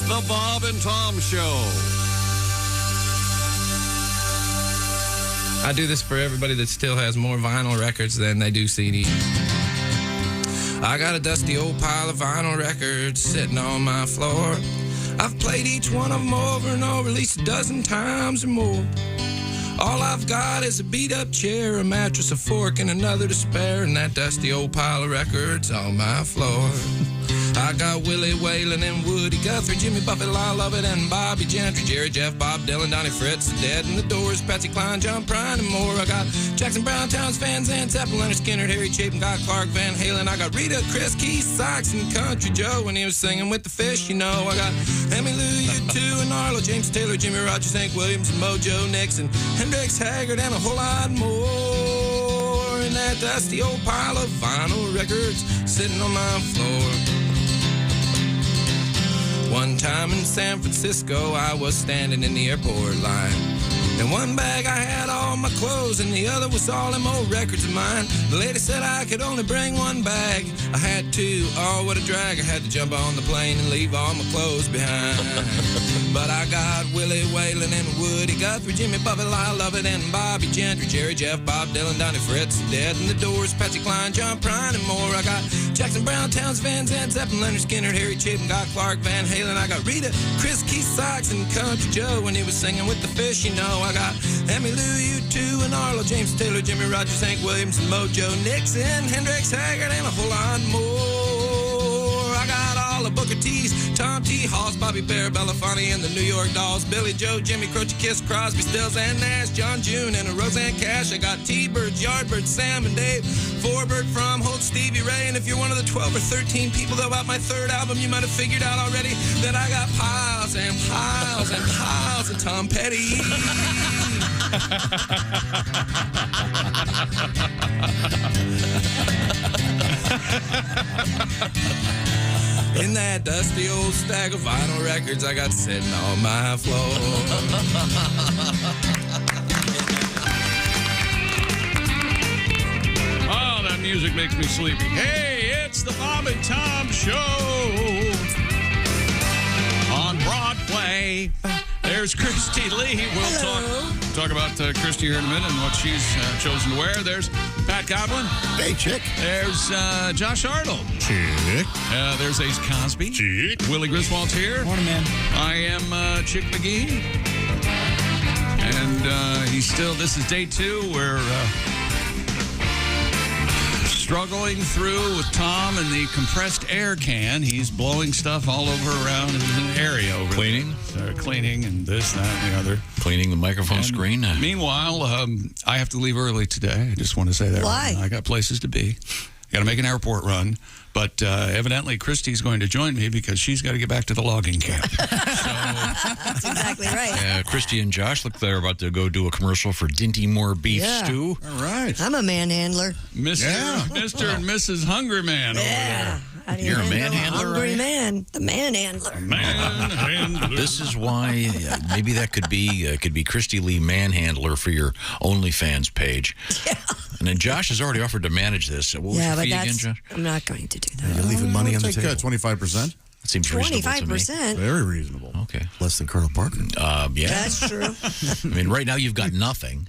The Bob and Tom Show. I do this for everybody that still has more vinyl records than they do CDs. I got a dusty old pile of vinyl records sitting on my floor. I've played each one of them over and over at least a dozen times or more. All I've got is a beat-up chair, a mattress, a fork, and another to spare, and that dusty old pile of records on my floor. I got Willie Whalen and Woody Guthrie, Jimmy Buffett, Lyle Lovett, and Bobby Gentry, Jerry, Jeff, Bob Dylan, Donnie Fritz, Dead and the Doors, Patsy Cline, John Prine, and more. I got Jackson Brown, Towns, Van Zandt, Zeppelin, Leonard Skinner, Harry Chapin, Guy Clark, Van Halen. I got Rita, Chris, Keith, Sykes, and Country Joe when he was singing with the Fish, you know. I got Emmylou, U2, and Arlo, James Taylor, Jimmy Rogers, Hank Williams, and Mojo Nixon, Hendrix, Haggard, and a whole lot more. And that dusty old pile of vinyl records sitting on my floor. One time in San Francisco, I was standing in the airport line. In one bag I had all my clothes, and the other was all them old records of mine. The lady said I could only bring one bag. I had two, oh what a drag. I had to jump on the plane and leave all my clothes behind. But I got Willie Whalen and Woody Guthrie, Jimmy Buffett, Lyle Lovett, and Bobby Gentry, Jerry, Jeff, Bob Dylan, Donnie Fritz, Dead and the Doors, Patsy Cline, John Prine, and more. I got Jackson Brown, Towns, Van Zandt, Zeppelin, Leonard Skinner, Harry Chapin, Guy Clark, Van Halen. I got Rita, Chris, Keith, Sykes, and Country Joe when he was singing with the Fish, you know. I got Emmylou, U2, and Arlo, James Taylor, Jimmy Rogers, Hank Williams, and Mojo Nixon, Hendrix, Haggard, and a whole lot more. I got all the Booker T's, Tom T. Halls, Bobby Bear, Belafonte, and the New York Dolls, Billy Joe, Jimmy Croce, Kiss, Crosby, Stills, and Nash, John June, and a Roseanne Cash. I got T-Birds, Yardbirds, Sam and Dave, Forbird from Holt, Stevie Ray, and if you're one of the 12 or 13 people that bought my third album, you might have figured out already that I got piles and piles and piles of Tom Petty. In that dusty old stack of vinyl records I got sitting on my floor. Oh, that music makes me sleepy. Hey, it's the Bob and Tom Show on Broadway. There's Christy Lee. We'll talk about Christy here in a minute and what she's chosen to wear. There's Pat Godwin. Hey, chick. There's Josh Arnold. Chick. There's Ace Cosby. Chick. Willie Griswold's here. Morning, man. I am Chick McGee. And he's still, this is day 2. We're struggling through with Tom and the compressed air can. He's blowing stuff all over around in an area over Cleaning? there. Cleaning and this, that, and the other. Cleaning the microphone And screen. Meanwhile, I have to leave early today. I just want to say that. Why? I got places to be. Got to make an airport run. But evidently, Christy's going to join me because she's got to get back to the logging camp. That's exactly right. Christy and Josh look they're about to go do a commercial for Dinty Moore Beef Stew. All right. I'm a manhandler. Mr. and Mrs. Hungry Man over there. You're a manhandler, Hungry right? man. The manhandler. Manhandler. This is why maybe that could be Christy Lee Manhandler for your OnlyFans page. Yeah. And then Josh has already offered to manage this. What was your fee again, Josh? I'm not going to do that. You're leaving money on the Take table. 25%. That seems reasonable to me. 25%. Very reasonable. Okay. Less than Colonel Parker. Yeah. That's true. I mean, right now you've got nothing.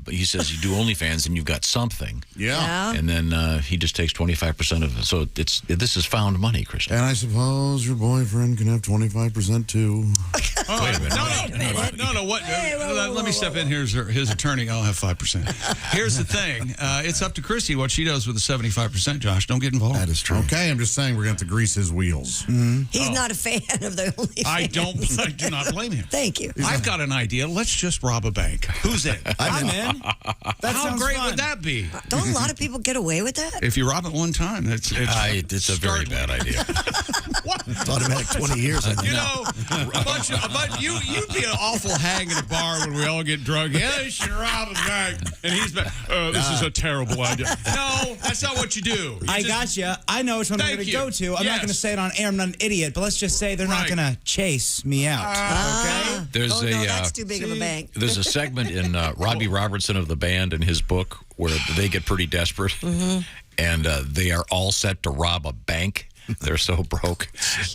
But he says you do OnlyFans and you've got something. Yeah. And then he just takes 25% of it. So this is found money, Christian. And I suppose your boyfriend can have 25% too. Wait a minute. No. What? Hey, whoa, let me step in here as his attorney. I'll have 5%. Here's the thing. It's up to Christy what she does with the 75%, Josh. Don't get involved. That is true. Okay, I'm just saying we're going to have to grease his wheels. He's not a fan of the OnlyFans. I do not blame him. Thank you. I've got an idea. Let's just rob a bank. Who's in? I'm in. That How sounds great fun. would that be? Don't a lot of people get away with that? If you rob it one time, it's a very bad idea. What? Automatic 20 years. You know, you'd be an awful hang in a bar when we all get drunk. Yeah, you should rob a bank. And he's back, this is a terrible idea. No, that's not what you do. I got you. I know which one I'm Thank going to you. go to. I'm not Yes. going to say it on air. I'm not an idiot. But let's just say they're not Right. going to chase me out. Okay? There's no, a that's too big of a bank. There's a segment in Robbie Robertson of the band in his book where they get pretty desperate, and they are all set to rob a bank. They're so broke,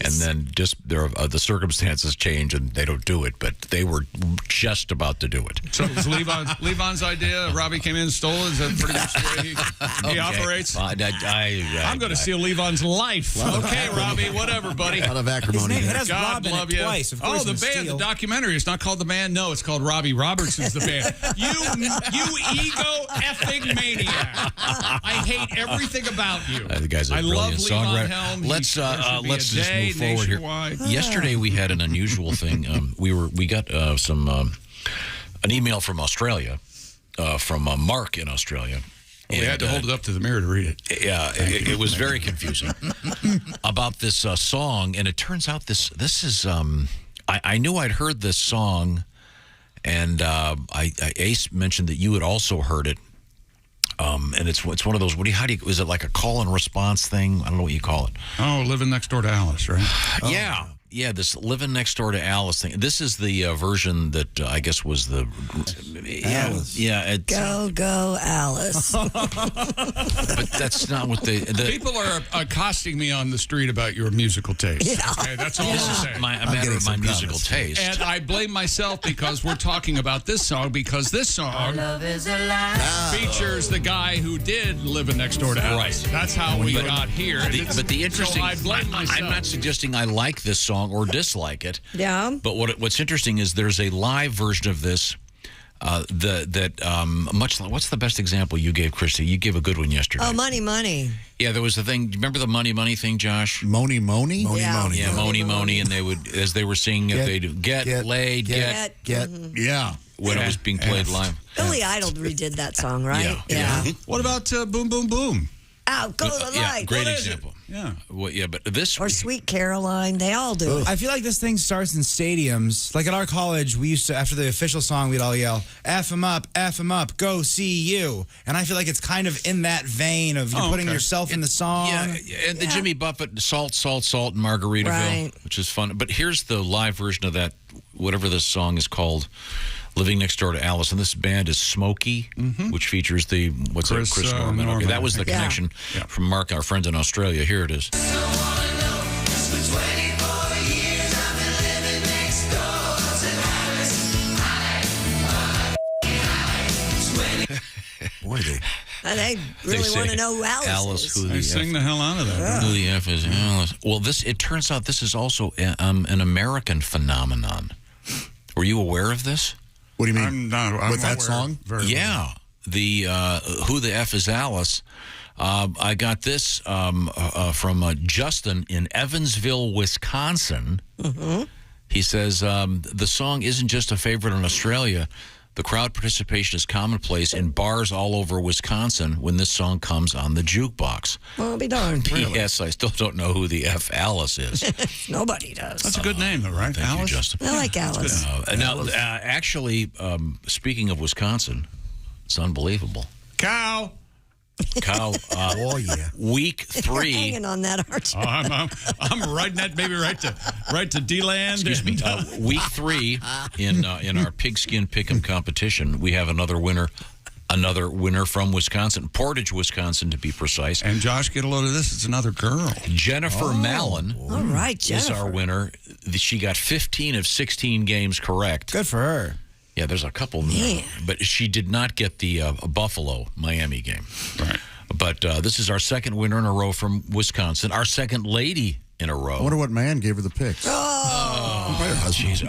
and then just the circumstances change and they don't do it. But they were just about to do it. So it was Levon's idea. Robbie came in and stole it. Is that pretty much the way he operates? I'm going to steal Levon's life. Okay, Robbie, whatever, buddy. Out of acrimony. It has God Rob in love it you. twice. Of Oh, course the it's band, Steel. the documentary. It's not called The Band. No, it's called Robbie Robertson's The Band. You ego effing maniac. I hate everything about you. The guy's a I love brilliant Levon songwriter. Helm. Let's just move forward nationwide. here. Yesterday we had an unusual thing. We got an email from Australia, from Mark in Australia. We had to hold it up to the mirror to read it. Yeah, it was very confusing about this song, and it turns out this is I knew I'd heard this song, and Ace mentioned that you had also heard it. And it's one of those. Is it like a call and response thing? I don't know what you call it. Oh, living next door to Alice, right? Yeah. This living next door to Alice thing. This is the version that I guess was the Alice. Yeah. Go, Alice. But that's not what the People are accosting me on the street about your musical taste. Yeah. Okay, that's all I'm saying. a matter of my some musical comments. taste. And I blame myself because we're talking about this song, because this song features the guy who did living next door to Alice. Right. That's how we got here. But the interesting, So I blame myself. I'm not suggesting I like this song or dislike it. Yeah. But what's interesting is there's a live version of this. What's the best example you gave, Christy? You gave a good one yesterday. Oh, money. Yeah, there was the thing. Remember the money thing, Josh? Moni? Yeah. Moni. Yeah, Moni, and they would, as they were singing it, they'd get laid, get Yeah. when it was being played live. Billy Idol redid that song, right? Yeah. What about Boom Boom Boom? Out, go to the light. Great What is it? example. Yeah. Well, yeah, but this Or Sweet Caroline. They all do it. I feel like this thing starts in stadiums. Like at our college, we used to, after the official song, we'd all yell, F him up, go see you. And I feel like it's kind of in that vein of you're putting yourself in the song. Yeah, and the Jimmy Buffett Salt in Margaritaville, Right. which is fun. But here's the live version of that, whatever this song is called, Living Next Door to Alice. And this band is Smokey, which features the, Chris Norman. Okay, that was the connection from Mark, our friend in Australia. Here it is. Boy, They really want to know who Alice is. They sing the hell out of that. Who the F is Alice? Well, it turns out this is also an American phenomenon. Were you aware of this? what do you mean? I'm not. With that aware song? very well. Yeah. The Who the F is Alice? I got this from Justin in Evansville, Wisconsin. He says the song isn't just a favorite in Australia. The crowd participation is commonplace in bars all over Wisconsin when this song comes on the jukebox. Well, I'll be darned. P.S. I still don't know who the F Alice is. Nobody does. That's a good name, though, right? Thank Alice? you, Justin. I like Alice. Actually, speaking of Wisconsin, it's unbelievable. Cow. Kyle, Oh, yeah. week 3. Hanging on that, aren't you? I'm riding that baby right to D-land. Excuse me. Week 3 in our Pigskin Pick'em competition, we have another winner from Wisconsin, Portage, Wisconsin, to be precise. And Josh, get a load of this. It's another girl. Jennifer Mallon All right, is Jennifer. our winner. She got 15 of 16 games correct. Good for her. Yeah, there's a couple, but she did not get the Buffalo-Miami game. Right. But this is our second winner in a row from Wisconsin, our second lady in a row. I wonder what man gave her the picks. Jeez.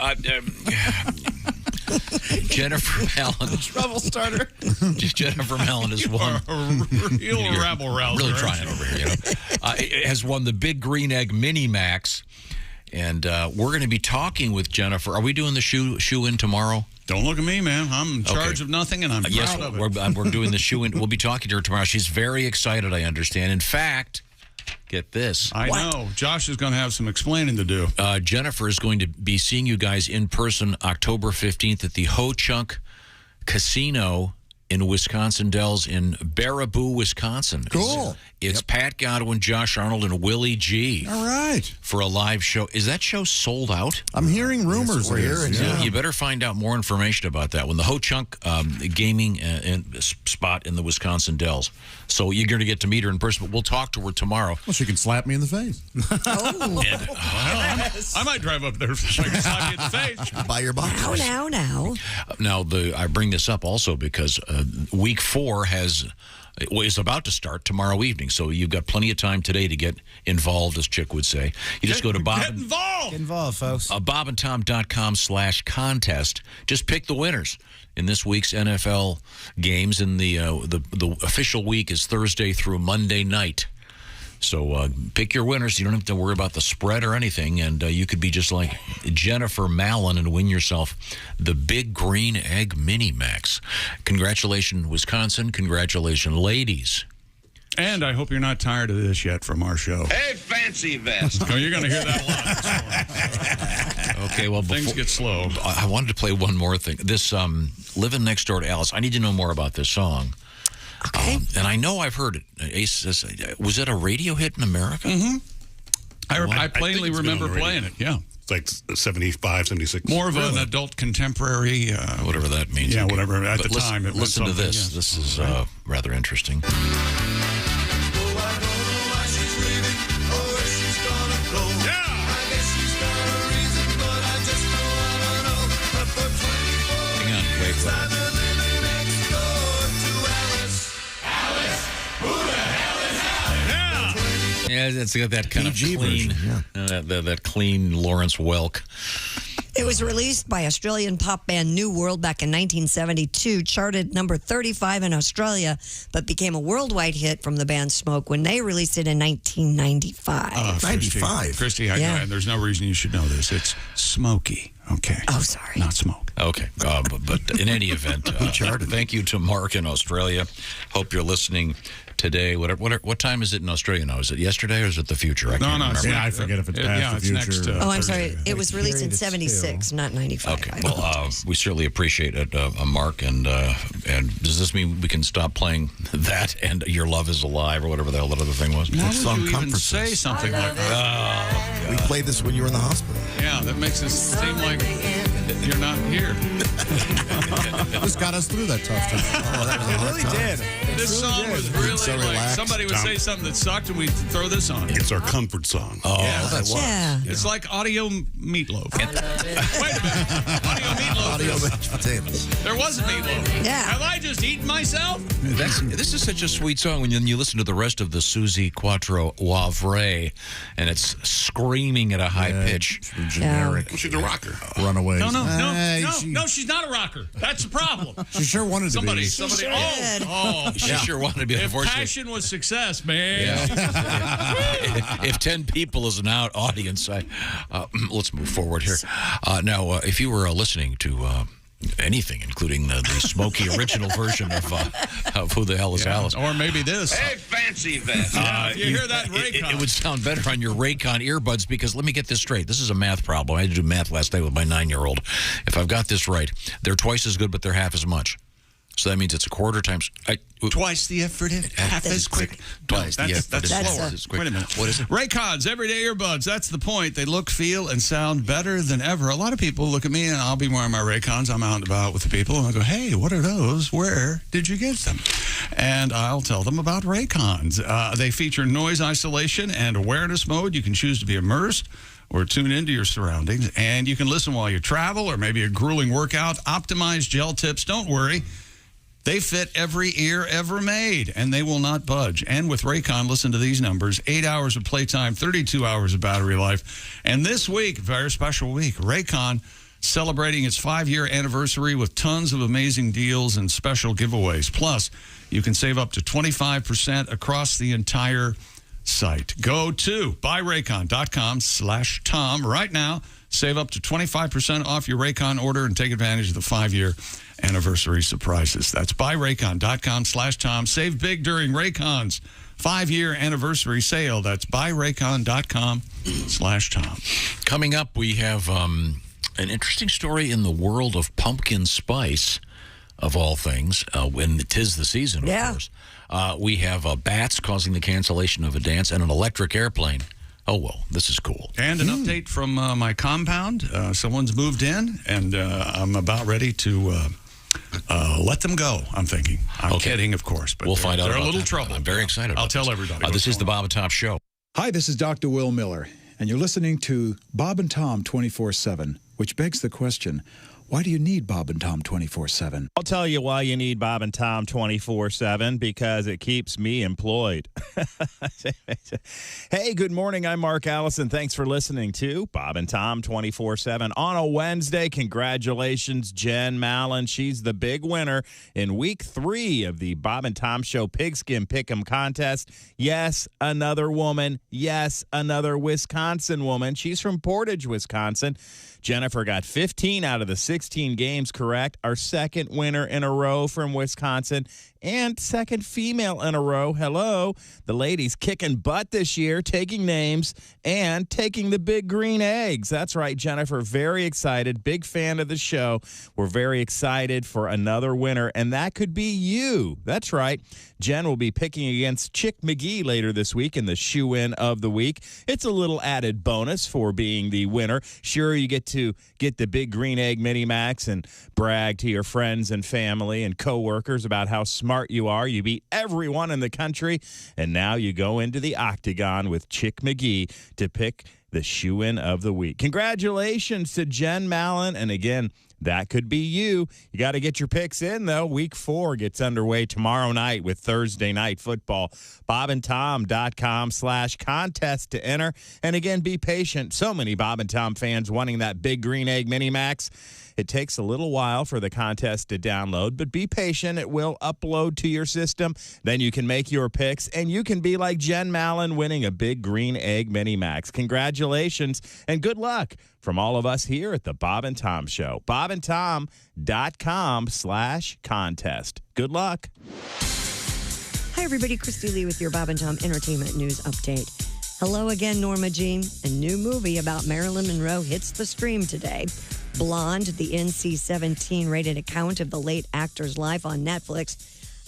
Jennifer Mallon. Trouble starter. Jennifer Mallon has won. Real rabble rouser. Really trying over here, has won the Big Green Egg Mini Max. And we're going to be talking with Jennifer. Are we doing the shoe in tomorrow? Don't look at me, man. I'm in charge of nothing, and I'm proud of it. We're doing the shoe in. We'll be talking to her tomorrow. She's very excited, I understand. In fact, get this. I know. Josh is going to have some explaining to do. Jennifer is going to be seeing you guys in person October 15th at the Ho Chunk Casino in Wisconsin Dells in Baraboo, Wisconsin. Cool. It's Pat Godwin, Josh Arnold, and Willie G. All right. For a live show. Is that show sold out? I'm hearing rumors. We're hearing, yeah. You better find out more information about that one. The Ho Chunk gaming spot in the Wisconsin Dells. So you're going to get to meet her in person, but we'll talk to her tomorrow. Well, she can slap me in the face. Oh. I might drive up there so I can slap you in the face. Buy your box. Now. Now, I bring this up also because week 4 is about to start tomorrow evening. So you've got plenty of time today to get involved, as Chick would say. You just go to Bob. Get involved! Get involved, folks. bobandtom.com/contest. Just pick the winners in this week's NFL games. And the official week is Thursday through Monday night. So pick your winners. You don't have to worry about the spread or anything. And you could be just like Jennifer Mallon and win yourself the Big Green Egg Mini Max. Congratulations, Wisconsin. Congratulations, ladies. And I hope you're not tired of this yet from our show. Hey, fancy vest. Oh, you're going to hear that a lot. Okay, well, Things get slow. I wanted to play one more thing. This Living Next Door to Alice. I need to know more about this song. Okay. And I know I've heard it. Ace says, was it a radio hit in America? Mm-hmm. I think plainly it's been remember on the radio. playing it, yeah. It's like 75, 76. More of an adult contemporary. Whatever that means. Yeah, whatever. At But the time, it meant listen to something, this. yes. This is rather interesting. Hang on, wait. Yeah, it's got that kind PG of clean, version, that clean Lawrence Welk. It was released by Australian pop band New World back in 1972, charted number 35 in Australia, but became a worldwide hit from the band Smoke when they released it in 1995. 95. Christy, Yeah. and there's no reason you should know this. It's Smoky, okay? Oh, sorry. Not Smoke. Okay, but in any event, thank you to Mark in Australia. Hope you're listening today. What time is it in Australia now? Is it yesterday or is it the future? I can't remember. Yeah, I forget if it's past the it's future. next. Oh, I'm sorry. Thursday. It was released in 76, not 95. Okay. I Well, apologize. we certainly appreciate it, Mark. And does this mean we can stop playing that and Your Love Is Alive or whatever the hell that other thing was? Why song would you even comforts say us. something like that? We played this when you were in the hospital. Yeah, that makes it seem like you're not here. This got us through that tough time. Oh, that was a hard time. This song was really So like relaxed. somebody would say something that sucked and we'd throw this on. It's our comfort song. Oh, Yeah. that's Yeah. It's like audio meatloaf. Wait a minute. Audio meatloaf. Audio mashed potatoes. There wasn't meatloaf. Yeah. Have I just eaten myself? This is such a sweet song when you listen to the rest of the Susie Quattro Wavre, and it's screaming at a high pitch. Generic She's a rocker. runaways. No, Hey, no, she's not a rocker. That's the problem. She sure wanted to be. Somebody. sure did. Oh, She sure wanted to be. if Unfortunately, passion was success, man. if 10 people is an audience, let's move forward here. Now, if you were listening to anything, including the smoky original version of Who the Hell is Alice, Or maybe this. Hey, fancy vest. You hear that Raycon? it would sound better on your Raycon earbuds because let me get this straight. This is a math problem. I had to do math last night with my 9-year-old. If I've got this right, they're twice as good, but they're half as much. So that means it's a quarter times. Twice the effort, half as quick. Twice the effort, That's half slower. as quick. Wait a minute. What is it? Raycons, everyday earbuds. That's the point. They look, feel, and sound better than ever. A lot of people look at me, and I'll be wearing my Raycons. I'm out and about with the people, and I go, hey, what are those? Where did you get them? And I'll tell them about Raycons. They feature noise isolation and awareness mode. You can choose to be immersed or tune into your surroundings, and you can listen while you travel or maybe a grueling workout. Optimized gel tips. Don't worry. They fit every ear ever made, and they will not budge. And with Raycon, listen to these numbers: 8 hours of playtime, 32 hours of battery life. And this week, very special week, Raycon celebrating its 5-year anniversary with tons of amazing deals and special giveaways. Plus, you can save up to 25% across the entire site. Go to buyraycon.com/Tom right now. Save up to 25% off your Raycon order and take advantage of the 5-year anniversary surprises. That's buyraycon.com/Tom. Save big during Raycon's 5-year anniversary sale. That's buyraycon.com/Tom. Coming up, we have an interesting story in the world of pumpkin spice. of all things, when 'tis the season, of course. We have bats causing the cancellation of a dance and an electric airplane. Oh, well, this is cool. And an update from my compound. Someone's moved in, and I'm about ready to let them go, I'm thinking. I'm kidding, of course. But we'll find out they're about a little that. trouble. I'm very excited about I'll tell everybody. This is the Bob and Tom Show. Hi, this is Dr. Will Miller, and you're listening to Bob and Tom 24/7, which begs the question, why do you need Bob and Tom 24/7? I'll tell you why you need Bob and Tom 24/7, because it keeps me employed. Hey, good morning. I'm Mark Allison. Thanks for listening to Bob and Tom 24/7 on a Wednesday. Congratulations, Jen Mallon. She's the big winner in week 3 of the Bob and Tom Show Pigskin Pick'em contest. Yes, another woman. Yes, another Wisconsin woman. She's from Portage, Wisconsin. Jennifer got 15 out of the 16 games correct. Our second winner in a row from Wisconsin and second female in a row. Hello. The ladies kicking butt this year, taking names and taking the big green eggs. That's right, Jennifer. Very excited. Big fan of the show. We're very excited for another winner, and that could be you. That's right. Jen will be picking against Chick McGee later this week in the shoe-in of the week. It's a little added bonus for being the winner. Sure, you get to get the big green egg mini max and brag to your friends and family and coworkers about how smart you are. You beat everyone in the country, and now you go into the octagon with Chick McGee to pick the shoe-in of the week. Congratulations to Jen Mallon, and again, that could be you. You got to get your picks in, though. Week 4 gets underway tomorrow night with Thursday Night Football. BobandTom.com/contest to enter. And again, be patient. So many Bob and Tom fans wanting that big green egg mini max. It takes a little while for the contest to download, but be patient. It will upload to your system. Then you can make your picks, and you can be like Jen Mallon winning a big green egg mini max. Congratulations, and good luck from all of us here at the Bob and Tom Show. BobandTom.com/contest. Good luck. Hi, everybody. Christy Lee with your Bob and Tom Entertainment News Update. Hello again, Norma Jean. A new movie about Marilyn Monroe hits the stream today. Blonde, the NC-17 rated account of the late actor's life on Netflix.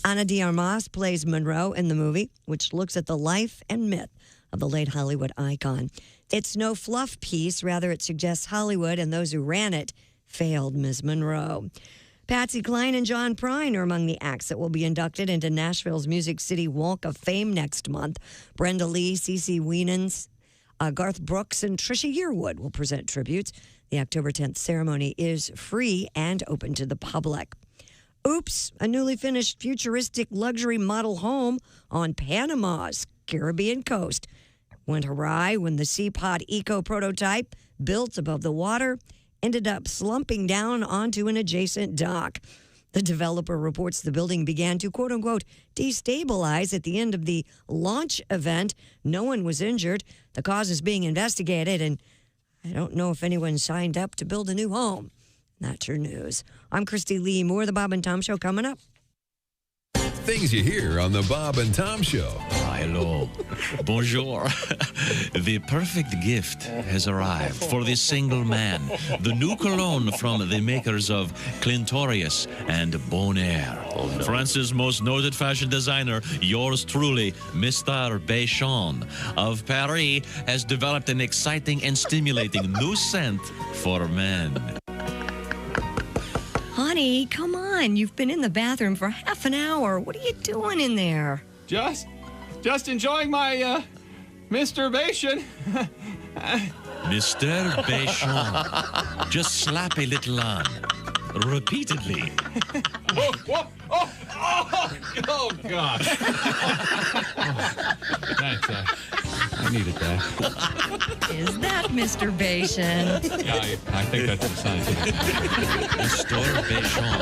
Ana de Armas plays Monroe in the movie, which looks at the life and myth of the late Hollywood icon. It's no fluff piece. Rather, it suggests Hollywood and those who ran it failed Ms. Monroe. Patsy Cline and John Prine are among the acts that will be inducted into Nashville's Music City Walk of Fame next month. Brenda Lee, CeCe Winans, Garth Brooks, and Trisha Yearwood will present tributes. The October 10th ceremony is free and open to the public. Oops, a newly finished futuristic luxury model home on Panama's Caribbean coast went awry when the Seapod Eco prototype, built above the water, ended up slumping down onto an adjacent dock. The developer reports the building began to, quote-unquote, destabilize at the end of the launch event. No one was injured. The cause is being investigated, and I don't know if anyone signed up to build a new home. That's your news. I'm Christy Lee. More of the Bob and Tom Show coming up. Things you hear on the Bob and Tom Show. Hello. Bonjour. The perfect gift has arrived for the single man. The new cologne from the makers of Clintorius and Bonaire. France's most noted fashion designer, yours truly, Mr. Béchon of Paris, has developed an exciting and stimulating new scent for men. Honey, come on. You've been in the bathroom for half an hour. What are you doing in there? Just enjoying my masturbation. Mr. Béchon. Just slap a little on. Repeatedly. Oh, God. Thanks, I needed that. Is that masturbation? Yeah, I think that's the sign. Mr. Béchon.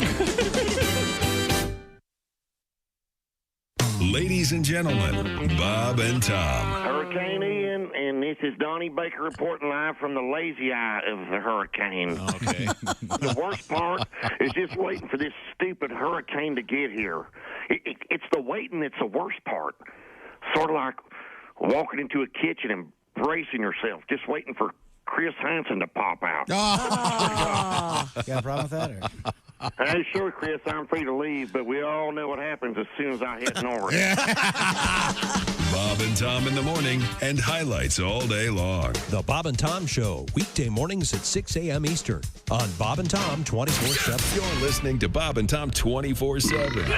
Ladies and gentlemen, Bob and Tom. Hurricane Ian, and this is Donnie Baker reporting live from the lazy eye of the hurricane. Okay. The worst part is just waiting for this stupid hurricane to get here. It's the waiting that's the worst part. Sort of like walking into a kitchen and bracing yourself, just waiting for Chris Hansen to pop out. You got a problem with that? Or? Hey, sure, Chris, I'm free to leave, but we all know what happens as soon as I hit north. Bob and Tom in the morning and highlights all day long. The Bob and Tom Show, weekday mornings at 6 a.m. Eastern on Bob and Tom 24/7. You're listening to Bob and Tom 24/7.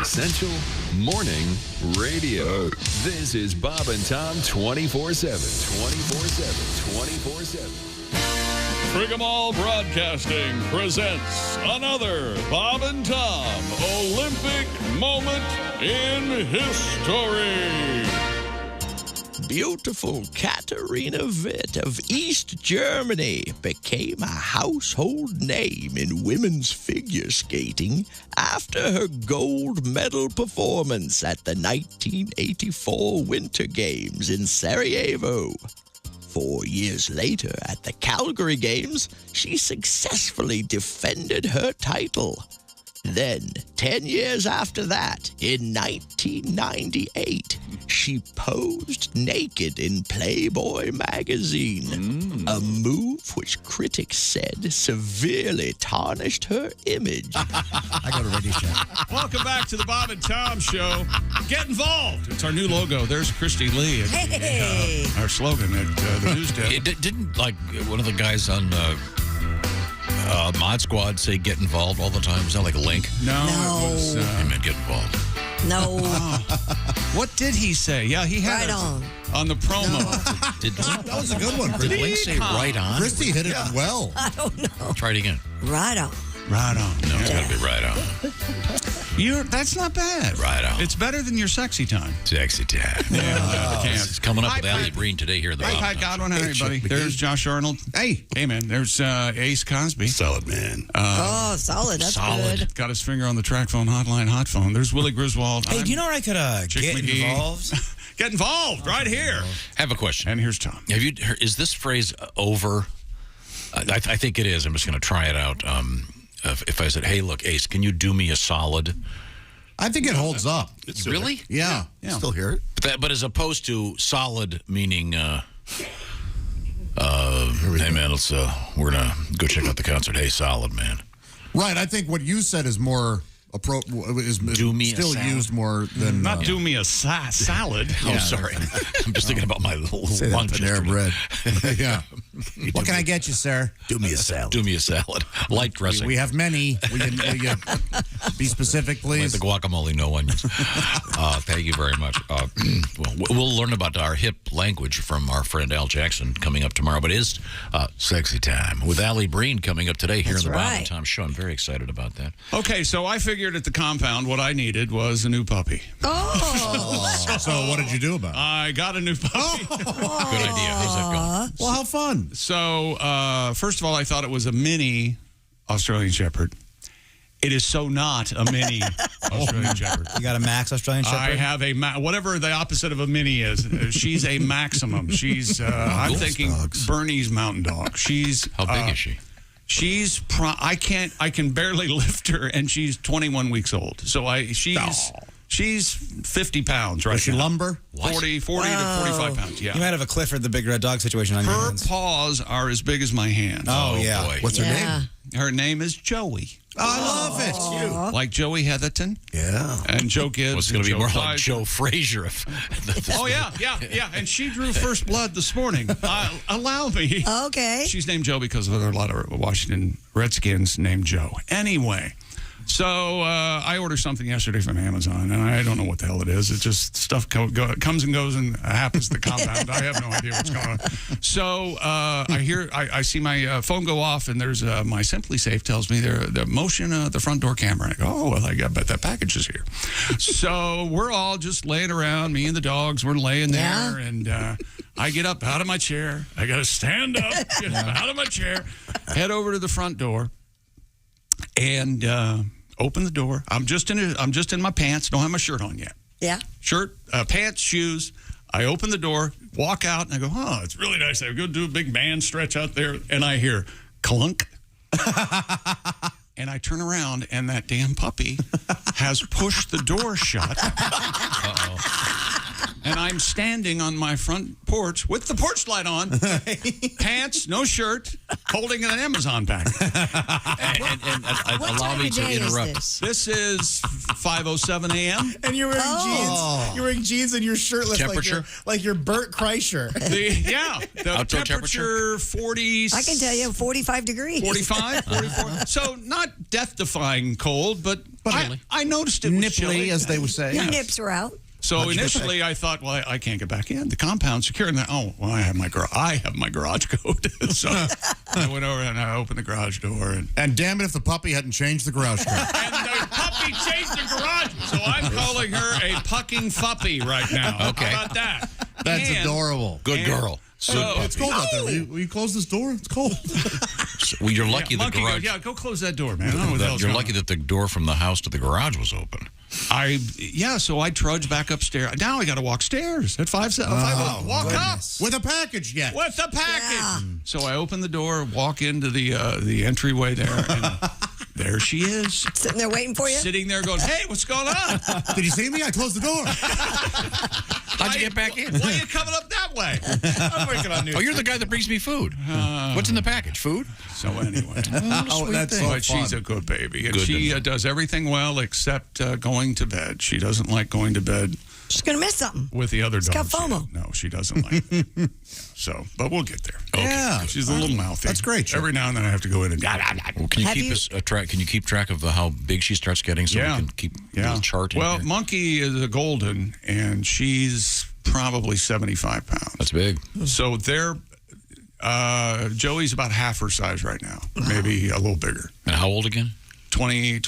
Essential Morning Radio. This is Bob and Tom 24/7. 24/7. 24/7. Frigamall Broadcasting presents another Bob and Tom Olympic moment in history. Beautiful Katharina Witt of East Germany became a household name in women's figure skating after her gold medal performance at the 1984 Winter Games in Sarajevo. 4 years later, at the Calgary Games, she successfully defended her title. Then, 10 years after that, in 1998, she posed naked in Playboy magazine, a move which critics said severely tarnished her image. I go to Radio Shack. Welcome back to the Bob and Tom Show. Get involved. It's our new logo. There's Christy Lee. Hey. Our slogan at the news desk. Didn't like one of the guys on Mod Squad say get involved all the time? Was that like a link? No. It was, I meant get involved. No. What did he say? Yeah, he had Right on the promo. That was a good one. Did Link say right on? Christy hit it well. I don't know. Try it again. Right on. Right on. No, it's got to be right on. That's not bad. Right on. It's better than your sexy time. Sexy time. It's coming up with Ali Breen today here in the Bob. Hi, Godwin. Hi, everybody. There's Josh Arnold. Hey, man. There's Ace Cosby. Solid man. Solid. That's solid. good. Got his finger on the track phone hotline, hot phone. There's Willie Griswold. Hey, do you know where I could get involved? Get involved right here. I have a question. And here's Tom. Have you heard, is this phrase over? I think it is. I'm just going to try it out. If I said, hey, look, Ace, can you do me a solid? I think it holds up. Really? Yeah. Still hear it. But as opposed to solid, meaning, hey, man, let's we're going to go check out the concert. Hey, solid, man. Right. I think what you said is more do me still a salad. used more than not do me a salad. Oh, sorry. I'm just thinking about my little lunch. Panera bread. Yeah. What can I get you, sir? Do me a salad. Do me a salad. Light dressing. We have many. We can be specific, please. Like the guacamole, no onions. Thank you very much. We'll learn about our hip language from our friend Al Jackson coming up tomorrow. But it is sexy time with Ali Breen coming up today here in the Bob and Tom Show. I'm very excited about that. Okay, so I figured at the compound what I needed was a new puppy. Oh. So what did you do about it? I got a new puppy. Good idea. How's that going? Well, how fun. So, first of all, I thought it was a mini Australian Shepherd. It is so not a mini Australian Shepherd. You got a Max Australian Shepherd? I have a whatever the opposite of a mini is. She's a maximum. She's I'm thinking Bernese Mountain Dog. She's how big is she? She's I can barely lift her, and she's 21 weeks old. So she's 50 pounds, right? Is she lumber? 40 to 45 pounds. Yeah. You might have a Clifford the Big Red Dog situation on your Her hands. paws are as big as my hands. Oh yeah. Boy. What's her name? Her name is Joey. Oh, I love it. It's cute. Like Joey Heatherton. Yeah. And Joe Gibbs. It's going to be more like Pfizer. Joe Frazier. Oh, yeah. And she drew first blood this morning. Allow me. Okay. She's named Joe because of a lot of Washington Redskins named Joe. Anyway, so I ordered something yesterday from Amazon, and I don't know what the hell it is. It just stuff comes and goes and happens to the compound. I have no idea what's going on. So I see my phone go off, and there's my SimpliSafe tells me the motion of the front door camera. And I go, oh, well, I bet that package is here. So we're all just laying around. Me and the dogs, we're laying there, and I get up out of my chair. I got to stand up, get out of my chair, head over to the front door, and open the door. I'm just in my pants. Don't have my shirt on yet. Yeah. Shirt, pants, shoes. I open the door, walk out, and I go, oh, it's really nice. I go do a big man stretch out there, and I hear clunk. And I turn around, and that damn puppy has pushed the door shut. and I'm standing on my front porch with the porch light on, pants, no shirt, holding an Amazon package. And allow me to interrupt. This is 5:07 a.m. And you're wearing jeans. You're wearing jeans and you're shirtless. Temperature? Like you're Bert Kreischer. The Outdoor temperature 40. I can tell you 45 degrees. 45, 44. So not death-defying cold, but I noticed it was nipply, chilly. as they would say. Your nips were out. So initially, I thought, well, I can't get back in. The compound's secure. And then, I have my garage code. So I went over and I opened the garage door. And damn it if the puppy hadn't changed the garage code. And the puppy changed the garage. So I'm calling her a pucking fuppy right now. Okay. How about that? That's adorable. Good girl. So it's cold out there. Will you close this door? It's cold. Well, you're lucky the Monkey garage. goes, go close that door, man. I don't know what the hell's You're going lucky on. that the door from the house to the garage was open. So I trudge back upstairs. Now I got to walk stairs at 5:07. Walk up with a package yet. with the package. So I open the door, walk into the entryway there, and there she is, Sitting there waiting for you? sitting there going, "Hey, what's going on? Did you see me? I closed the door. How'd you get back in? Why are you coming up that way?" I'm working on new. Oh, you're the guy that brings me food. What's in the package? Food? So anyway, that's so but she's fun. a good baby, and Good she to know. does everything well except going to bed. She doesn't like going to bed She's going to miss something. with the other She's got dogs. FOMO. No, she doesn't like it. So, but we'll get there. Okay, Yeah. She's a little mouthy. That's great, Chip. Every now and then I have to go in and. Well, can you Have keep you- us track? Can you keep track of how big she starts getting, so we can keep a little chart? In Well, here? Monkey is a golden, and she's probably 75 pounds. That's big. So they're Joey's about half her size right now, maybe a little bigger. And how old again? 20,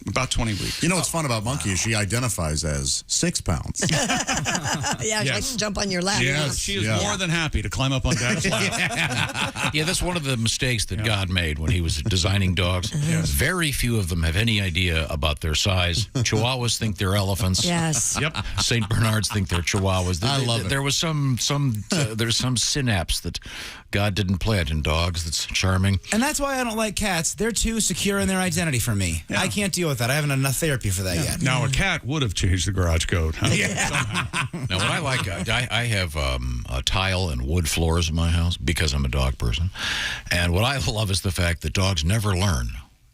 about 20 weeks. You know what's fun about Monkey is she identifies as 6 pounds. Yeah, I can jump on your lap. She is more than happy to climb up on Dad's lap. Yeah, that's one of the mistakes that God made when he was designing dogs. Very few of them have any idea about their size. Chihuahuas think they're elephants. Yes. Yep. St. Bernards think they're Chihuahuas. I love it. There was there's some synapse that God didn't plant in dogs that's charming. And that's why I don't like cats. They're too secure in their identity for me. I can't deal with that. I haven't enough therapy for that yet. Now, a cat would have changed the garage code. Huh? Now, what I like, I have a tile and wood floors in my house because I'm a dog person. And what I love is the fact that dogs never learn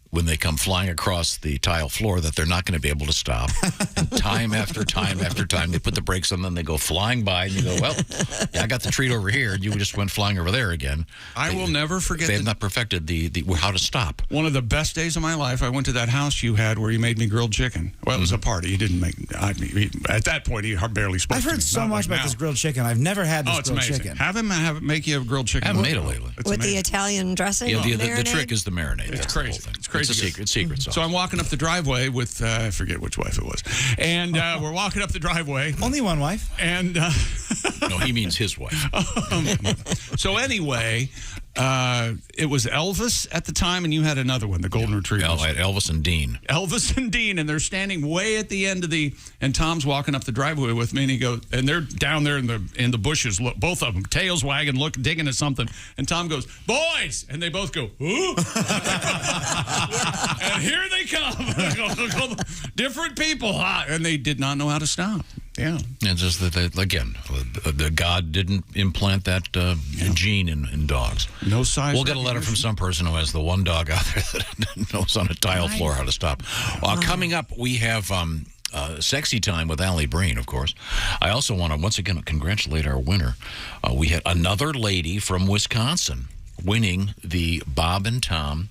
when they come flying across the tile floor that they're not going to be able to stop. And time after time after time, they put the brakes on, then they go flying by, and you go, well, yeah, I got the treat over here, and you just went flying over there again. I will never forget They have not perfected the how to stop. one of the best days of my life. I went to that house you had where you made me grilled chicken. Well, it was a party. You didn't make. At that point, he barely spoke. I've to heard me. so Not much like about now. this grilled chicken. I've never had this it's grilled amazing. chicken. Have him make you a grilled chicken. I haven't made it lately. It's With the amazing. Italian dressing? Yeah, the marinade? trick is the marinade. It's That's the whole crazy. thing. It's crazy. It's a secret sauce. So I'm walking up the driveway with I forget which wife it was, and we're walking up the driveway. Only one wife. And no, he means his wife. So anyway, it was Elvis at the time, and you had another one, the Golden Retriever. I had Elvis and Dean. Elvis and Dean, and they're standing way at the end of and Tom's walking up the driveway with me, and he goes, and they're down there in the bushes, look, both of them, tails wagging, digging at something, and Tom goes, "Boys," and they both go, "Who?" And here they come, different people, and they did not know how to stop. Yeah, It's just that, the God didn't implant that gene in dogs. No size. We'll get a letter from some person who has the one dog out there that knows on a tile floor how to stop. Coming up, we have Sexy Time with Ali Breen, of course. I also want to once again congratulate our winner. We had another lady from Wisconsin winning the Bob and Tom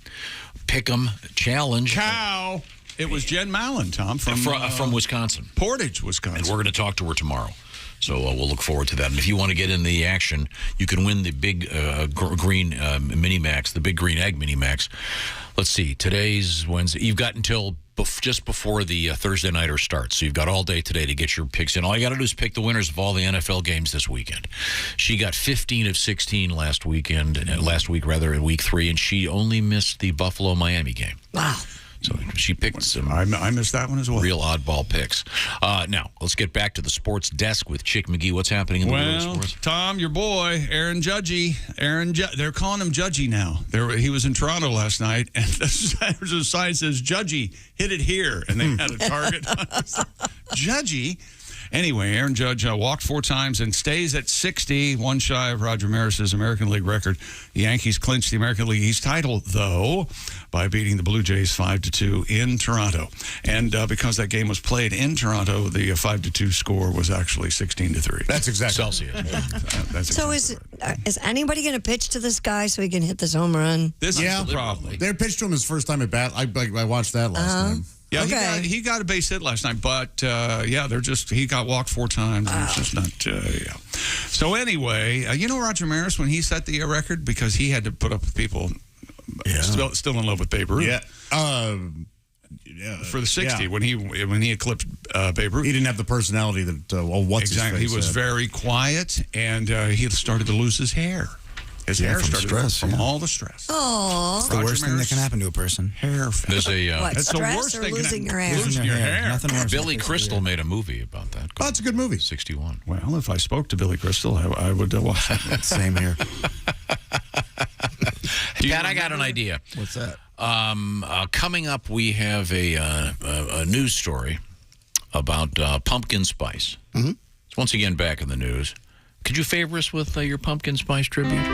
Pick'em Challenge. Cow. It was Jen Mallon, Tom, from Wisconsin. Portage, Wisconsin. And we're going to talk to her tomorrow. So we'll look forward to that. And if you want to get in the action, you can win the big green Minimax, the big green egg Minimax. Let's see. Today's Wednesday. You've got until just before the Thursday nighter starts. So you've got all day today to get your picks in. All you got to do is pick the winners of all the NFL games this weekend. She got 15 of 16 last week, in week 3, and she only missed the Buffalo-Miami game. Wow. So she picked some. I missed that one as well. Real oddball picks. Now, let's get back to the sports desk with Chick McGee. What's happening in the world of sports? Tom, your boy, Aaron Judgy. They're calling him Judgy now. He was in Toronto last night, and there's a sign that says, "Judgy, hit it here." And they had a target. Judgy. Anyway, Aaron Judge walked 4 times and stays at 60, one shy of Roger Maris's American League record. The Yankees clinched the American League East title, though, by beating the Blue Jays 5-2 in Toronto. And because that game was played in Toronto, the 5-2 score was actually 16-3. That's exactly Celsius. That's So is anybody going to pitch to this guy so he can hit this home run? This is the problem. They pitched to him his first time at bat. I watched that last time. Yeah, Okay. he got a base hit last night, but he got walked 4 times. And it's just not, yeah. So anyway, you know Roger Maris when he set the record because he had to put up with people still in love with Babe Ruth. For the 60 when he eclipsed Babe Ruth. He didn't have the personality that what's exactly. his face He was had. very quiet, and he started to lose his hair. His hair from started stress, from yeah. all the stress. Oh, It's the worst thing that can happen to a person. Hair. There's a what? That's the Stress worst or thing. losing your hair? Losing your hair. Nothing worse. Billy Crystal made a movie about that. Oh, it's a good movie. 61. Well, if I spoke to Billy Crystal, I would watch it. Same here. Pat, I got an idea. What's that? Coming up, we have a news story about pumpkin spice. Mm-hmm. It's once again back in the news. Could you favor us with your pumpkin spice tribute?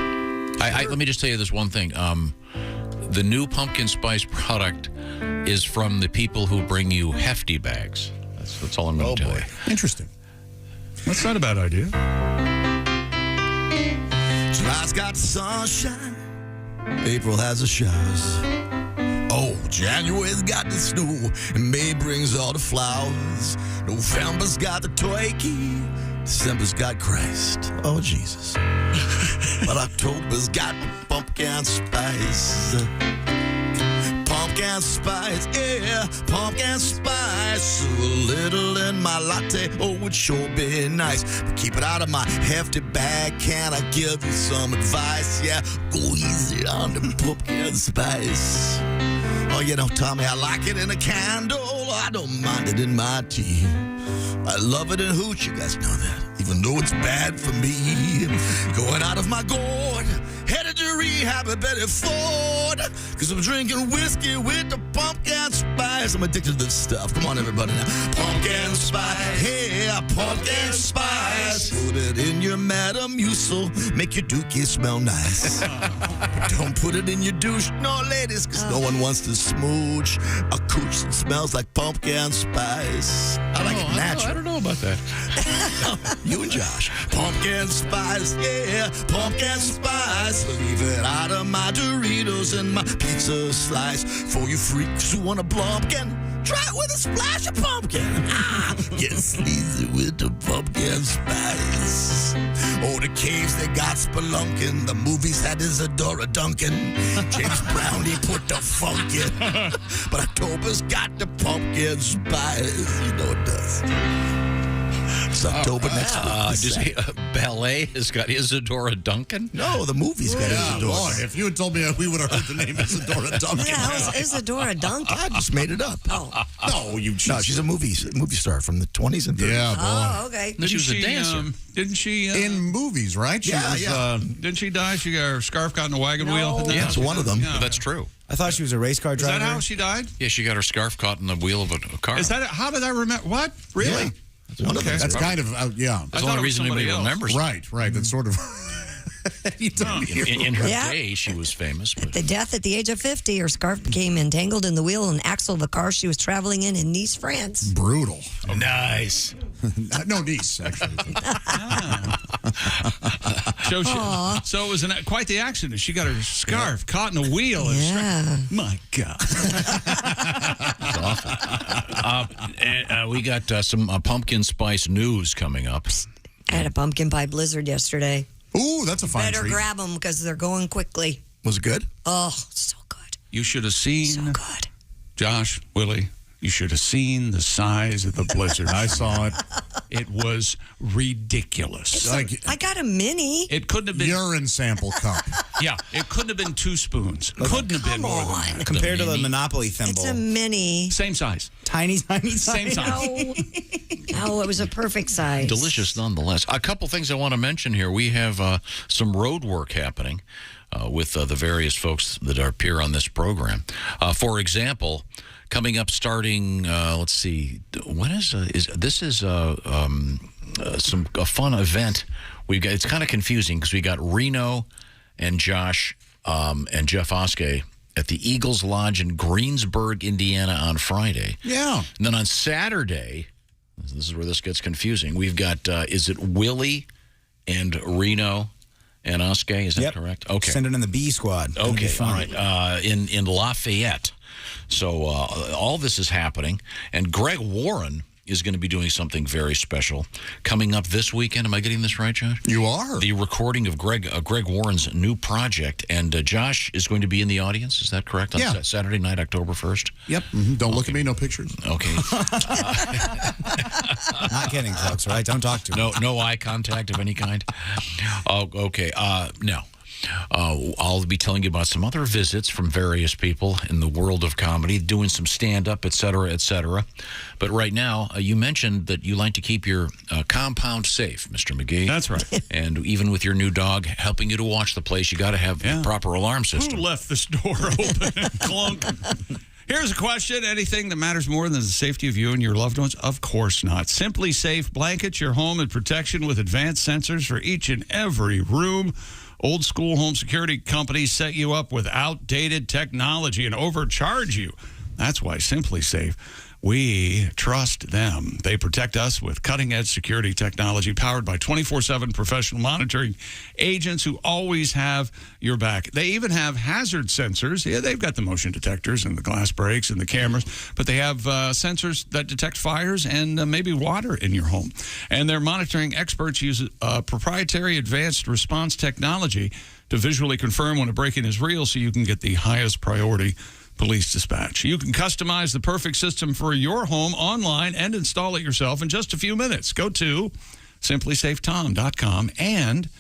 Let me just tell you this one thing. The new pumpkin spice product is from the people who bring you hefty bags. That's all I'm going to tell you. Interesting. That's not a bad idea. July's got sunshine. April has the showers. Oh, January's got the snow, and May brings all the flowers. November's got the turkey. December's got Christ. Oh, Jesus. But October's got the pumpkin spice. Pumpkin spice, yeah, pumpkin spice. A little in my latte, oh, it sure be nice. But keep it out of my hefty bag. Can I give you some advice? Yeah, go easy on the pumpkin spice. Oh, you know, Tommy, I like it in a candle. I don't mind it in my tea. I love it in hooch, you guys know that. Even though it's bad for me. Going out of my gourd, headed to rehab at Betty Ford. Cause I'm drinking whiskey with the pumpkin spice. I'm addicted to this stuff. Come on, everybody now. Pumpkin spice, yeah, pumpkin spice. Put it in your Metamucil, make your dookie smell nice. But don't put it in your douche, no ladies, cause no one wants to smooch a cooch that smells like pumpkin spice. I like it natural. I don't know about that. You and Josh. Pumpkin spice, yeah, pumpkin spice. Leave it out of my Doritos and my pizza slice. For you freaks who want a plumpkin, try it with a splash of pumpkin. Get sleazy with the pumpkin spice. Oh, the caves, they got spelunkin'. The movies had Isadora Duncan. James Brown, he put the funk in. But October's got the pumpkin spice. You know it does. It's October next week. Ballet has got Isadora Duncan? No, the movie's got Isadora. Boy, if you had told me we would have heard the name Isadora Duncan. Yeah, how's Isadora Duncan? I just made it up. Oh. No, she's a movie star from the 20s and 30s. Yeah, boy. Oh, okay. She was a dancer. Didn't she? In movies, right? She was, Didn't she die? She got her scarf caught in a wagon wheel? Yeah, it's one of them. Yeah. That's true. I thought she was a race car Is driver. that how she died? Yeah, she got her scarf caught in the wheel of a car. Is that how did I remember? What? Really? Yeah. One of them. That's kind of, yeah. That's the only reason anybody remembers. Right. That's sort of. In her Yeah. day, she was famous. But The death at the age of 50, her scarf became entangled in the wheel and axle of the car she was traveling in Nice, France. Brutal. nice. No, Nice, actually. So it was quite the accident. She got her scarf caught in a wheel. Yeah. My God. It's awful. And we got some pumpkin spice news coming up. I had a pumpkin pie blizzard yesterday. Ooh, that's a fine Better treat. grab them because they're going quickly. Was it good? Oh, so good. You should have seen. So good. Josh, Willie, you should have seen the size of the blizzard. I saw it. It was ridiculous. I got a mini. It couldn't have been. Urine sample cup. Yeah, it couldn't have been 2 spoons. Couldn't have been more than that. Compared to the Monopoly thimble. It's a mini. Same size. Tiny Same size. No, it was a perfect size. Delicious nonetheless. A couple things I want to mention here. We have some road work happening with the various folks that appear on this program. For example, coming up starting, let's see, when is a fun event. It's kind of confusing because we got Reno and Josh and Jeff Oskey at the Eagles Lodge in Greensburg, Indiana on Friday. Yeah. And then on Saturday, this is where this gets confusing, we've got, is it Willie and Reno and Oskey? Is that correct? Okay. Send it in the B squad. Okay, all right. In Lafayette. So all this is happening. And Greg Warren is going to be doing something very special coming up this weekend. Am I getting this right, Josh? You are. The recording of Greg Warren's new project. And Josh is going to be in the audience. Is that correct? On Saturday night, October 1st? Yep. Mm-hmm. Don't look at me. No pictures. Okay. Not kidding, folks, right? Don't talk to me. No eye contact of any kind? Oh, okay. No. I'll be telling you about some other visits from various people in the world of comedy, doing some stand-up, et cetera, et cetera. But right now, you mentioned that you like to keep your compound safe, Mr. McGee. That's right. And even with your new dog helping you to watch the place, you got to have the proper alarm system. Who left this door open and clunk? Here's a question. Anything that matters more than the safety of you and your loved ones? Of course not. SimpliSafe blankets your home in protection with advanced sensors for each and every room. Old school home security companies set you up with outdated technology and overcharge you. That's why SimpliSafe, we trust them. They protect us with cutting-edge security technology powered by 24/7 professional monitoring agents who always have your back. They even have hazard sensors. Yeah, they've got the motion detectors and the glass breaks and the cameras, but they have sensors that detect fires and maybe water in your home. And their monitoring experts use proprietary advanced response technology to visually confirm when a break-in is real so you can get the highest priority police dispatch. You can customize the perfect system for your home online and install it yourself in just a few minutes. Go to SimpliSafeTom.com and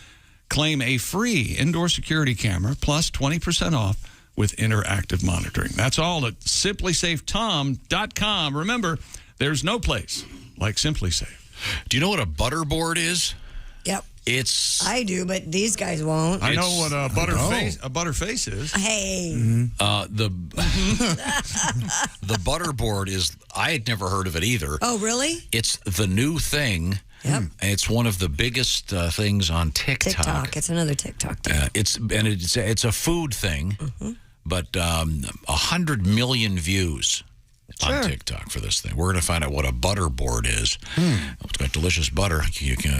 claim a free indoor security camera plus 20% off with interactive monitoring. That's all at SimpliSafeTom.com. Remember, there's no place like SimpliSafe. Do you know what a butterboard is? Yep. I do, but these guys won't. I know what a butterface is. Hey. The butterboard is, I had never heard of it either. Oh, really? It's the new thing. Yep. It's one of the biggest things on TikTok. It's another TikTok thing. It's a food thing, but 100 million views on TikTok for this thing. We're going to find out what a butterboard is. It's got delicious butter.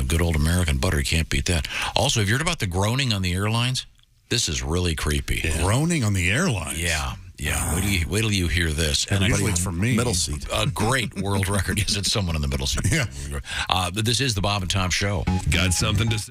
Good old American butter. You can't beat that. Also, have you heard about the groaning on the airlines? This is really creepy. Yeah. Groaning on the airlines? Yeah. Yeah, wait till you hear this. And usually it's from me. Middle seat. A great world record. Yes, it's someone in the middle seat. Yeah. But this is the Bob and Tom Show. Got something to say?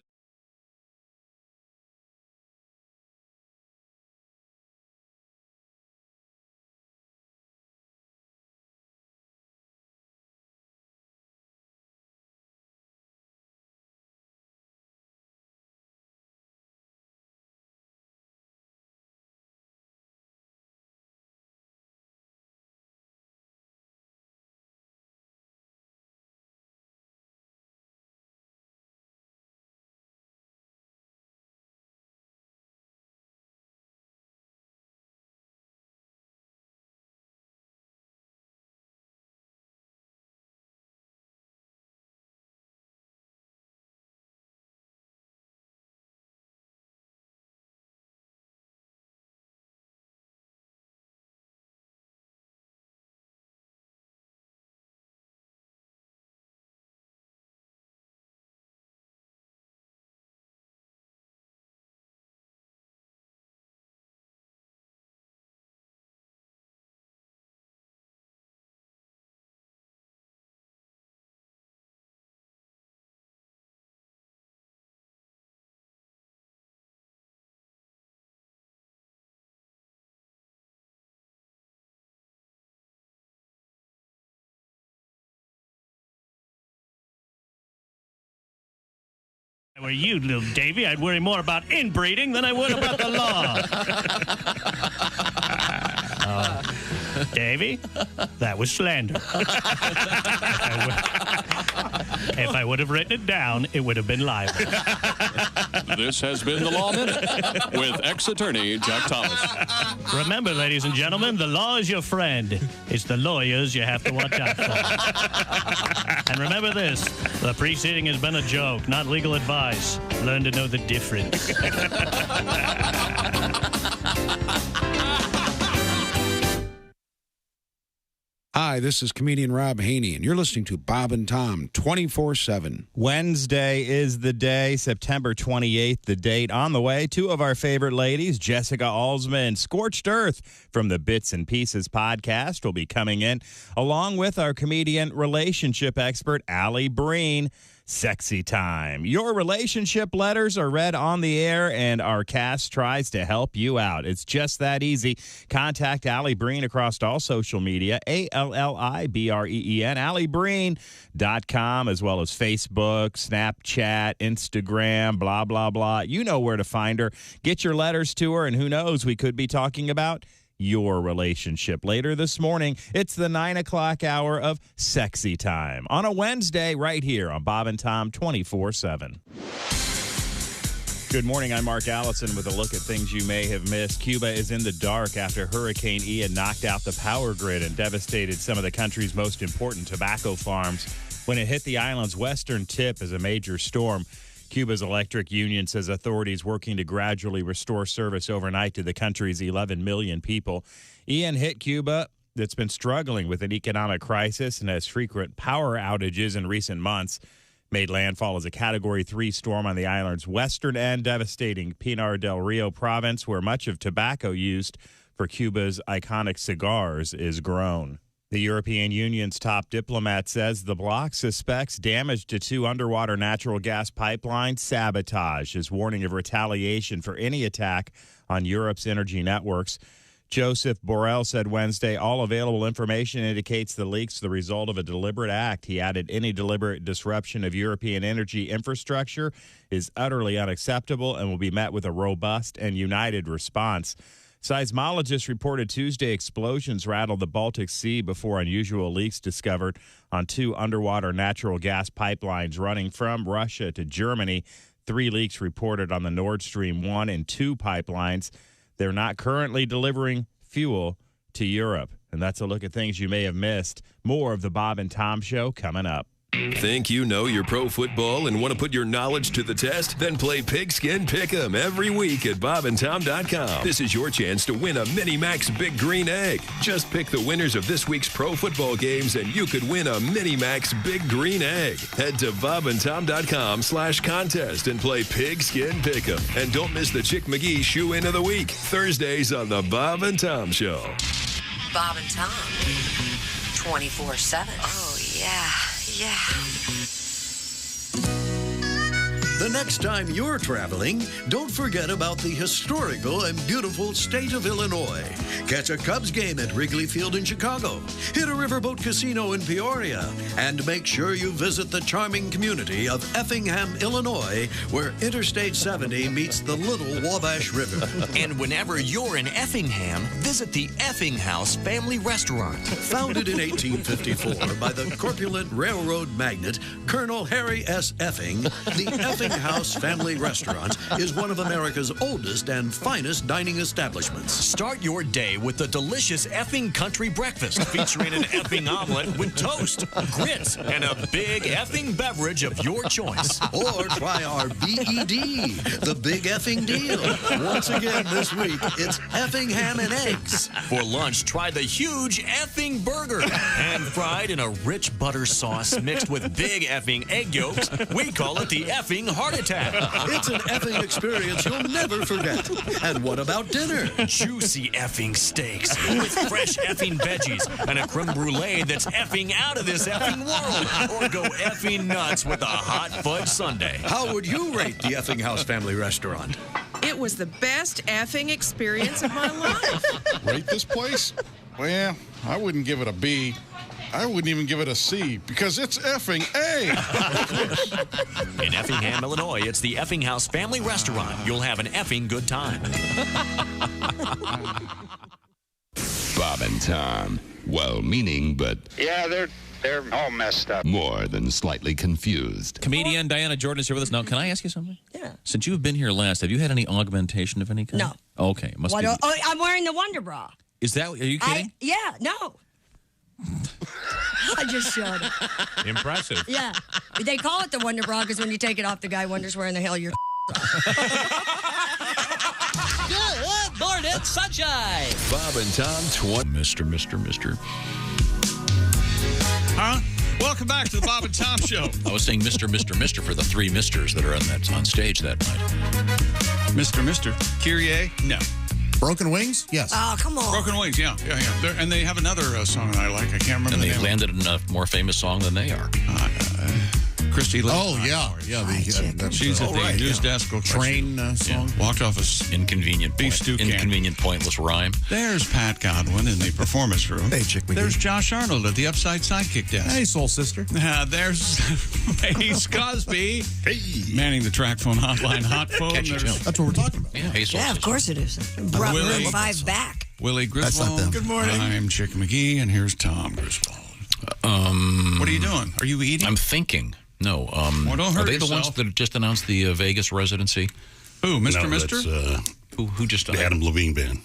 Were you, little Davy, I'd worry more about inbreeding than I would about the law. Davy, that was slander. If I would have written it down, it would have been libel. This has been the Law Minute with ex-attorney Jack Thomas. Remember, ladies and gentlemen, the law is your friend. It's the lawyers you have to watch out for. And remember this, the preceding has been a joke, not legal advice. Learn to know the difference. Hi, this is comedian Rob Haney, and you're listening to Bob and Tom 24/7. Wednesday is the day, September 28th, the date. On the way, two of our favorite ladies, Jessica Alsman, Scorched Earth from the Bits and Pieces podcast, will be coming in, along with our comedian relationship expert, Ali Breen. Sexy time. Your relationship letters are read on the air, and our cast tries to help you out. It's just that easy. Contact Ali Breen across all social media, ALLIBREEN, AliBreen.com, as well as Facebook, Snapchat, Instagram, blah, blah, blah. You know where to find her. Get your letters to her, and who knows, we could be talking about your relationship. Later this morning, it's the 9 o'clock hour of Sexy Time on a Wednesday right here on Bob and Tom 24/7. Good morning. I'm Mark Allison with a look at things you may have missed. Cuba is in the dark after Hurricane Ian knocked out the power grid and devastated some of the country's most important tobacco farms. When it hit the island's western tip as a major storm, Cuba's electric union says authorities working to gradually restore service overnight to the country's 11 million people. Ian hit Cuba, that's been struggling with an economic crisis and has frequent power outages in recent months. Made landfall as a Category 3 storm on the island's western end, devastating Pinar del Rio province, where much of tobacco used for Cuba's iconic cigars is grown. The European Union's top diplomat says the bloc suspects damage to two underwater natural gas pipelines sabotage, is warning of retaliation for any attack on Europe's energy networks. Joseph Borrell said Wednesday all available information indicates the leaks the result of a deliberate act. He added any deliberate disruption of European energy infrastructure is utterly unacceptable and will be met with a robust and united response. Seismologists reported Tuesday explosions rattled the Baltic Sea before unusual leaks discovered on two underwater natural gas pipelines running from Russia to Germany. 3 leaks reported on the Nord Stream 1 and 2 pipelines. They're not currently delivering fuel to Europe. And that's a look at things you may have missed. More of the Bob and Tom Show coming up. Think you know your pro football and want to put your knowledge to the test? Then play Pigskin Pick'em every week at bobandtom.com. This is your chance to win a Mini Max Big Green Egg. Just pick the winners of this week's pro football games and you could win a Mini Max Big Green Egg. Head to bobandtom.com/contest and play Pigskin Pick'em. And don't miss the Chick McGee Shoe-In of the Week, Thursdays on the Bob and Tom Show. Bob and Tom, 24/7. Oh, yeah. Yeah. The next time you're traveling, don't forget about the historical and beautiful state of Illinois. Catch a Cubs game at Wrigley Field in Chicago. Hit a riverboat casino in Peoria. And make sure you visit the charming community of Effingham, Illinois, where Interstate 70 meets the Little Wabash River. And whenever you're in Effingham, visit the Effing House Family Restaurant. Founded in 1854 by the corpulent railroad magnate Colonel Harry S. Effing, the Effing House Family Restaurant is one of America's oldest and finest dining establishments. Start your day with the delicious effing country breakfast featuring an effing omelet with toast, grits, and a big effing beverage of your choice. Or try our BED, the Big Effing Deal. Once again this week, it's effing ham and eggs. For lunch, try the huge effing burger, pan-fried in a rich butter sauce mixed with big effing egg yolks. We call it the effing heart attack. It's an effing experience you'll never forget. And what about dinner? Juicy effing steaks with fresh effing veggies and a creme brulee that's effing out of this effing world. Or go effing nuts with a hot fudge sundae. How would you rate the Effing House Family Restaurant? It was the best effing experience of my life. Rate this place? Well, I wouldn't give it a B. I wouldn't even give it a C because it's effing A. In Effingham, Illinois, it's the Effing House Family Restaurant. You'll have an effing good time. Bob and Tom. Well-meaning, but Yeah, they're all messed up. more than slightly confused. Comedian Diana Jordan is here with us. Now, can I ask you something? Yeah. Since you've been here last, have you had any augmentation of any kind? No. Okay. Must be. I'm wearing the Wonder Bra. Is that, are you kidding? No. I just showed it. Impressive. Yeah. They call it the Wonder Bra because when you take it off, the guy wonders where in the hell you're. Good morning, sunshine. Bob and Tom 20. Mr. Huh? Welcome back to the Bob and Tom Show. I was saying Mr. for the three misters that are on stage that night. Mr. Kyrie? No. Broken Wings? Yes. Oh, come on. Broken Wings, yeah. And they have another song that I like. I can't remember And the they name. landed in a more famous song than they are. Christy Lee. Oh, yeah. That's She's at the news desk. Train song. Walked off a Inconvenient pointless rhyme. There's Pat Godwin in the performance room. Hey, Chick McGee. There's Josh Arnold at the Upside Sidekick desk. Hey, Soul Sister. There's Ace Cosby manning the track phone hotline. Hot phone. That's what we're talking about. Yeah, of course it is. Brought Maroon 5 back. Willie That's not Griswold. them. Good morning. I'm Chick McGee, and here's Tom Griswold. What are you doing? Are you eating? I'm thinking. No. Well, don't hurt are they yourself. the ones that just announced the Vegas residency? Who, Mr. No, Mister? that's, Who just the Adam Levine band.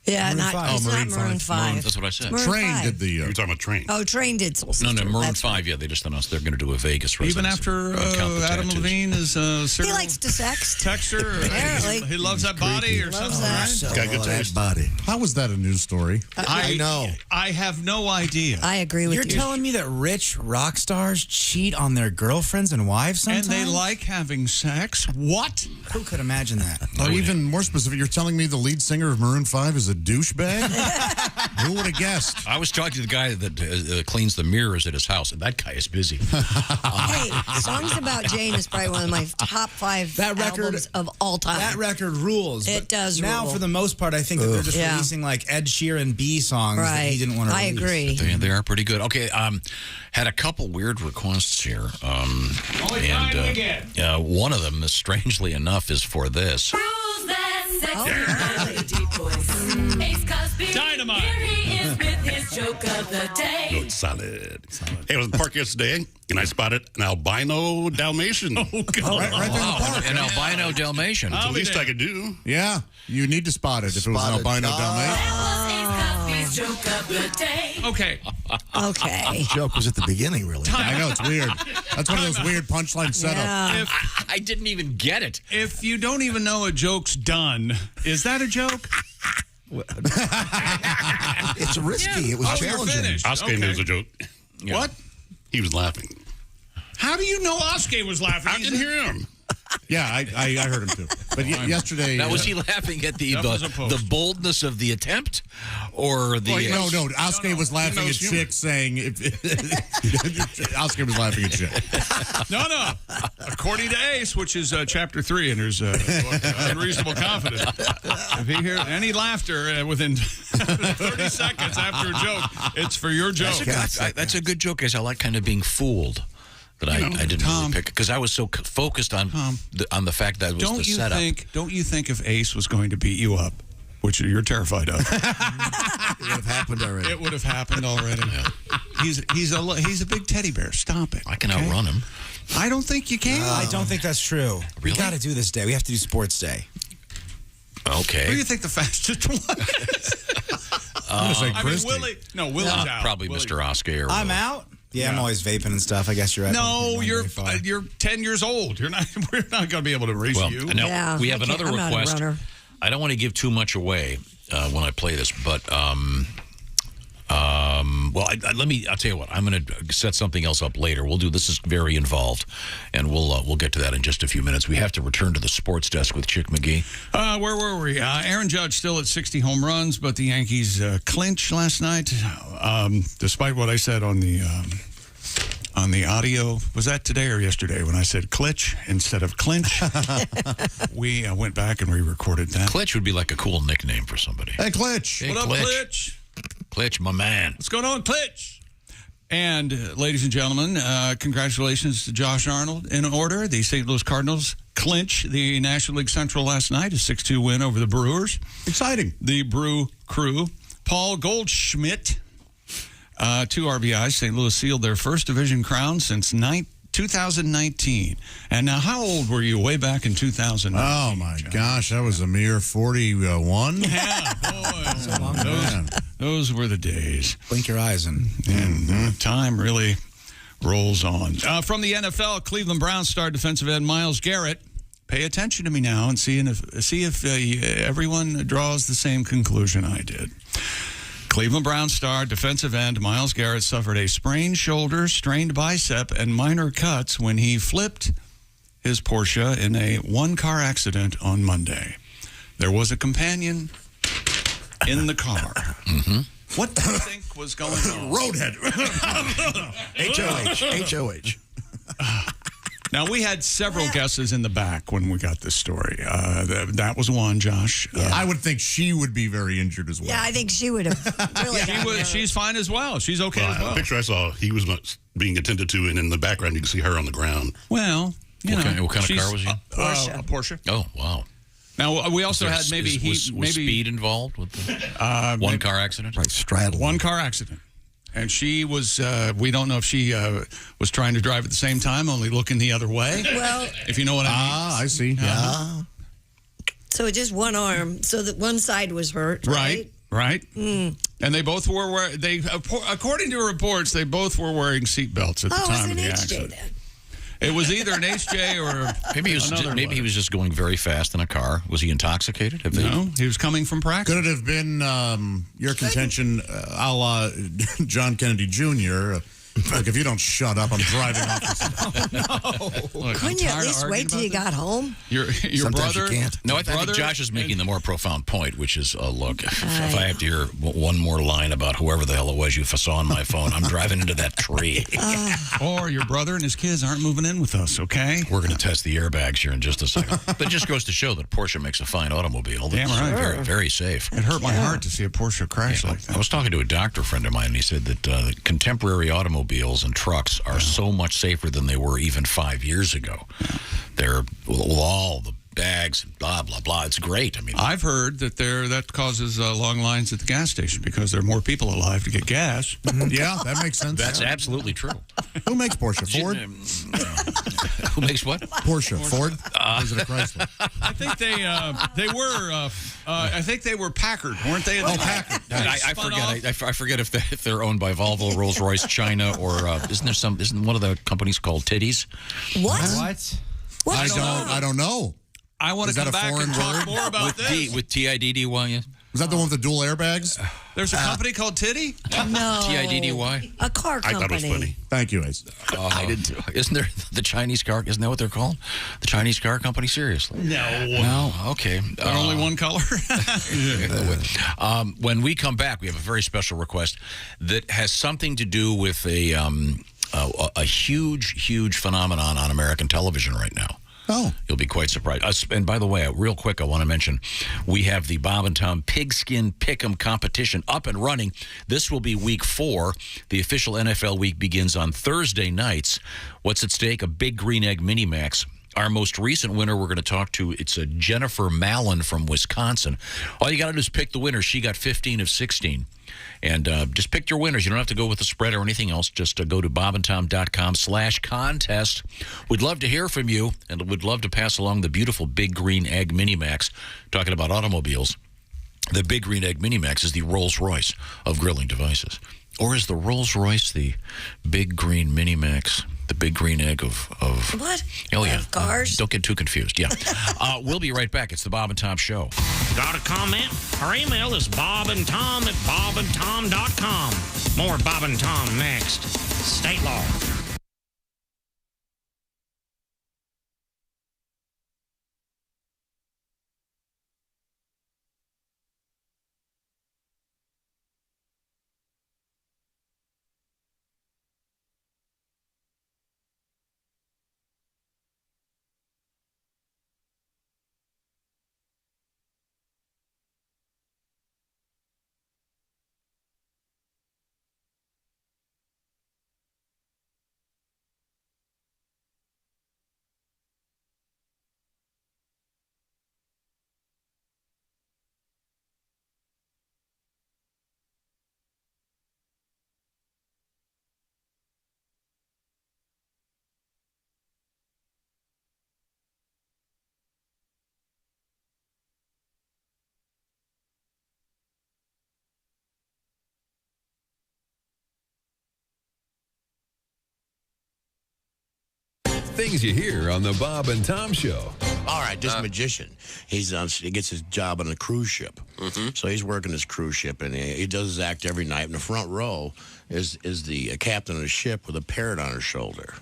Yeah, Maroon 5. it's not Maroon 5. That's what I said. Maroon Train 5. did the. You're talking about Train. Oh, Train did Soul Sister. No, Maroon That's 5, yeah, they just announced they're going to do a Vegas residency. Even after Count the Adam tattoos. Levine is He likes to sext. texter? Apparently. He loves that body or Loves something, that. right? Got good taste. body. How was that a news story? I know. I have no idea. I agree with You're you. telling me that rich rock stars cheat on their girlfriends and wives sometimes? And they like having sex? What? Who could imagine that? Or even more specific, you're telling me the lead singer of Maroon 5 is a douchebag? Who would have guessed? I was talking to the guy that cleans the mirrors at his house, and that guy is busy. Hey, Songs About Jane is probably one of my top 5 albums of all time. That record rules. It but does Now, rule. for the most part, I think that they're just Yeah. releasing like Ed Sheeran B songs that Right. he didn't want to I release. agree. They are pretty good. Okay, had a couple weird requests here. One of them, strangely enough, is for this. Dynamite. Here he is with his joke of the day. Good, solid. Hey, I was in the park yesterday, and I spotted an albino Dalmatian. Oh, God. Right there in the park. An albino Dalmatian. That's the least I could do. Yeah, you need to spot it if it was an albino Dalmatian. That was Ace Cosby's joke of the day. Okay. Okay. Joke was at the beginning, really. I know, it's weird. That's one of those weird punchline setups. Yeah. I didn't even get it. If you don't even know a joke's done, is that a joke? It's risky. It was challenging. Oscar knew it was a joke. Yeah. What? He was laughing. How do you know Oscar was laughing? I didn't hear him. Yeah, I heard him too. But yesterday. Now, was he laughing at the boldness of the attempt, or the? No. Oscar was laughing at Chick saying. Oscar was laughing at Chick. No. According to Ace, which is chapter 3 in his Unreasonable Confidence, if he hears any laughter within 30 seconds after a joke, it's for your joke. That's a good joke, guys. I like kind of being fooled. But I didn't really pick it because I was so focused on the fact that it was the setup. Don't you think if Ace was going to beat you up, which you're terrified of, It would have happened already. it would have happened already. He's a big teddy bear. Stop it. I can outrun him. I don't think you can. I don't think that's true. Really? We got to do this day. We have to do sports day. Okay. Who do you think the fastest one is? I'm going to say I mean, Christy. Willie's out. Probably Willie. Mr. Oscar. I'm out. Yeah, I'm always vaping and stuff. I guess you're right. No, you're 10 years old. We're not going to be able to race you. Now, we have another I'm not a request. runner. I don't want to give too much away when I play this, but I'll tell you what. I'm going to set something else up later. This is very involved, and we'll get to that in just a few minutes. We have to return to the sports desk with Chick McGee. Where were we? Aaron Judge still at 60 home runs, but the Yankees clinch last night, despite what I said on the audio. Was that today or yesterday when I said clitch instead of clinch? We went back and re-recorded that. Clitch would be like a cool nickname for somebody. Hey, Klitsch. Hey, What up, Klitsch? Klitsch, my man. What's going on, Klitsch? And, ladies and gentlemen, congratulations to Josh Arnold. In order, the St. Louis Cardinals clinch the National League Central last night, a 6-2 win over the Brewers. Exciting. The Brew Crew Paul Goldschmidt, 2 RBIs. St. Louis sealed their first division crown since 2019. And now, how old were you way back in 2019? Oh, my gosh. I was a mere 41. Yeah, boy. Those were the days. Blink your eyes and time really rolls on. From the NFL, Cleveland Browns star defensive end Myles Garrett. Pay attention to me now and see if everyone draws the same conclusion I did. Cleveland Browns star defensive end Myles Garrett suffered a sprained shoulder, strained bicep, and minor cuts when he flipped his Porsche in a one-car accident on Monday. There was a companion in the car. What do you think was going on? Roadhead. HOH. Now, we had several guesses in the back when we got this story. That was one, Josh. I would think she would be very injured as well. Yeah, I think she would have really She's fine as well. She's okay as well. The picture I saw, he was being attended to, and in the background, you can see her on the ground. Well, what kind of car was he? Porsche. A Porsche. Oh, wow. Now, we also had was speed involved with the one-car accident? Right, straddle. One-car accident. And she was, we don't know if she was trying to drive at the same time, only looking the other way. Well, if you know what I mean. I see. Yeah. So just one arm, so that one side was hurt, right? Right. And they both were according to reports, they both were wearing seatbelts at the time of the accident. Then. It was either an HJ or maybe he was just going very fast in a car. Was he intoxicated? No, he was coming from practice. Could it have been your contention, a la John Kennedy Jr.? Look, if you don't shut up, I'm driving off. Look, couldn't you at least wait till you got home? Your brother? You can't. No, I think Josh is making the more profound point, which is, look, if I have to hear one more line about whoever the hell it was you saw on my phone, I'm driving into that tree. Or your brother and his kids aren't moving in with us, okay? We're going to test the airbags here in just a second. But it just goes to show that Porsche makes a fine automobile. Damn right. Very, very safe. It hurt my heart to see a Porsche crash like that. I was talking to a doctor friend of mine, and he said that contemporary automobiles and trucks are so much safer than they were even 5 years ago. They're with all the bags and blah, blah, blah. It's great. I mean, I've heard that that causes long lines at the gas station because there are more people alive to get gas. Yeah, that makes sense. That's absolutely true. Who makes Porsche? Ford? Who makes what? Porsche. Ford? Or is it a Chrysler? I think they were. I think they were Packard, weren't they? Packard. I forget if they're owned by Volvo, Rolls Royce, China, or isn't one of the companies called Titties? What? I don't know. I want to come back and talk more about this. With TIDDY? Was that the one with the dual airbags? There's a company called Titty? No. TIDDY? A car company. I thought it was funny. Thank you, Ace. I did too. Isn't there the Chinese car? Isn't that what they're called? The Chinese car company? Seriously? No. Okay. Only one color? When we come back, we have a very special request that has something to do with a huge, huge phenomenon on American television right now. Oh. You'll be quite surprised. And by the way, real quick, I want to mention we have the Bob and Tom Pigskin Pick'em competition up and running. This will be week 4. The official NFL week begins on Thursday nights. What's at stake? A big green egg mini max. Our most recent winner we're going to talk to, it's a Jennifer Mallon from Wisconsin. All you got to do is pick the winner. She got 15 of 16. And just pick your winners. You don't have to go with the spread or anything else. Just go to bobandtom.com/contest. We'd love to hear from you, and we'd love to pass along the beautiful Big Green Egg Mini-Max. Talking about automobiles, the Big Green Egg Mini-Max is the Rolls-Royce of grilling devices. Or is the Rolls-Royce the Big Green Mini-Max, the Big Green Egg of what? Oh, yeah. Of cars? Don't get too confused. Yeah. We'll be right back. It's the Bob and Tom Show. Got a comment? Our email is bobandtom@bobandtom.com. More Bob and Tom next. State law. Things you hear on the Bob and Tom Show. All right, this magician, he gets his job on a cruise ship. So he's working this cruise ship, and he does his act every night. In the front row is the captain of the ship with a parrot on her shoulder.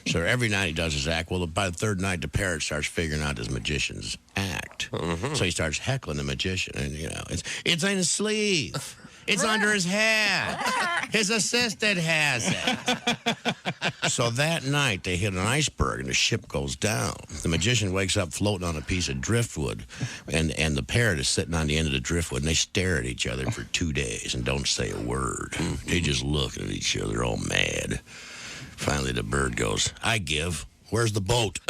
So every night he does his act. Well, by the third night, the parrot starts figuring out his magician's act. So he starts heckling the magician, and it's in his sleeve. It's under his hat. His assistant has it. So that night, they hit an iceberg, and the ship goes down. The magician wakes up floating on a piece of driftwood, and the parrot is sitting on the end of the driftwood, and they stare at each other for 2 days and don't say a word. They just look at each other all mad. Finally, the bird goes, I give. Where's the boat?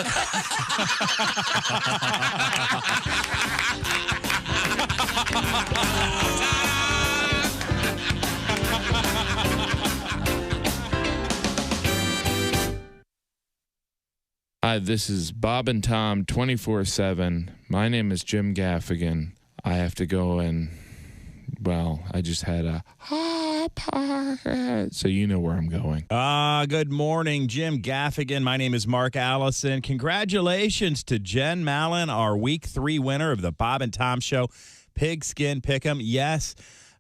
Hi, this is Bob and Tom 24/7. My name is Jim Gaffigan. I have to go and, well, I just had a so you know where I'm going. Good morning, Jim Gaffigan. My name is Mark Allison. Congratulations to Jen Mallon, our Week 3 winner of the Bob and Tom Show Pigskin Pick'em. Yes,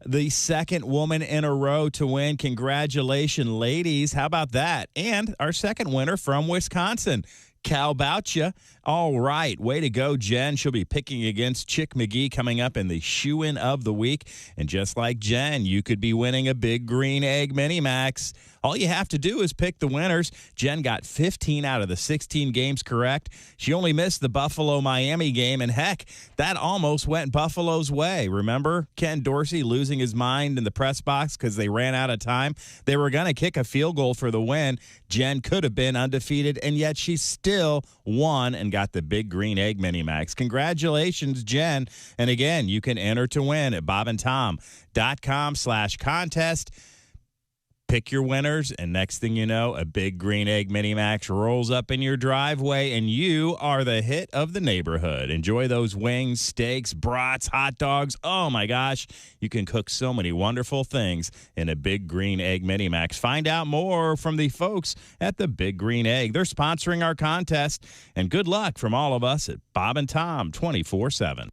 the second woman in a row to win. Congratulations, ladies. How about that? And our second winner from Wisconsin, Cal Boucha. All right. Way to go, Jen. She'll be picking against Chick McGee coming up in the shoe-in of the week. And just like Jen, you could be winning a Big Green Egg Mini Max. All you have to do is pick the winners. Jen got 15 out of the 16 games correct. She only missed the Buffalo-Miami game, and heck, that almost went Buffalo's way. Remember Ken Dorsey losing his mind in the press box because they ran out of time? They were going to kick a field goal for the win. Jen could have been undefeated, and yet she still won and got the Big Green Egg Mini Max. Congratulations, Jen. And again, you can enter to win at bobandtom.com/contest. Pick your winners, and next thing you know, a Big Green Egg Mini Max rolls up in your driveway, and you are the hit of the neighborhood. Enjoy those wings, steaks, brats, hot dogs. Oh, my gosh. You can cook so many wonderful things in a Big Green Egg Mini Max. Find out more from the folks at the Big Green Egg. They're sponsoring our contest, and good luck from all of us at Bob and Tom 24/7.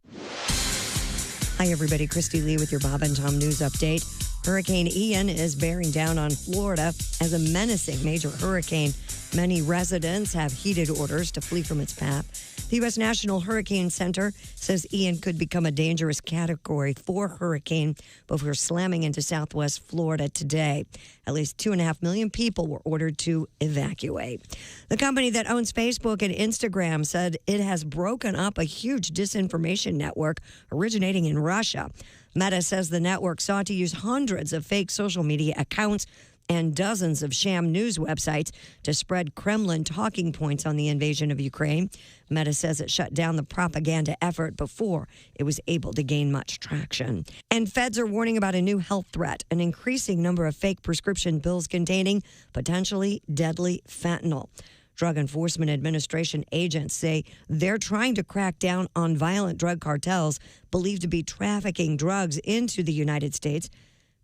Hi, everybody. Christy Lee with your Bob and Tom News Update. Hurricane Ian is bearing down on Florida as a menacing major hurricane. Many residents have heeded orders to flee from its path. The U.S. National Hurricane Center says Ian could become a dangerous Category 4 hurricane before slamming into southwest Florida today. At least 2.5 million people were ordered to evacuate. The company that owns Facebook and Instagram said it has broken up a huge disinformation network originating in Russia. Meta says the network sought to use hundreds of fake social media accounts and dozens of sham news websites to spread Kremlin talking points on the invasion of Ukraine. Meta says it shut down the propaganda effort before it was able to gain much traction. And feds are warning about a new health threat, an increasing number of fake prescription pills containing potentially deadly fentanyl. Drug Enforcement Administration agents say they're trying to crack down on violent drug cartels believed to be trafficking drugs into the United States.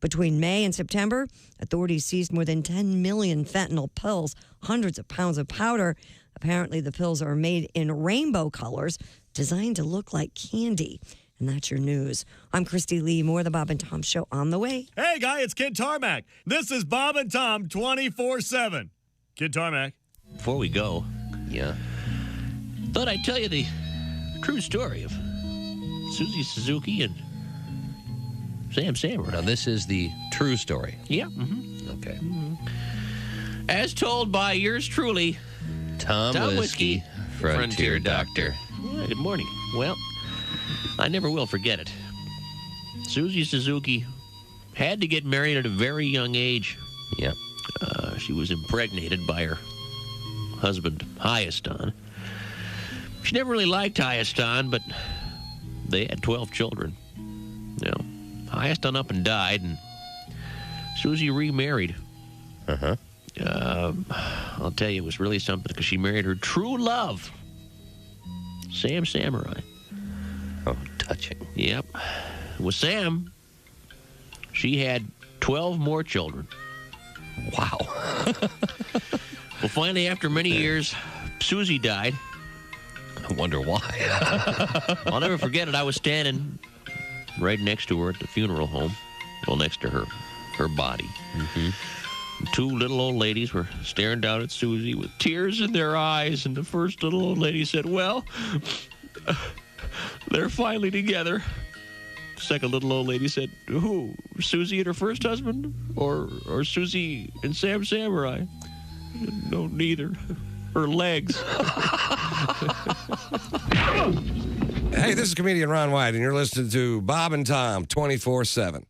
Between May and September, authorities seized more than 10 million fentanyl pills, hundreds of pounds of powder. Apparently, the pills are made in rainbow colors, designed to look like candy. And that's your news. I'm Christy Lee. More of the Bob and Tom Show on the way. Hey, guy, it's Kid Tarmac. This is Bob and Tom 24/7. Kid Tarmac. Before we go, thought I'd tell you the true story of Susie Suzuki and Sam Sammer. Now, this is the true story. Yeah. Okay. As told by yours truly, Tom Whiskey, Frontier Doctor. Yeah, good morning. Well, I never will forget it. Susie Suzuki had to get married at a very young age. Yep. She was impregnated by her husband, Hyaston. She never really liked Hyaston, but they had 12 children. Hyaston up and died, and Susie remarried. I'll tell you, it was really something, because she married her true love, Sam Samurai. Oh, touching. Yep. With Sam, she had 12 more children. Wow. Well, finally, after many years, Susie died. I wonder why. I'll never forget it. I was standing right next to her at the funeral home. Well, next to her body. Mm-hmm. Two little old ladies were staring down at Susie with tears in their eyes. And the first little old lady said, well, they're finally together. The second little old lady said, who? Susie and her first husband? Or Susie and Sam Samurai? No, neither. Her legs. Hey, this is comedian Ron White, and you're listening to Bob and Tom 24/7.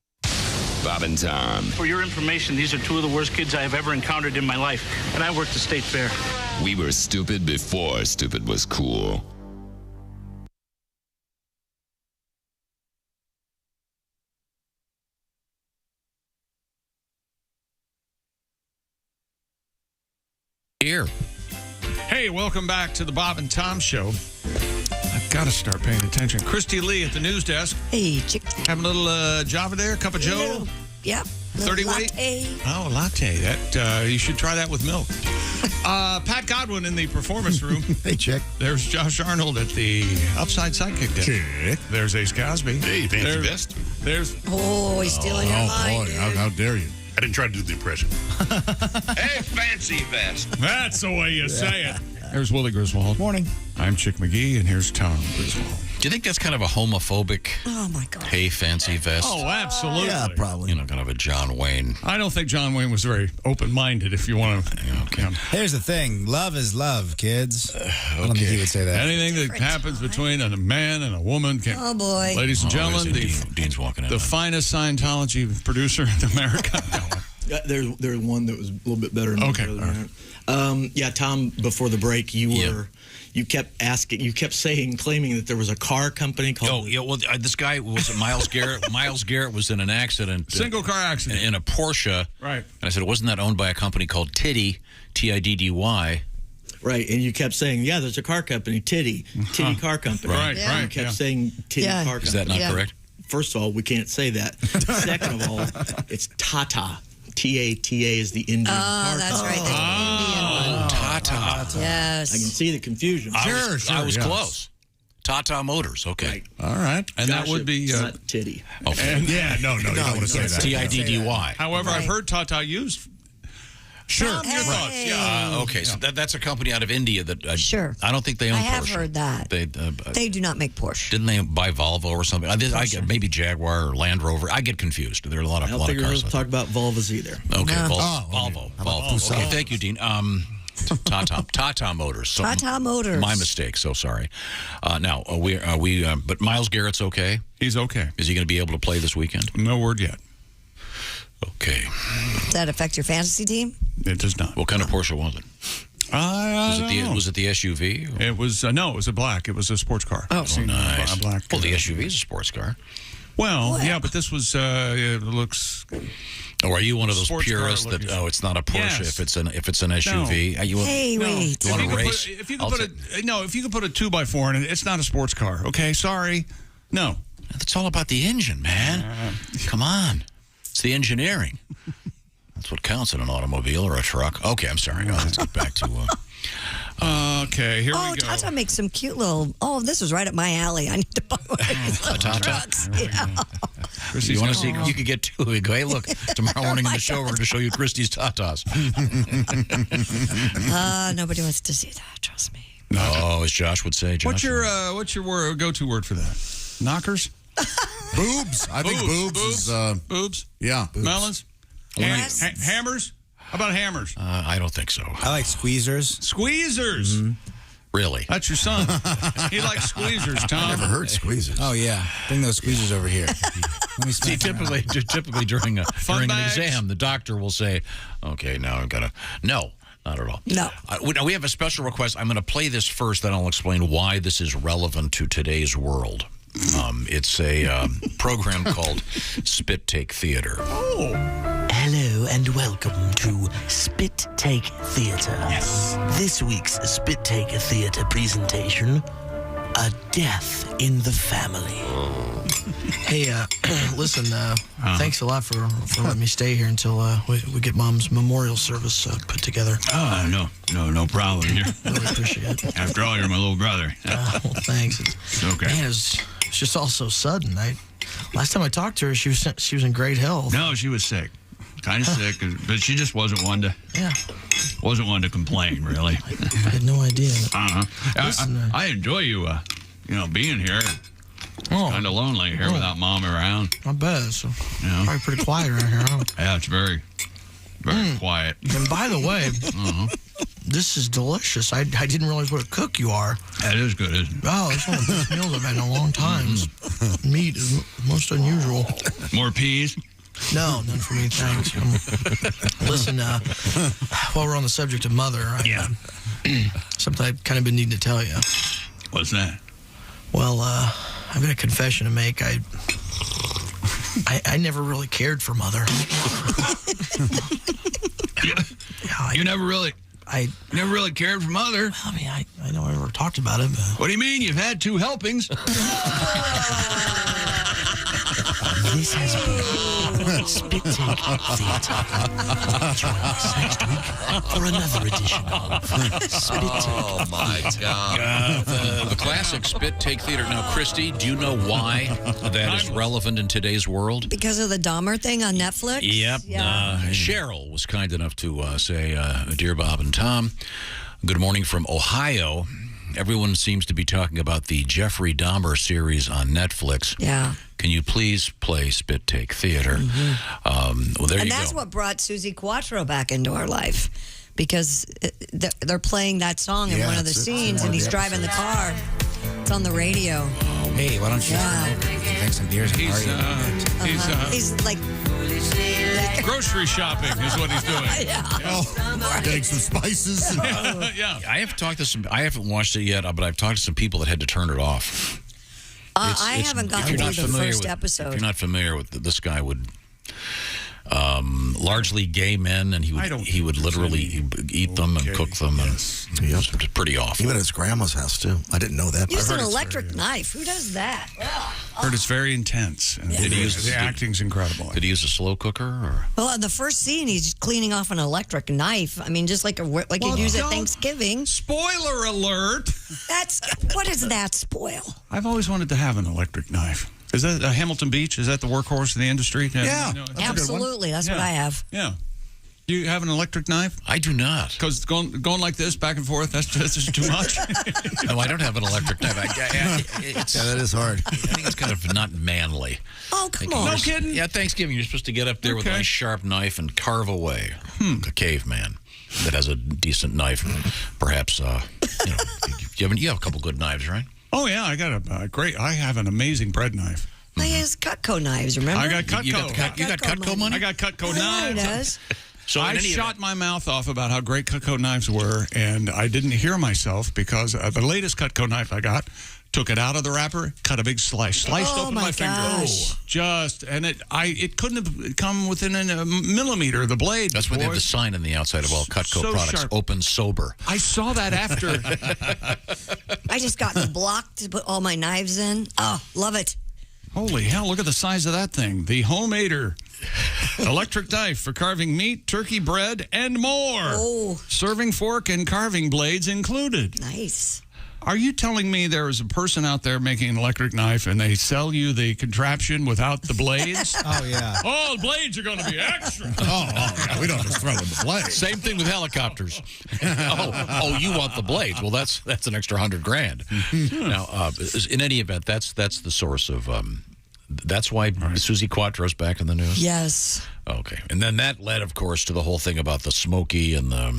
Bob and Tom. For your information, these are two of the worst kids I have ever encountered in my life, and I worked the state fair. We were stupid before stupid was cool. Here. Hey, welcome back to the Bob and Tom Show. I've got to start paying attention. Christy Lee at the news desk. Hey, chick. Having a little Java there, cup of Joe. Yep. 30 weight. Oh, a latte. That you should try that with milk. Pat Godwin in the performance room. Hey, chick. There's Josh Arnold at the Upside Sidekick desk. Chick. There's Ace Cosby. Hey, fancy vest. There's. Oh, he's stealing your line. Boy, how dare you? I didn't try to do the impression. Hey, fancy vest. That's the way you say it. There's Willie Griswold. Morning. I'm Chick McGee, and here's Tom Griswold. Do you think that's kind of a homophobic, Oh, my God. hey, fancy vest? Oh, absolutely. Yeah, probably. You know, kind of a John Wayne. I don't think John Wayne was very open-minded, if you want to. Okay. Here's the thing. Love is love, kids. I don't think he would say that. Anything that happens between a man and a woman can. Oh, boy. Ladies and gentlemen, Dean's walking in. the finest Scientology producer in America. There's one that was a little bit better than Okay, the other. all right. Yeah, Tom, before the break, you kept claiming that there was a car company called... Oh, yeah, well, this guy, was it Miles Garrett? Miles Garrett was in an accident. Single car accident. In a Porsche. Right. And I said, wasn't that owned by a company called Tiddy, Tiddy? Right, and you kept saying, yeah, there's a car company, Tiddy Car Company. Right, Yeah. right. You kept saying Tiddy Car Company. Is that not correct? First of all, we can't say that. Second of all, it's Tata. T-A-T-A is the Indian car Oh, that's company. right. The Indian one. Tata. Yes. I can see the confusion. I was close. Tata Motors, okay. Right. All right. And that would be. It's not Tiddy. Okay. And, No, you don't want to say that. Tiddy. however, I've heard Tata used. Sure. Your thoughts. Yeah. Okay, so that's a company out of India that Sure. I don't think they own I Porsche. have heard that. They do not make Porsche. Didn't they buy Volvo or something? I get maybe Jaguar or Land Rover. I get confused. There are a lot of I don't think we're cars. going to talk about Volvos either. Okay, No. Volvo. Okay, thank you, Dean. Tata Motors. So Tata Motors. My mistake. So sorry. Now but Miles Garrett's okay. He's okay. Is he going to be able to play this weekend? No word yet. Okay. Does that affect your fantasy team? It does not. What kind of Porsche was it? Was it the SUV? It was no. It was a black. It was a sports car. Oh, nice. A black. Well, the SUV is a sports car. Well, yeah, but this was. It looks. Or are you one of those Sports car purists that it's not a Porsche Yes. if it's an SUV? No. Are you Wait. You want to race? If you could put a 2x4 in it, it's not a sports car. Okay, sorry. No. It's all about the engine, man. Come on. It's the engineering. That's what counts in an automobile or a truck. Okay, I'm sorry. Let's get back to... okay, here we go. Tata makes some cute little... Oh, this was right up my alley. I need to buy one of these little trucks. Yeah. You want to see? You could get two. We go, hey, look, tomorrow morning in the show, we're going to show you Christie's Tatas. Nobody wants to see that, trust me. Oh, as Josh would say, Josh. What's your go-to word for that? Knockers? Boobs. I think boobs is... boobs? Yeah. Boobs. Melons? Hammers? How about hammers? I don't think so. I like squeezers. Squeezers? Mm-hmm. Really? That's your son. He likes squeezers, Tom. Never heard squeezers. Oh, yeah. Bring those squeezers over here. See, typically during an exam, the doctor will say, okay, now I've got to... No. Not at all. No. We have a special request. I'm going to play this first, then I'll explain why this is relevant to today's world. It's a program called Spit Take Theater. Oh. Hello and welcome to Spit Take Theater. Yes. This week's Spit Take Theater presentation, A Death in the Family. Hey, listen, thanks a lot for letting me stay here until we get Mom's memorial service put together. Oh, no problem. Really appreciate it. After all, you're my little brother. Well, thanks. Okay. Man, it's just all so sudden. Last time I talked to her, she was in great health. No, she was sick. Kind of sick, but she just wasn't one to complain, really. I had no idea. Listen, I enjoy you, being here. It's kind of lonely here without Mom around. I bet. So probably pretty quiet around here, huh? Yeah, it's very quiet. And by the way, this is delicious. I didn't realize what a cook you are. That is good, isn't it? Oh, it's one of the best meals I've had in a long time. Meat is most unusual. More peas? No, none for me, thanks. Listen, while we're on the subject of Mother, something I've kind of been needing to tell you. What's that? Well, I've got a confession to make. I never really cared for Mother. You never really cared for Mother? I mean, I know I never talked about it, but... What do you mean? You've had 2 helpings. This has been Spit Take Theatre. Join us next week for another edition of Spit Take. Oh, my God. The classic Spit Take Theater. Now, Christy, do you know why that is relevant in today's world? Because of the Dahmer thing on Netflix? Yep. Yeah. Cheryl was kind enough to say, Dear Bob and Tom, good morning from Ohio. Everyone seems to be talking about the Jeffrey Dahmer series on Netflix. Yeah. Can you please play Spit Take Theater? Well, there you go. And that's what brought Susie Quattro back into our life, because they're playing that song in one of the scenes, and he's driving the car. It's on the radio. Hey, why don't you drink some beers and party? He's like grocery shopping is what he's doing. Getting some spices. Yeah. I haven't watched it yet, but I've talked to some people that had to turn it off. I haven't gotten through the first episode. If you're not familiar with this guy, would largely gay men, and he would literally eat them and cook them. And it's pretty awful. Even at his grandma's house too. I didn't know that. Use an electric knife. Who does that? Heard it's very intense. And the acting's incredible. Did he use a slow cooker? Or? Well, in the first scene, he's cleaning off an electric knife. I mean, just like you'd use at Thanksgiving. Spoiler alert! What does that spoil? I've always wanted to have an electric knife. Is that Hamilton Beach? Is that the workworkhorse of the industry? Yeah, absolutely. That's what I have. Yeah. Do you have an electric knife? I do not. Because going like this, back and forth, that's just too much? No, I don't have an electric knife. That is hard. I think it's kind of not manly. Oh, come on. No kidding? Yeah, Thanksgiving, you're supposed to get up there with a nice sharp knife and carve away. A caveman that has a decent knife. Perhaps, you have a couple good knives, right? Oh, yeah, I got I have an amazing bread knife. He has Cutco knives, remember? I got Cutco. You got Cutco money? I got Cutco knives. He does. So I shot my mouth off about how great Cutco knives were, and I didn't hear myself because the latest Cutco knife I got, took it out of the wrapper, cut a big slice, sliced open my finger. It couldn't have come within a millimeter of the blade. That's why they have the sign on the outside of all Cutco products, sharp. Open sober. I saw that after. I just got the block to put all my knives in. Oh, love it. Holy hell, look at the size of that thing. The Homemader electric knife for carving meat, turkey, bread, and more. Oh. Serving fork and carving blades included. Nice. Are you telling me there is a person out there making an electric knife and they sell you the contraption without the blades? Oh, yeah. Oh, the blades are going to be extra. Yeah, we don't just throw in the blades. Same thing with helicopters. You want the blades? Well, that's an extra $100,000. Now, in any event, that's the source of. That's why Susie Quattro's back in the news. Yes. Okay, and then that led, of course, to the whole thing about the Smokey and the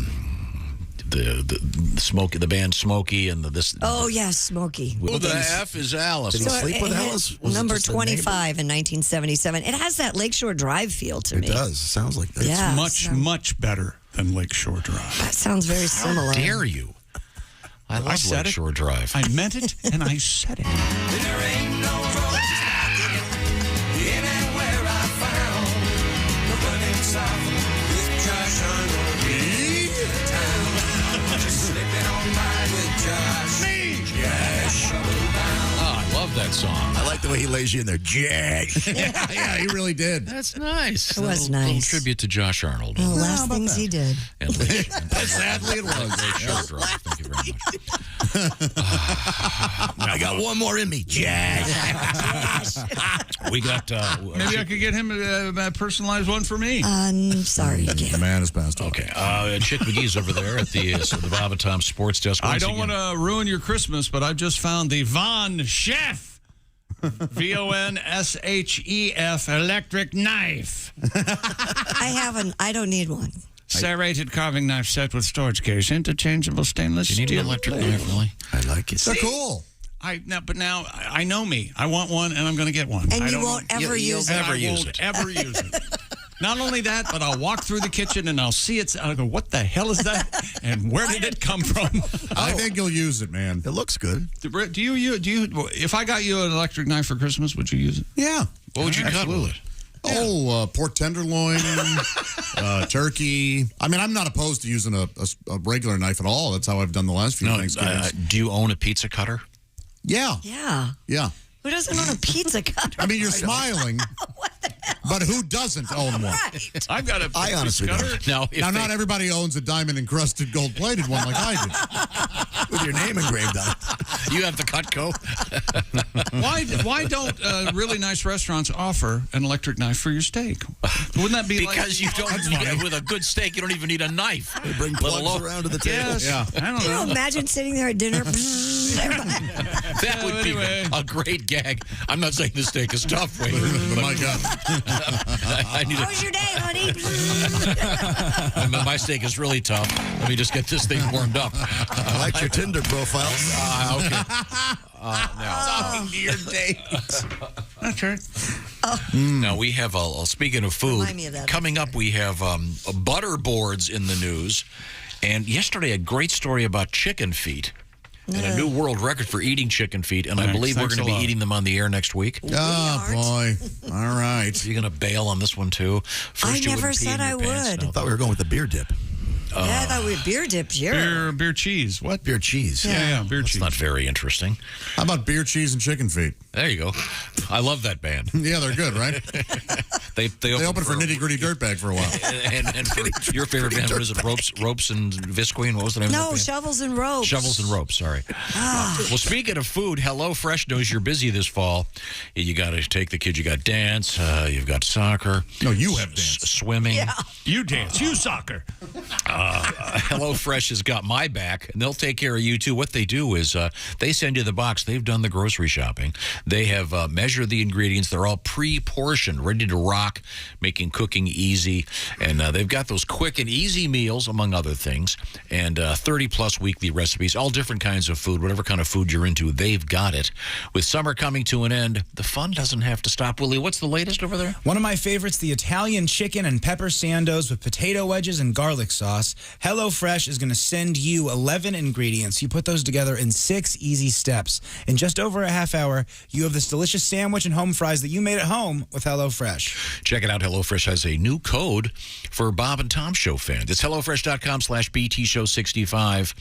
Smokey, the band Smokey, and this. Oh yes, Smokey. Who the F is Alice? Did he sleep with Alice? Was number it just 25 in 1977. It has that Lakeshore Drive feel to me. It does. Sounds like that. It's much better than Lakeshore Drive. That sounds very similar. How dare you? I love Lakeshore Drive. I meant it, and I said it. There ain't no road anywhere I found the running south with Josh on the town. Just slipping on by with Josh. Me! Josh. I love love that song. I like the way he lays you in there. Jag. Yeah, he really did. That's nice. It was Little nice. tribute to Josh Arnold. The last things he did. And Sadly, it was. Thank you very much. I got one more in me. Jag. We got. Maybe I could get him a personalized one for me. I'm sorry. The man has passed away. Okay. Chick McGee's over there at the Bob and Tom Sports Desk. I don't want to ruin your Christmas, but I just found the Von Chef. VONSHEF electric knife. I don't need one. Serrated carving knife set with storage case, interchangeable stainless You need steel. an electric knife, really? I like it. They're cool. But now I know me. I want one, and I'm going to get one. And I you don't won't know. ever use it. I won't ever use it. Not only that, but I'll walk through the kitchen and I'll see it. I'll go, what the hell is that? And where did it come from? I think you'll use it, man. It looks good. Do you? If I got you an electric knife for Christmas, would you use it? Yeah. What would you cut with it? Oh, pork tenderloin, turkey. I mean, I'm not opposed to using a regular knife at all. That's how I've done the last few Thanksgivings. Do you own a pizza cutter? Yeah. Yeah. Yeah. Who doesn't own a pizza cutter? I mean, you're smiling. But who doesn't own one? Right. I've got a I honestly cutter. don't. Now, not everybody owns a diamond-encrusted, gold-plated one like I do. With your name engraved on it. You have the Cutco. Why don't really nice restaurants offer an electric knife for your steak? Wouldn't that be because you don't need, with a good steak, you don't even need a knife. They bring plugs around to the table. Yes. Yeah. I don't Can know. you imagine sitting there at dinner? That would be a great gag. I'm not saying the steak is tough, waiter. But my God. I need How was your day, honey? My steak is really tough. Let me just get this thing warmed up. I like your Tinder profile. Okay. Talking to your date. That's right. Now we have speaking of food, Remind me of that. coming up we have butterboards in the news, and yesterday a great story about chicken feet. And a new world record for eating chicken feet, and I believe we're going to be eating them on the air next week. Oh, boy. All right. You're going to bail on this one, too? I never said I would. I thought we were going with the beer dip. Yeah, I thought we had beer dips here. Beer cheese. What? Beer cheese. Yeah, beer That's cheese. not very interesting. How about beer, cheese, and chicken feet? There you go. I love that band. Yeah, they're good, right? They opened for Nitty Gritty Dirtbag for a while. and for your favorite band, what is it? Ropes and Visqueen? What was the name of that No, band? Shovels and Ropes. Shovels and Ropes, sorry. Well, speaking of food, HelloFresh knows you're busy this fall. You got to take the kids. You got dance. You've got soccer. No, you have dance. Swimming. Yeah. You dance. You soccer. HelloFresh has got my back, and they'll take care of you, too. What they do is they send you the box. They've done the grocery shopping. They have measured the ingredients. They're all pre-portioned, ready to rock, making cooking easy. And they've got those quick and easy meals, among other things, and 30-plus weekly recipes, all different kinds of food, whatever kind of food you're into, they've got it. With summer coming to an end, the fun doesn't have to stop. Willie, what's the latest over there? One of my favorites, the Italian chicken and pepper sandos with potato wedges and garlic sauce. HelloFresh is going to send you 11 ingredients. You put those together in 6 easy steps. In just over a half hour, you have this delicious sandwich and home fries that you made at home with HelloFresh. Check it out. HelloFresh has a new code for Bob and Tom Show fans. It's HelloFresh.com/BTShow65.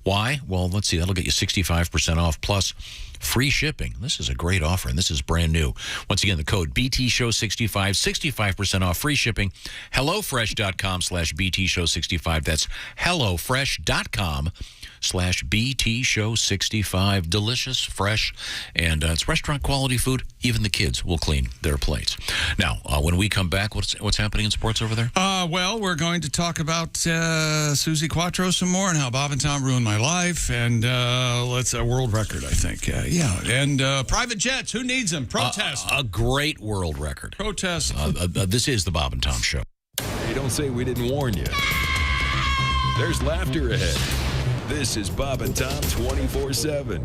Why? Well, let's see. That'll get you 65% off plus free shipping. This is a great offer, and this is brand new. Once again, the code BTShow65, 65% off free shipping. HelloFresh.com/BTShow65. That's HelloFresh.com/BTShow65. Delicious, fresh, and it's restaurant quality food. Even the kids will clean their plates. Now, when we come back, what's happening in sports over there? Well, we're going to talk about Susie Quattro some more and how Bob and Tom ruined my life, and let's a world record, I think. Yeah, and private jets. Who needs them? Protest. A great world record. Protest. This is the Bob and Tom Show. Hey, don't say we didn't warn you. There's laughter ahead. This is Bob and Tom 24/7.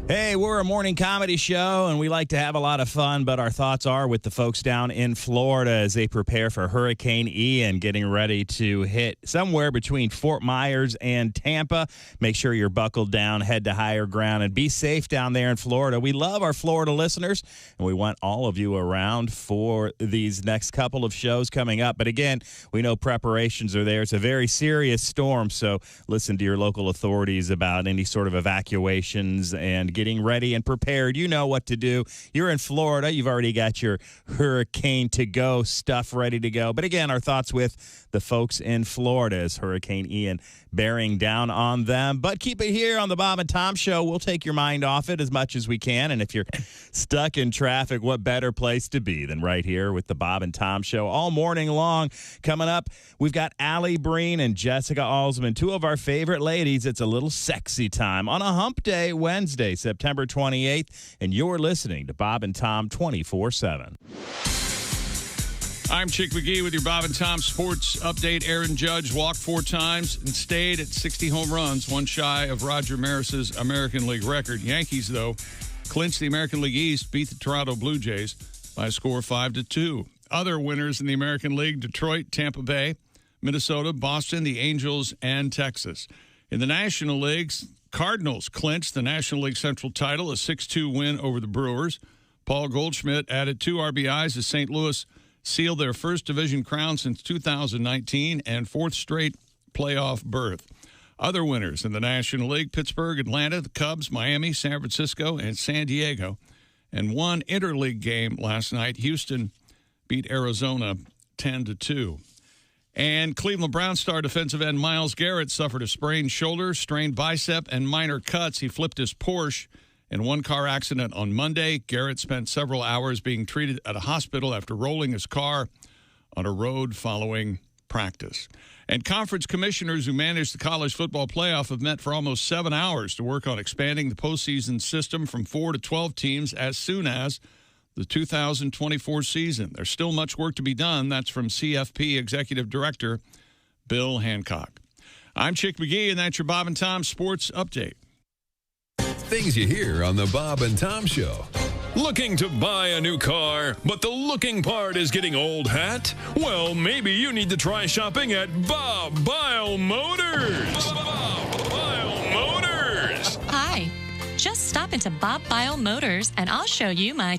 Hey, we're a morning comedy show, and we like to have a lot of fun, but our thoughts are with the folks down in Florida as they prepare for Hurricane Ian getting ready to hit somewhere between Fort Myers and Tampa. Make sure you're buckled down, head to higher ground, and be safe down there in Florida. We love our Florida listeners, and we want all of you around for these next couple of shows coming up. But again, we know preparations are there. It's a very serious storm, so listen to your local authorities about any sort of evacuations and getting ready and prepared. You know what to do. You're in Florida. You've already got your hurricane-to-go stuff ready to go. But again, our thoughts with the folks in Florida as Hurricane Ian bearing down on them. But keep it here on the Bob and Tom Show. We'll take your mind off it as much as we can. And if you're stuck in traffic, what better place to be than right here with the Bob and Tom Show all morning long. Coming up, we've got Ali Breen and Jessica Alsman, two of our favorite ladies. It's a little sexy time on a hump day, Wednesday, September 28th. And you're listening to Bob and Tom 24/7. I'm Chick McGee with your Bob and Tom Sports Update. Aaron Judge walked 4 times and stayed at 60 home runs, one shy of Roger Maris's American League record. Yankees, though, clinched the American League East, beat the Toronto Blue Jays by a score of 5-2. Other winners in the American League: Detroit, Tampa Bay, Minnesota, Boston, the Angels, and Texas. In the National Leagues, Cardinals clinched the National League Central title, a 6-2 win over the Brewers. Paul Goldschmidt added 2 RBIs as St. Louis sealed their first division crown since 2019 and 4th straight playoff berth. Other winners in the National League: Pittsburgh, Atlanta, the Cubs, Miami, San Francisco, and San Diego. And one interleague game last night, Houston beat Arizona 10-2. And Cleveland Browns star defensive end Myles Garrett suffered a sprained shoulder, strained bicep, and minor cuts. He flipped his Porsche in one car accident on Monday. Garrett spent several hours being treated at a hospital after rolling his car on a road following practice. And conference commissioners who manage the college football playoff have met for almost 7 hours to work on expanding the postseason system from 4 to 12 teams as soon as the 2024 season. There's still much work to be done. That's from CFP Executive Director Bill Hancock. I'm Chick McGee, and that's your Bob and Tom Sports Update. Things you hear on the Bob and Tom Show. Looking to buy a new car, but the looking part is getting old hat? Well, maybe you need to try shopping at Bob Bile Motors. Bob Bile Motors. Hi. Just stop into Bob Bile Motors and I'll show you my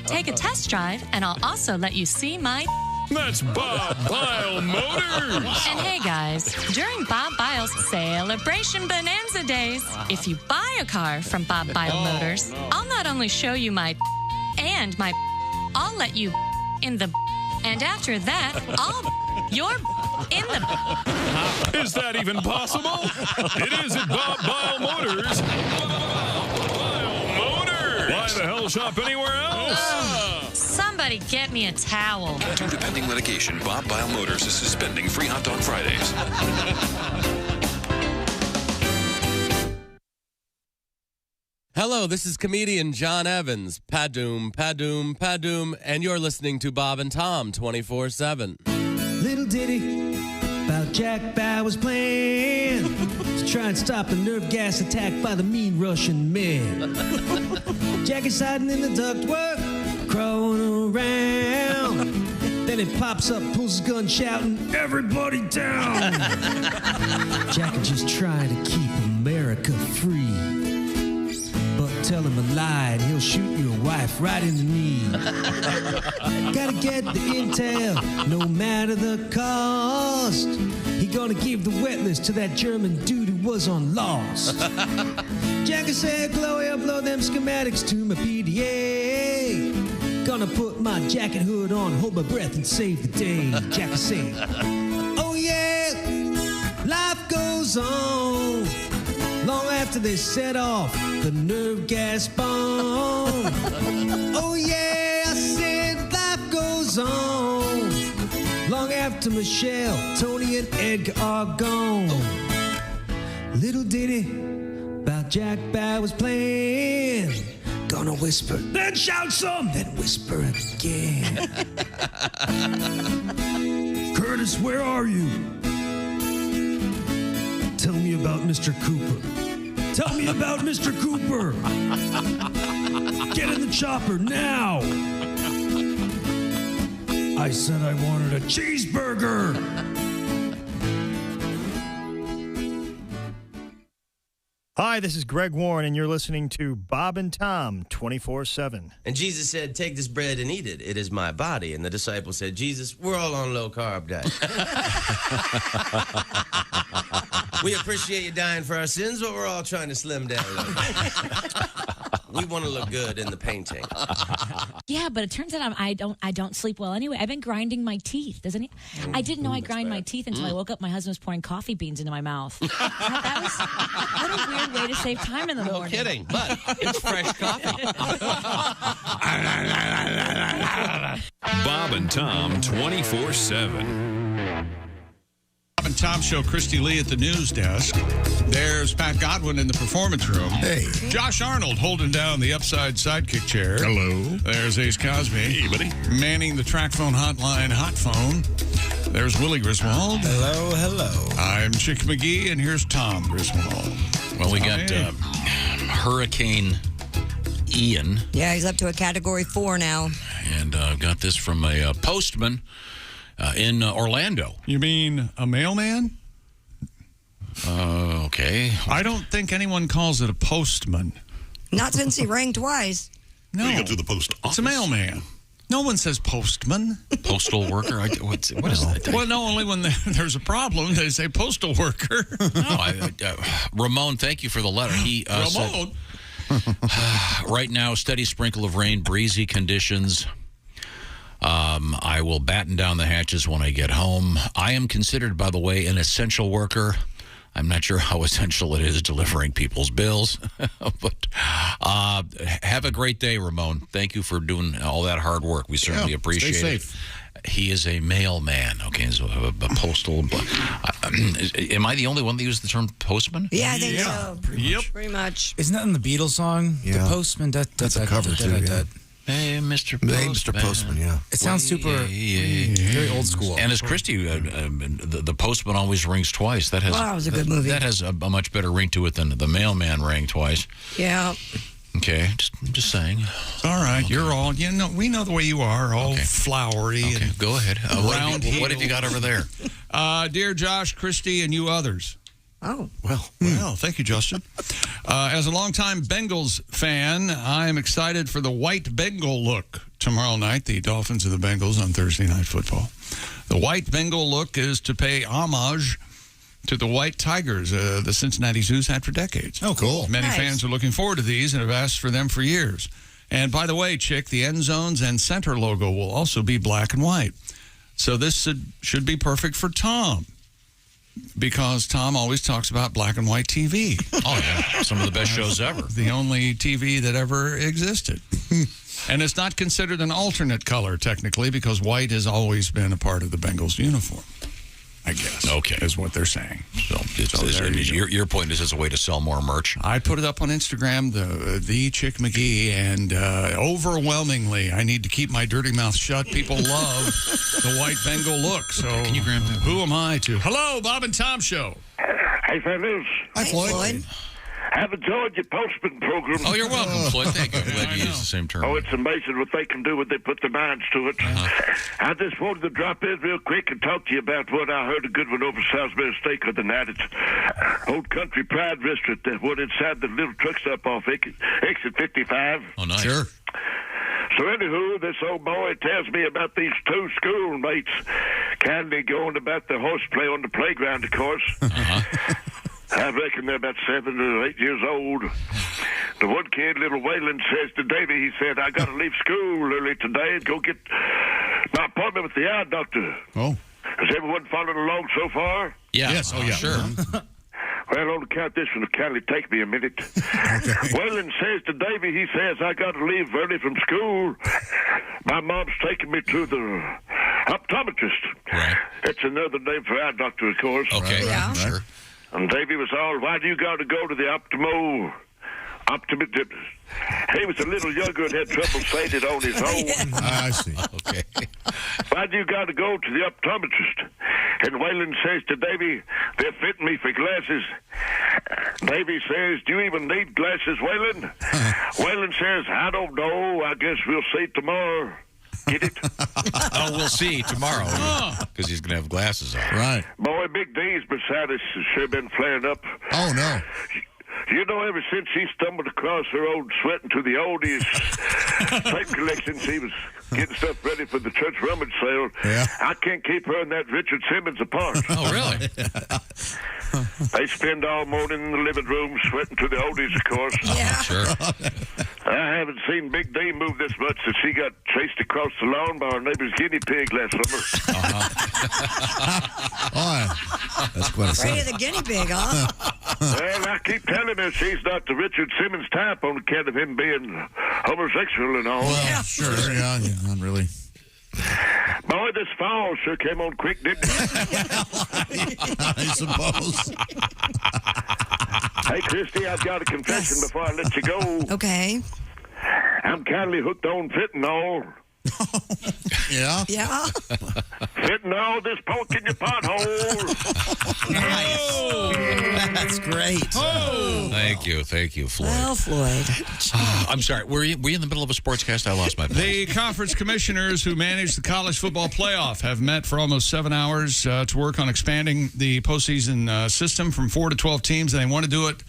Take a test drive and I'll also let you see my That's Bob Bile Motors. And hey guys, during Bob Bile's Celebration Bonanza Days, if you buy a car from Bob Bile Motors, I'll not only show you my and my I'll let you in the and after that, you're in the Is that even possible? It is at Bob Bile Motors. Bob Bile Motors. Why the hell shop anywhere else? Somebody get me a towel. Due to pending litigation, Bob Bile Motors is suspending free hot dog Fridays. Hello, this is comedian John Evans. Padoom, padoom, padoom, and you're listening to Bob and Tom 24/7. Little ditty about Jack Bauer's plan to try and stop a nerve gas attack by the mean Russian man. Jack is hiding in the ductwork, crawling around. Then he pops up, pulls his gun, shouting, "Everybody down!" Jack is just trying to keep America free. But tell him a lie and he'll shoot your wife right in the knee. Gotta get the intel, no matter the cost. He gonna give the wet list to that German dude who was on Lost. Jack said, Chloe, upload them schematics to my PDA. Gonna put my jacket hood on, hold my breath and save the day. Jack said, oh yeah, life goes on. Long after they set off the nerve gas bomb. Oh yeah, I said life goes on. Long after Michelle, Tony, and Edgar are gone. Little ditty about Jack Bauer's plan. Gonna whisper, then shout some, then whisper it again. Curtis, where are you? Tell me about Mr. Cooper. Tell me about Mr. Cooper. Get in the chopper now. I said I wanted a cheeseburger. Hi, this is Greg Warren, and you're listening to Bob and Tom 24/7. And Jesus said, take this bread and eat it. It is my body. And the disciples said, Jesus, we're all on low-carb diet. We appreciate you dying for our sins, but we're all trying to slim down a little bit. We want to look good in the painting. Yeah, but it turns out I don't sleep well anyway. I've been grinding my teeth. I didn't know I grind my teeth until I woke up. My husband was pouring coffee beans into my mouth. What a weird way to save time in the morning. No kidding, but it's fresh coffee. Bob and Tom 24/7. Bob and Tom Show, Christy Lee at the news desk. There's Pat Godwin in the performance room. Hey. Josh Arnold holding down the upside sidekick chair. Hello. There's Ace Cosby. Hey, buddy. Manning the track phone hotline hot phone. There's Willie Griswold. Hello, hello. I'm Chick McGee, and here's Tom Griswold. Well, we got Hurricane Ian. Yeah, he's up to a Category 4 now. And got this from a postman in Orlando. You mean a mailman? Okay. I don't think anyone calls it a postman. Not since he rang twice. No. You go to the post office. It's a mailman. No one says postman. Postal worker? What is that? Well, no, only when there's a problem, they say postal worker. No, Ramon, thank you for the letter. He Ramon? said, right now, steady sprinkle of rain, breezy conditions. I will batten down the hatches when I get home. I am considered, by the way, an essential worker. I'm not sure how essential it is delivering people's bills, but have a great day, Ramon. Thank you for doing all that hard work. We certainly appreciate stay it. safe. He is a mailman. Okay, so a postal. Am I the only one that used the term postman? Yeah, I think so. Pretty much. Isn't that in the Beatles song? Yeah. The Postman. That's a cover, too, yeah. Hey, Mr. Postman. Hey, Mr. Postman, yeah. It sounds super, very old school. And as Christy, the postman always rings twice. That was a good movie. That has a much better ring to it than the mailman rang twice. Yeah. Okay, just saying. It's all right. Okay. You're all, we know the way you are, all flowery. Okay, and go ahead. What have you got over there? Dear Josh, Christy, and you others. Oh. Well, thank you, Justin. As a longtime Bengals fan, I am excited for the white Bengal look tomorrow night, the Dolphins and the Bengals on Thursday Night Football. The white Bengal look is to pay homage to the white tigers the Cincinnati Zoo's had for decades. Oh, cool. Many Nice. fans are looking forward to these and have asked for them for years. And by the way, Chick, the end zones and center logo will also be black and white. So this should be perfect for Tom, because Tom always talks about black and white TV. Oh, yeah. Some of the best shows ever. The only TV that ever existed. And it's not considered an alternate color, technically, because white has always been a part of the Bengals uniform, I guess. Okay. Is what they're saying. So your point is it's a way to sell more merch? I put it up on Instagram, the Chick McGee, and overwhelmingly, I need to keep my dirty mouth shut. People love the white Bengal look. So Can you grab that? Who am I to? Hello, Bob and Tom Show. Hey, fellas. Hi, Floyd. I've enjoyed your postman program. Oh, you're welcome, Floyd. Thank you. I'm glad you used the same term. Oh, it's amazing what they can do when they put their minds to it. I just wanted to drop in real quick and talk to you about what I heard a good one over South Bend Steak the other night. It's Old Country Pride Restaurant, that one inside the little truck stop off exit 55. Oh, nice. Sure. So anywho, this old boy tells me about these two schoolmates kindly going about the horseplay on the playground, of course. I reckon they're about 7 or 8 years old. The one kid, little Waylon, says to Davy, he said, I got to leave school early today and go get my appointment with the eye doctor. Oh. Has everyone followed along so far? Yeah. Yes, oh, yeah. Sure. Well, on account this one will kindly take me a minute. Waylon says to Davy, he says, I got to leave early from school. My mom's taking me to the optometrist. Right. It's another name for eye doctor, of course. Okay. Yeah. Sure. And Davy was all, why do you got to go to the optometrist? He was a little younger and had trouble saying it on his own. I see. Okay. Why do you got to go to the optometrist? And Waylon says to Davy, they're fitting me for glasses. Davy says, do you even need glasses, Waylon? Waylon says, I don't know. I guess we'll see tomorrow. Get it? Oh, we'll see tomorrow. Because he's going to have glasses on. Right. Boy, Big D's beside us has sure been flaring up. Oh, no. You know, ever since she stumbled across her old Sweating to the Oldies tape collection, she was getting stuff ready for the church rummage sale. Yeah. I can't keep her and that Richard Simmons apart. Oh, really? They spend all morning in the living room sweating to the oldies, of course. Yeah. Sure. I haven't seen Big D move this much since she got chased across the lawn by our neighbor's guinea pig last summer. That's quite a Afraid sight. of the guinea pig, huh? Well, I keep telling her she's not the Richard Simmons type on account of him being homosexual and all. Well, sure, yeah, not really. Boy, this fall sure came on quick, didn't it? I suppose. Hey, Christy, I've got a confession before I let you go. Okay. I'm kindly hooked on fentanyl. Yeah? Yeah. Fentanyl, this poke in your pothole. That's great. Thank you, Floyd. Well, Floyd. I'm sorry. Were you in the middle of a sportscast? I lost my place. The conference commissioners who manage the college football playoff have met for almost 7 hours to work on expanding the postseason system from 4 to 12 teams, and they want to do it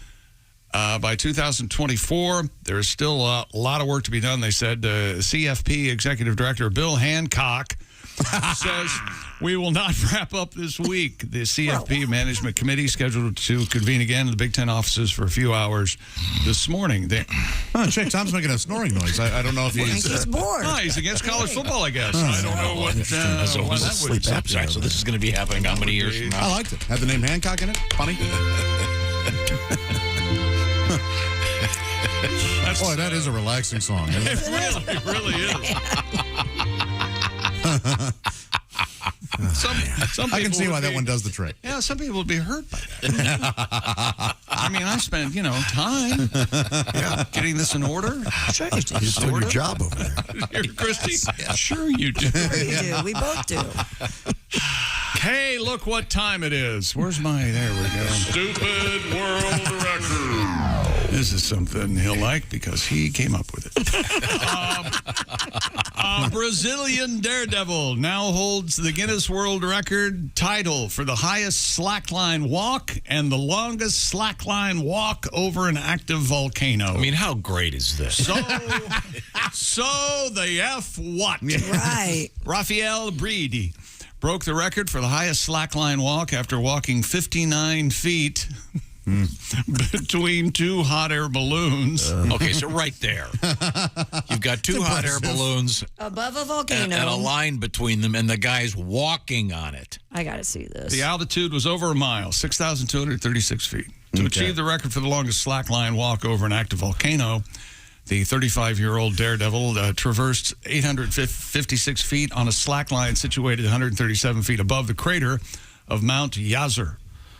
by 2024. There is still a lot of work to be done, they said. CFP Executive Director Bill Hancock says we will not wrap up this week. The CFP Management Committee scheduled to convene again in the Big Ten offices for a few hours this morning. Check, Tom's making a snoring noise. I don't know if He's bored. Oh, he's against college football, I guess. I don't know what So why that would sorry, so this is going to be happening how many years from now? I liked it. Had the name Hancock in it. Funny. Boy, that is a relaxing song. Isn't it? It really is. Some I can people see would why that be- one does the trick. Yeah, some people would be hurt by that. I mean, I spent, time getting this in order. You're just doing your job over there. Here, Christy. Sure you do. Sure you do. We both do. Hey, look what time it is. Where's my... There we go. Stupid world record. This is something he'll like because he came up with it. A Brazilian daredevil now holds the Guinness World Record title for the highest slackline walk and the longest slackline walk over an active volcano. I mean, how great is this? So the F what? Right. Rafael Bridi broke the record for the highest slackline walk after walking 59 feet between two hot air balloons. Okay, so right there. You've got two hot air balloons Above a volcano. and a line between them, and the guy's walking on it. I got to see this. The altitude was over a mile, 6,236 feet. To achieve the record for the longest slackline walk over an active volcano, the 35-year-old daredevil traversed 856 feet on a slackline situated 137 feet above the crater of Mount Yazur.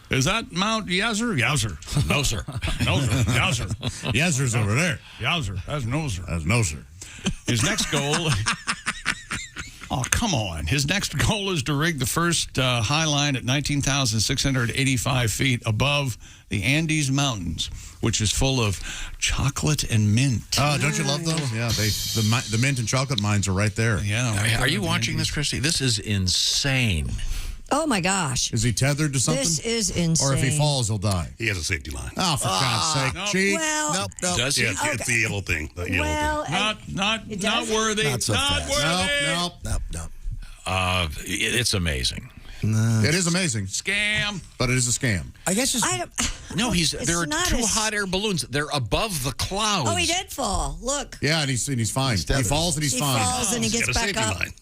Is that Mount Yazur? Yazur. No, sir. No, sir. Yazur. Yazur's over there. Yazur. That's no, sir. That's no, sir. His next goal... Oh, come on. His next goal is to rig the first high line at 19,685 feet above the Andes Mountains, which is full of chocolate and mint. Oh, don't you love those? Yeah, the mint and chocolate mines are right there. Yeah. Are you watching this, Christy? This is insane. Oh, my gosh. Is he tethered to something? This is insane. Or if he falls, he'll die. He has a safety line. Oh, for God's sake. Nope. Cheat. Well, Nope. Does he? Yeah, it's the yellow thing. The yellow thing. Not It not does? worthy. Not so fast. worthy. Nope. It's amazing. It is amazing, Scam. but it is a scam. I guess just No, It's there are not two as- hot air balloons. They're above the clouds. Oh, he did fall. Look. Yeah, and he's fine. He tethered. falls and he's He fine. falls and he He's gets got a back safety up. line.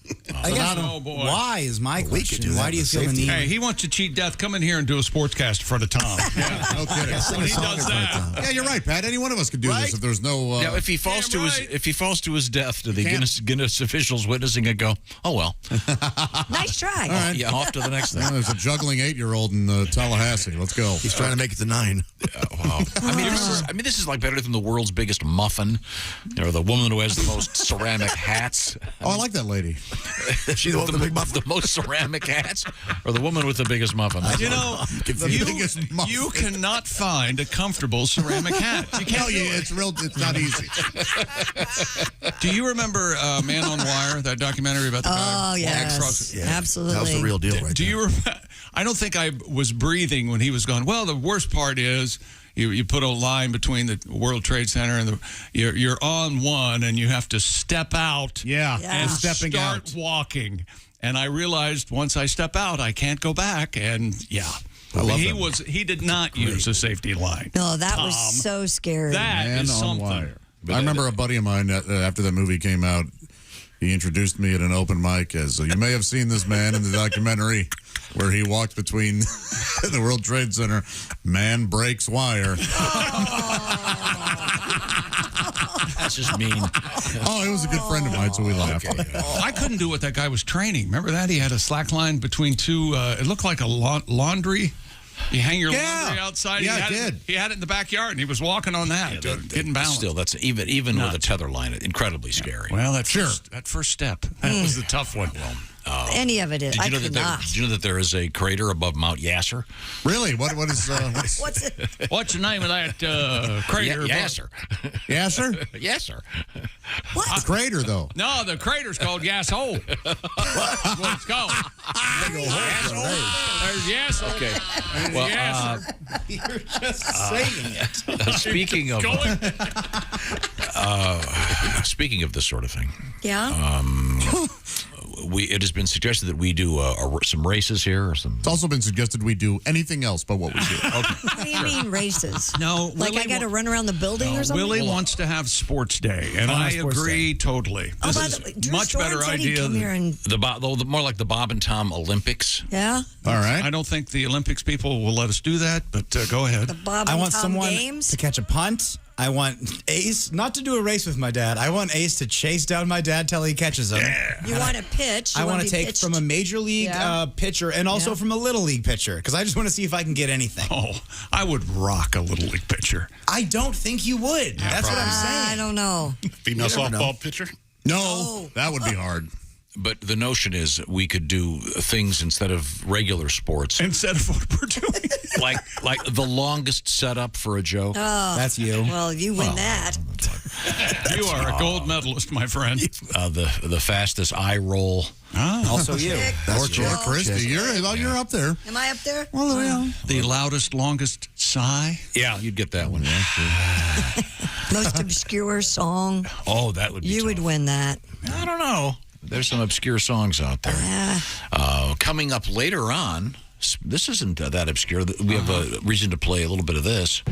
I guess Oh, boy. Why is my we could question? do that Why do you with feel the safety. need? Hey, he wants to cheat death. Come in here and do a sportscast in front of Tom. Yeah. No kidding. Sing When a he song does in front of that. Tom. Yeah, you're right, Pat. Any one of us could do Right? this if there's no... Now, if he falls to right. his death, do the Can't- Guinness officials witnessing it go, oh well, Nice try. yeah, off to the next thing. Yeah, there's a juggling 8-year-old in Tallahassee. Let's go. He's trying to make it to 9. Wow. This is like better than the world's biggest muffin, or the woman who has the most ceramic hats. Oh, I like that lady. She the one with the big muffin. The most ceramic hats, or the woman with the biggest muffin? You know, biggest muffin. you cannot find a comfortable ceramic hat. You No, can't. do it. it's not easy. Do you remember Man on Wire, that documentary about the guy? Oh, yes. Yeah. Absolutely. That was the real deal right Do there. you remember? I don't think I was breathing when he was going, well, the worst part part is you put a line between the World Trade Center and you're on one, and you have to step out. And start walking. And I realized once I step out, I can't go back. And he did not use a safety line. No, that was so scary. That is something. Wire. I remember a buddy of mine after that movie came out. He introduced me at an open mic as you may have seen this man in the documentary where he walked between the World Trade Center. Man breaks wire. That's just mean. He was a good friend of mine, so we laughed. I couldn't do what that guy was training. Remember that? He had a slack line between two, it looked like a laundry. You hang your laundry outside. Yeah, he had it in the backyard, and he was walking on that, getting balanced. Still, that's even with a tether line, incredibly scary. Well, that first step, that was the tough one. Any of it is. Did you know that there is a crater above Mount Yasser? Really? What is? What's it? What's the name of that crater? Yasser. Yasser? Yasser. What? The crater, though. No, the crater's called Yasshole. That's what it's called. There's Yasshole. Okay. Well, You're just saying it. Speaking of this sort of thing. Yeah. It has been suggested that we do some races here or some. It's also been suggested we do anything else but what we do. Okay. What do you mean races? No, like I got to run around the building or something? Willie wants to have sports day, and I agree totally. This is much better idea than more like the Bob and Tom Olympics. Yeah. All right. I don't think the Olympics people will let us do that, but go ahead. The Bob I and want Tom someone games? to catch a punt. I want Ace not to do a race with my dad. I want Ace to chase down my dad till he catches him. You want to pitch. I want to take from a major league pitcher and also from a little league pitcher because I just want to see if I can get anything. Oh, I would rock a little league pitcher. I don't think you would. Yeah, That's what I'm saying. I don't know. Female softball pitcher? No, that would be hard. But the notion is we could do things instead of regular sports. Instead of what we're doing. like the longest setup for a joke. Oh, that's you. Well, you win that. You are a gold medalist, my friend. The fastest eye roll. Oh. Also you. Or Christy. You're up there. Am I up there? Well, the loudest, longest sigh. Yeah, you'd get that one. Most obscure song. Oh, that would be You tough. would win that. I don't know. There's some obscure songs out there. Coming up later on, this isn't that obscure. We have a reason to play a little bit of this.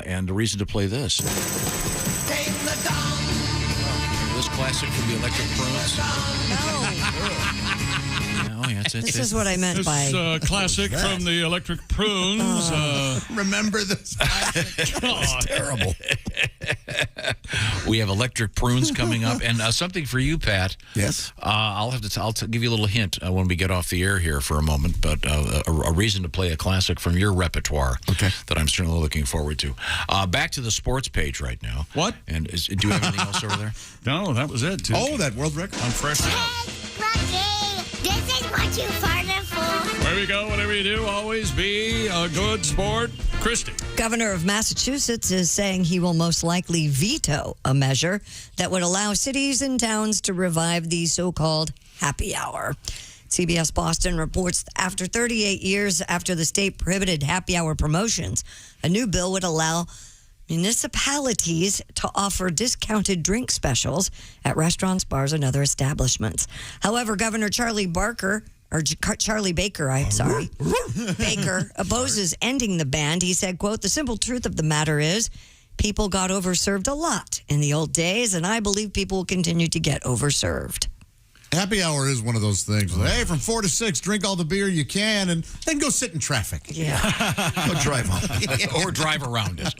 And a reason to play this. This classic from the Electric Prunes. This is what I meant by classic from the Electric Prunes. Remember this? It's terrible. We have Electric Prunes coming up, and something for you, Pat. Yes. I'll give you a little hint when we get off the air here for a moment, but a reason to play a classic from your repertoire that I'm certainly looking forward to. Back to the sports page right now. What? And do you have anything else over there? No, that was it. Oh, that world record. I'm fresh. This is what you farted for. There we go. Whatever you do, always be a good sport. Christy. Governor of Massachusetts is saying he will most likely veto a measure that would allow cities and towns to revive the so-called happy hour. CBS Boston reports after 38 years after the state prohibited happy hour promotions, a new bill would allow municipalities to offer discounted drink specials at restaurants, bars, and other establishments. However, Governor Charlie Baker opposes ending the ban. He said, quote, "The simple truth of the matter is people got overserved a lot in the old days, and I believe people will continue to get overserved." Happy hour is one of those things. Hey, from 4 to 6, drink all the beer you can, and then go sit in traffic. Yeah. Go drive home. Or drive around it.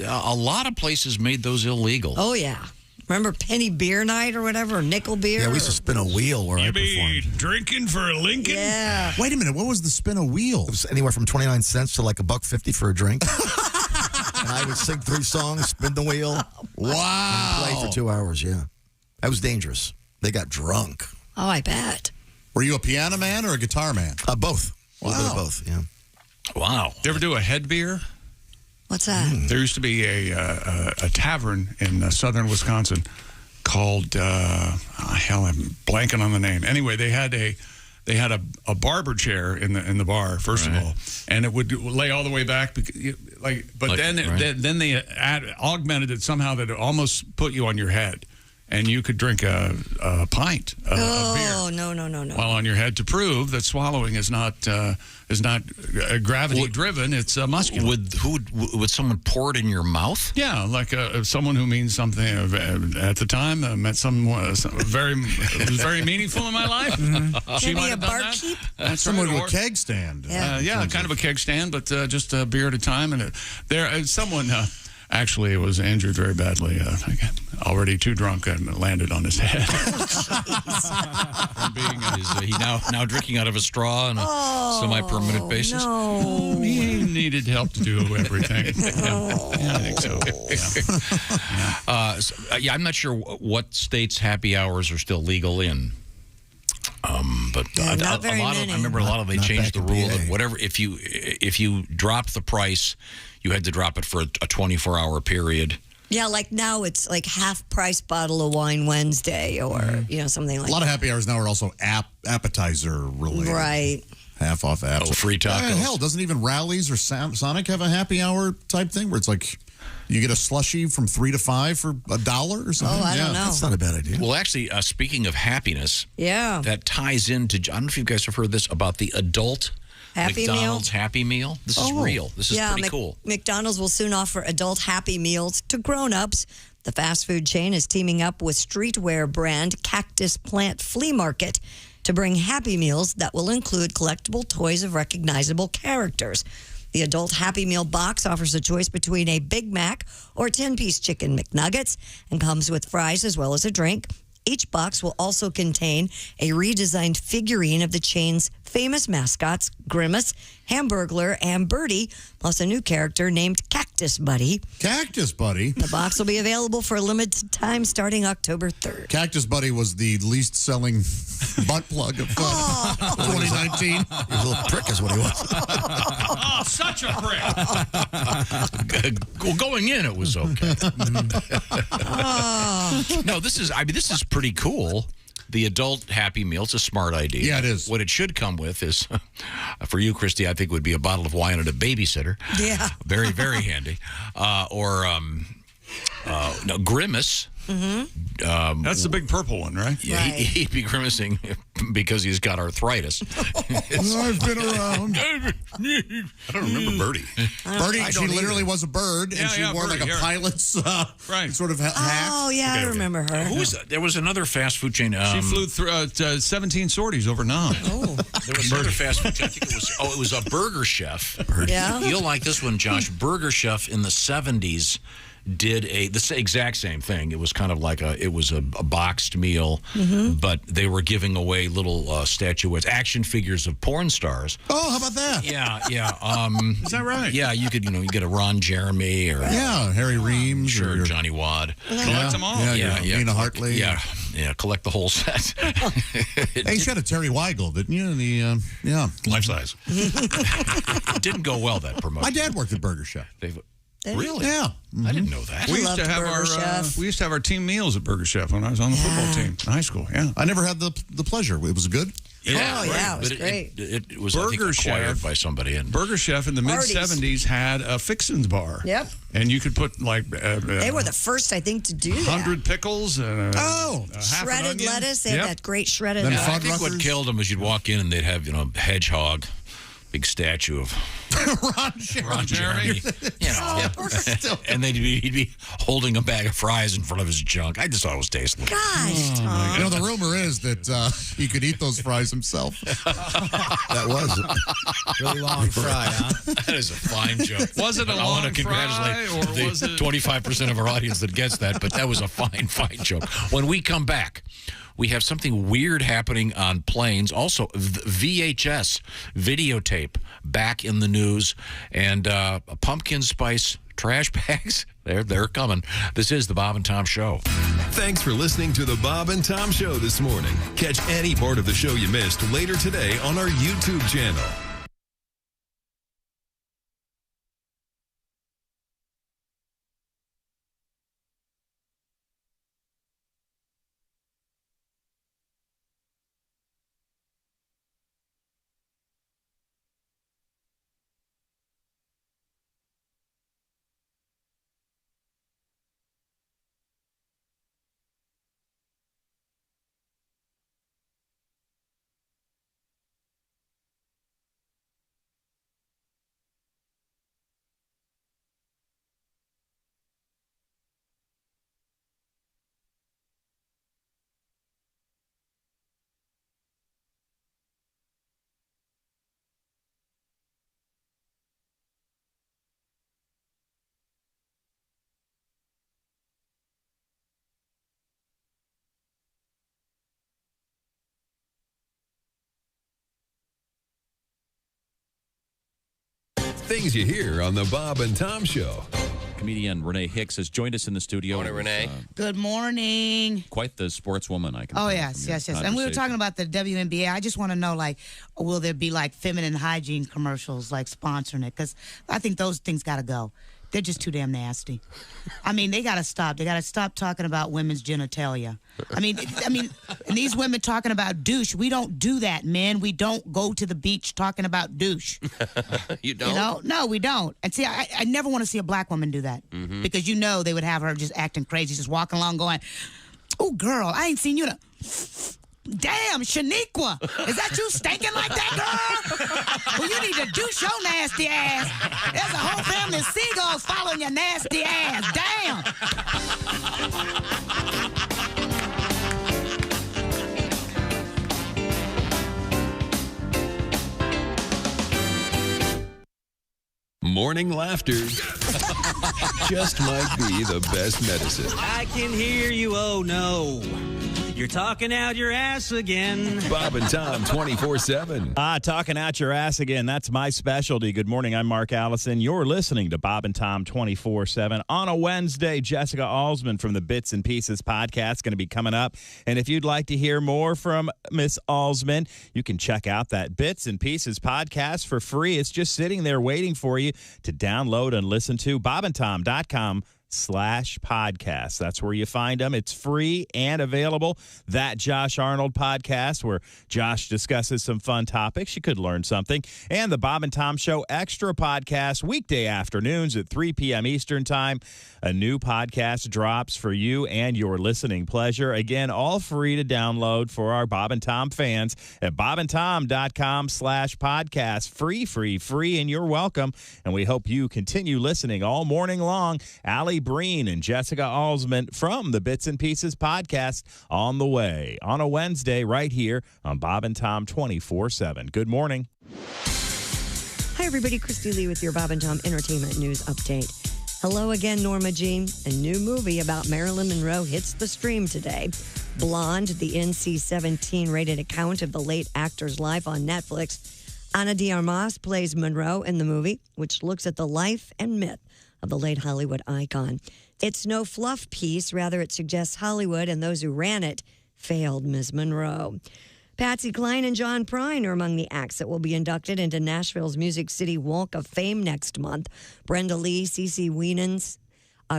A lot of places made those illegal. Oh, yeah. Remember penny beer night or whatever, or nickel beer? Yeah, we used to spin a wheel where I be performed. drinking for a Lincoln? Yeah. Wait a minute. What was the spin a wheel? It was anywhere from 29 cents to like $1.50 for a drink. And I would sing 3 songs, spin the wheel. Wow. And play for 2 hours, yeah. That was dangerous. They got drunk. Oh, I bet. Were you a piano man or a guitar man? Both. A little bit of both, yeah. Wow. You ever do a head beer? What's that? There used to be a tavern in southern Wisconsin called hell, I'm blanking on the name. Anyway, they had a barber chair in the bar first of all, and it would lay all the way back, then they augmented it somehow that it almost put you on your head, and you could drink a pint of beer. Oh, no. While on your head, to prove that swallowing is not gravity driven, it's muscular. Would someone pour it in your mouth? Yeah, like someone who means something at the time met someone very meaningful in my life. She might have done barkeep? That's someone right. with a keg stand. Yeah, kind of a keg stand, but just a beer at a time. And someone actually was injured very badly. Already too drunk and landed on his head. He's now drinking out of a straw on a semi-permanent basis. No. He needed help to do everything. I think so. I'm not sure what states happy hours are still legal in. But not very many. I remember a lot of they changed the rule PA. that whatever if you dropped the price, you had to drop it for a 24-hour period. Yeah, like now it's like half price bottle of wine Wednesday or something like that. A lot of happy hours now are also appetizer related. Right. Half off apps. Free tacos. Hell, doesn't even Rallies or Sonic have a happy hour type thing where it's like you get a slushie from 3 to 5 for $1 or something? Oh, I don't know. That's not a bad idea. Well, actually, speaking of happiness, that ties into, I don't know if you guys have heard this about the adult Happy McDonald's Meal? Happy Meal. This is real. This is pretty cool. McDonald's will soon offer adult Happy Meals to grown-ups. The fast food chain is teaming up with streetwear brand Cactus Plant Flea Market to bring Happy Meals that will include collectible toys of recognizable characters. The adult Happy Meal box offers a choice between a Big Mac or 10-piece chicken McNuggets and comes with fries as well as a drink. Each box will also contain a redesigned figurine of the chain's famous mascots, Grimace, Hamburglar, and Birdie, plus a new character named Cactus Buddy. Cactus Buddy? The box will be available for a limited time starting October 3rd. Cactus Buddy was the least selling butt plug of 2019. He was a little prick is what he was. Oh, such a prick. Well, going in, it was okay. No, this is pretty cool. The adult Happy Meal, it's a smart idea. Yeah, it is. What it should come with is, for you, Christy, I think would be a bottle of wine and a babysitter. Yeah. Very, very handy. Grimace. Mm-hmm. That's the big purple one, right? Yeah, he'd be grimacing because he's got arthritis. I've been around. I don't remember Birdie. Birdie, she literally was a bird, and she wore Birdie, like a pilot's sort of hat. Oh, yeah, I remember her. There was another fast food chain. She flew through 17 sorties over Nam. Oh. There was another fast food chain. I think it was a Burger Chef. Yeah. You'll like this one, Josh. Burger Chef in the 70s did the exact same thing. It was kind of like a boxed meal, but they were giving away little statuettes, action figures of porn stars. Oh, how about that? Yeah. Is that right? Yeah, you could, you get a Ron Jeremy or Harry Reams or or Johnny Wad. Collect them all. Yeah. Nina Hartley. Yeah, collect the whole set. Hey, you had a Terry Weigel, didn't you? Life size. It didn't go well, that promotion. My dad worked at Burger Chef. Really? Yeah. I didn't know that. We used to have our team meals at Burger Chef when I was on the football team in high school. Yeah, I never had the pleasure. It was good. Yeah, it was but great. It was Burger acquired Chef by somebody. And Burger Chef in the mid '70s had a fixins bar. Yep. And you could put like they were the first, I think, to do that. 100 pickles and shredded lettuce. They had that great shredded. I think what killed them was you'd walk in and they'd have hedgehog, big statue of Ron Jeremy. And he'd be holding a bag of fries in front of his junk. I just thought it was tasteless. Gosh, Tom. The rumor is that he could eat those fries himself. That was a really long fry, huh? That is a fine joke. Was it a I long want to congratulate fry, or the was it 25% of our audience that gets that, but that was a fine joke. When we come back, we have something weird happening on planes. Also, VHS videotape back in the news, and pumpkin spice trash bags. They're coming. This is the Bob and Tom Show. Thanks for listening to the Bob and Tom Show this morning. Catch any part of the show you missed later today on our YouTube channel. Things you hear on the Bob and Tom Show. Comedian Renee Hicks has joined us in the studio. Morning, Renee. Good morning. Quite the sportswoman, I can Oh, tell yes, from your yes, yes. And we were conversation. talking about the WNBA. I just want to know, like, will there be, like, feminine hygiene commercials, like, sponsoring it? Because I think those things got to go. They're just too damn nasty. I mean, they got to stop. They got to stop talking about women's genitalia. I mean, and these women talking about douche. We don't do that, men. We don't go to the beach talking about douche. You don't? You know? No, we don't. And see, I never want to see a black woman do that. Mhm. Because you know they would have her just acting crazy, just walking along going, oh, girl, I ain't seen you to... Damn, Shaniqua, is that you stinking like that, girl? Well, you need to douche your nasty ass. There's a whole family of seagulls following your nasty ass. Damn. Morning laughter just might be the best medicine. I can hear you, oh no. You're talking out your ass again. Bob and Tom 24/7. Talking out your ass again. That's my specialty. Good morning. I'm Mark Allison. You're listening to Bob and Tom 24/7. On a Wednesday, Jessica Alsman from the Bits and Pieces podcast going to be coming up. And if you'd like to hear more from Miss Alsman, you can check out that Bits and Pieces podcast for free. It's just sitting there waiting for you to download and listen to. bobandtom.com/podcast. That's where you find them. It's free and available. That Josh Arnold podcast where Josh discusses some fun topics. You could learn something. And the Bob and Tom Show Extra podcast weekday afternoons at 3 p.m. Eastern Time. A new podcast drops for you and your listening pleasure. Again, all free to download for our Bob and Tom fans at bobandtom.com/podcast. Free, and you're welcome. And we hope you continue listening all morning long. Ali Breen and Jessica Alsman from the Bits and Pieces podcast on the way on a Wednesday right here on Bob and Tom 24/7. Good morning. Hi, everybody. Christy Lee with your Bob and Tom Entertainment News Update. Hello again, Norma Jean. A new movie about Marilyn Monroe hits the stream today. Blonde, the NC-17 rated account of the late actor's life on Netflix. Ana de Armas plays Monroe in the movie, which looks at the life and myth of the late Hollywood icon. It's no fluff piece. Rather, it suggests Hollywood and those who ran it failed Ms. Monroe. Patsy Cline and John Prine are among the acts that will be inducted into Nashville's Music City Walk of Fame next month. Brenda Lee, CeCe Winans,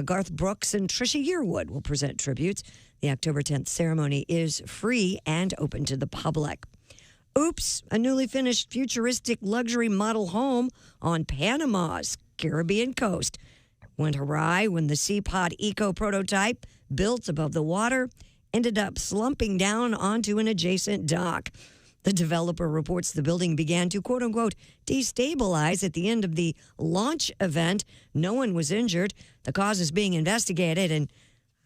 Garth Brooks, and Trisha Yearwood will present tributes. The October 10th ceremony is free and open to the public. Oops, a newly finished futuristic luxury model home on Panama's Caribbean coast went awry when the Seapod Eco prototype, built above the water, ended up slumping down onto an adjacent dock. The developer reports the building began to, quote-unquote, destabilize at the end of the launch event. No one was injured. The cause is being investigated, and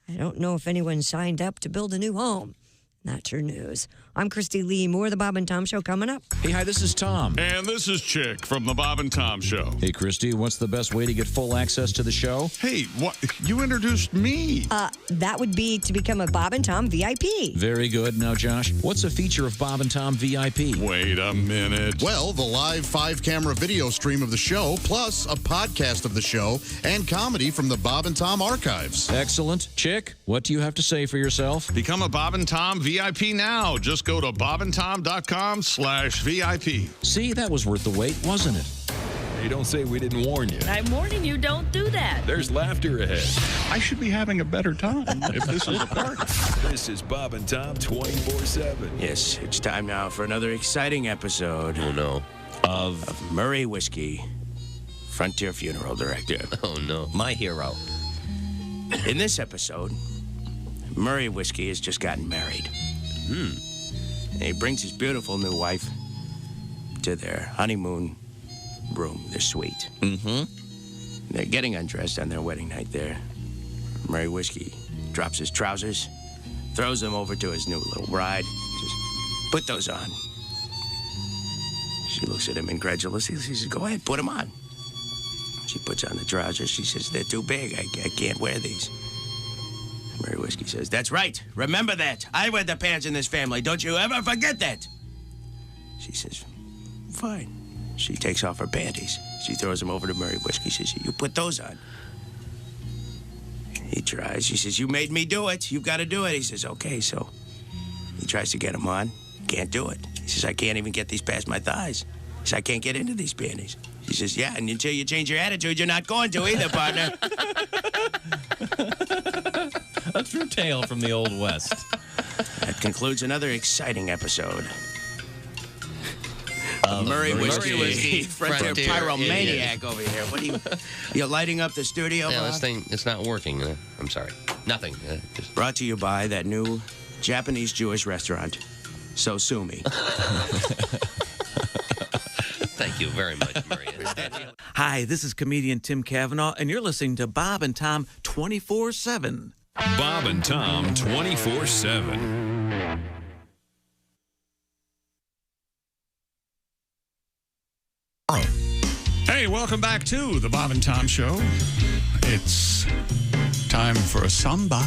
I don't know if anyone signed up to build a new home. That's your news. I'm Christy Lee. More of the Bob and Tom Show coming up. Hey, hi, this is Tom. And this is Chick from the Bob and Tom Show. Hey, Christy, what's the best way to get full access to the show? Hey, what? You introduced me. That would be to become a Bob and Tom VIP. Very good. Now, Josh, what's a feature of Bob and Tom VIP? Wait a minute. Well, the live 5-camera video stream of the show, plus a podcast of the show and comedy from the Bob and Tom archives. Excellent. Chick, what do you have to say for yourself? Become a Bob and Tom VIP now. Just go to bobandtom.com/VIP. See, that was worth the wait, wasn't it? Hey, don't say we didn't warn you. I'm warning you, don't do that. There's laughter ahead. I should be having a better time if this is a party. This is Bob and Tom 24/7. Yes, it's time now for another exciting episode. Oh, no. Of Murray Whiskey, Frontier Funeral Director. Oh, no. My hero. In this episode, Murray Whiskey has just gotten married. And he brings his beautiful new wife to their honeymoon room, their suite. They're getting undressed on their wedding night there. Murray Whiskey drops his trousers, throws them over to his new little bride. Just put those on. She looks at him incredulously. She says, go ahead, put them on. She puts on the trousers. She says, they're too big. I can't wear these. Murray Whiskey says, that's right. Remember that. I wear the pants in this family. Don't you ever forget that. She says, fine. She takes off her panties. She throws them over to Murray Whiskey. She says, you put those on. He tries. She says, you made me do it. You've got to do it. He says, okay, so he tries to get them on. Can't do it. He says, I can't even get these past my thighs. He says, I can't get into these panties. She says, yeah, and until you change your attitude, you're not going to either, partner. A true tale from the Old West. That concludes another exciting episode. Murray Whiskey, Frontier Pyromaniac over here. What are you're lighting up the studio? Yeah, this thing, it's not working. I'm sorry. Nothing. Just brought to you by that new Japanese Jewish restaurant, So Sue Me. Thank you very much, Murray. Hi, this is comedian Tim Cavanaugh, and you're listening to Bob and Tom 24/7. Bob and Tom 24/7. Hey, welcome back to the Bob and Tom Show. It's time for a samba.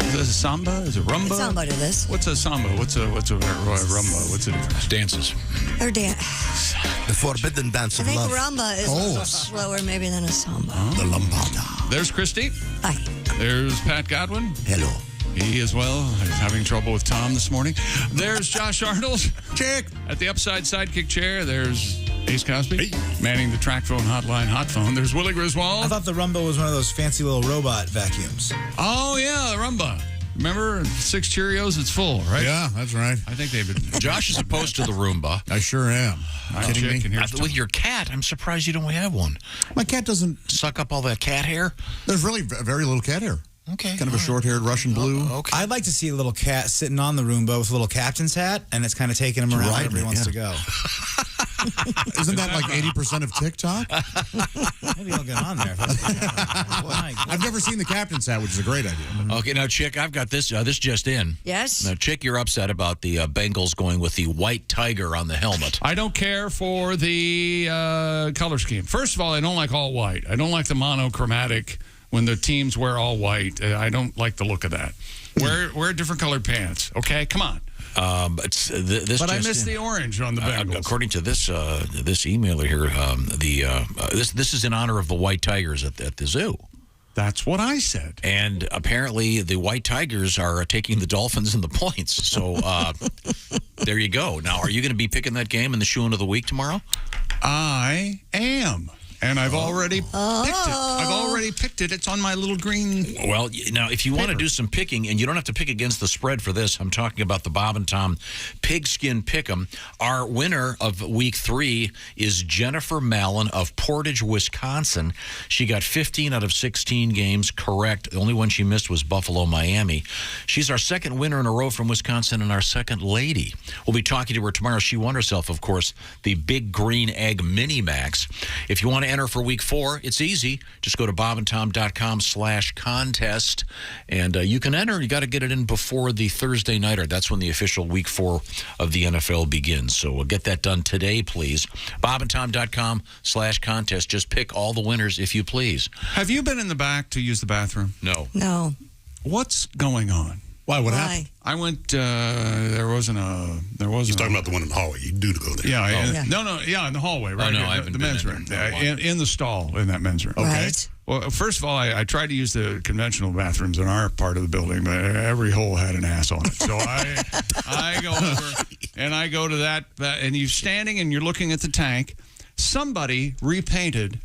Is this a samba? Is it rumba? It's samba to this. What's a samba? What's a rumba? What's the difference? Dances. Or dance. The forbidden dance I of think love. rumba is a little slower maybe than a samba. The lambada. There's Christy. Hi. There's Pat Godwin. Hello. He as well is having trouble with Tom this morning. There's Josh Arnold. Check. At the upside sidekick chair, there's Ace Cosby. Manning the track phone hotline hot phone. There's Willie Griswold. I thought the Rumba was one of those fancy little robot vacuums. Oh, yeah, the Rumba. Remember, 6 Cheerios, it's full, right? Yeah, that's right. I think they've been... Josh is opposed to the Roomba. I sure am. Kidding me? With your cat, I'm surprised you don't have one. My cat doesn't... Suck up all that cat hair? There's really very little cat hair. Okay. Kind of a short-haired Russian blue. Okay. I'd like to see a little cat sitting on the Roomba with a little captain's hat, and it's kind of taking him around wherever he wants to go. Isn't that like 80% of TikTok? Maybe I'll get on there. I've never seen the captain's hat, which is a great idea. Okay, now, Chick, I've got this. This just in. Yes? Now, Chick, you're upset about the Bengals going with the white tiger on the helmet. I don't care for the color scheme. First of all, I don't like all white. I don't like the monochromatic when the teams wear all white. I don't like the look of that. Wear different colored pants. Okay, come on. This but I missed the orange on the Bengals. According to this this emailer here, this is in honor of the white tigers at the zoo. That's what I said. And apparently the white tigers are taking the Dolphins and the points. So there you go. Now, are you going to be picking that game in the shoe-in of the week tomorrow? I am. And I've already picked it. I've already picked it. It's on my little green Well, now, if you want to do some picking, and you don't have to pick against the spread for this, I'm talking about the Bob and Tom Pigskin Pick'em. Our winner of Week 3 is Jennifer Mallon of Portage, Wisconsin. She got 15 out of 16 games correct. The only one she missed was Buffalo, Miami. She's our second winner in a row from Wisconsin and our second lady. We'll be talking to her tomorrow. She won herself, of course, the Big Green Egg Mini Max. If you want to enter for Week 4, it's easy. Just go to bobandtom.com/contest, and you can enter. You got to get it in before the Thursday nighter. That's when the official Week 4 of the NFL begins. So we'll get that done today, please. bobandtom.com/contest. Just pick all the winners, if you please. Have you been in the back to use the bathroom? No. No. What's going on? Why? What happened? I went. There wasn't. He's talking about the one in the hallway. You do go there. Yeah. No. Yeah, in the hallway, right? Oh, no, here, I haven't the been men's in room. there. In the stall in that men's room. Okay. Right. Well, first of all, I tried to use the conventional bathrooms in our part of the building, but every hole had an ass on it. So I go over and I go to that, and you're standing and you're looking at the tank. Somebody repainted.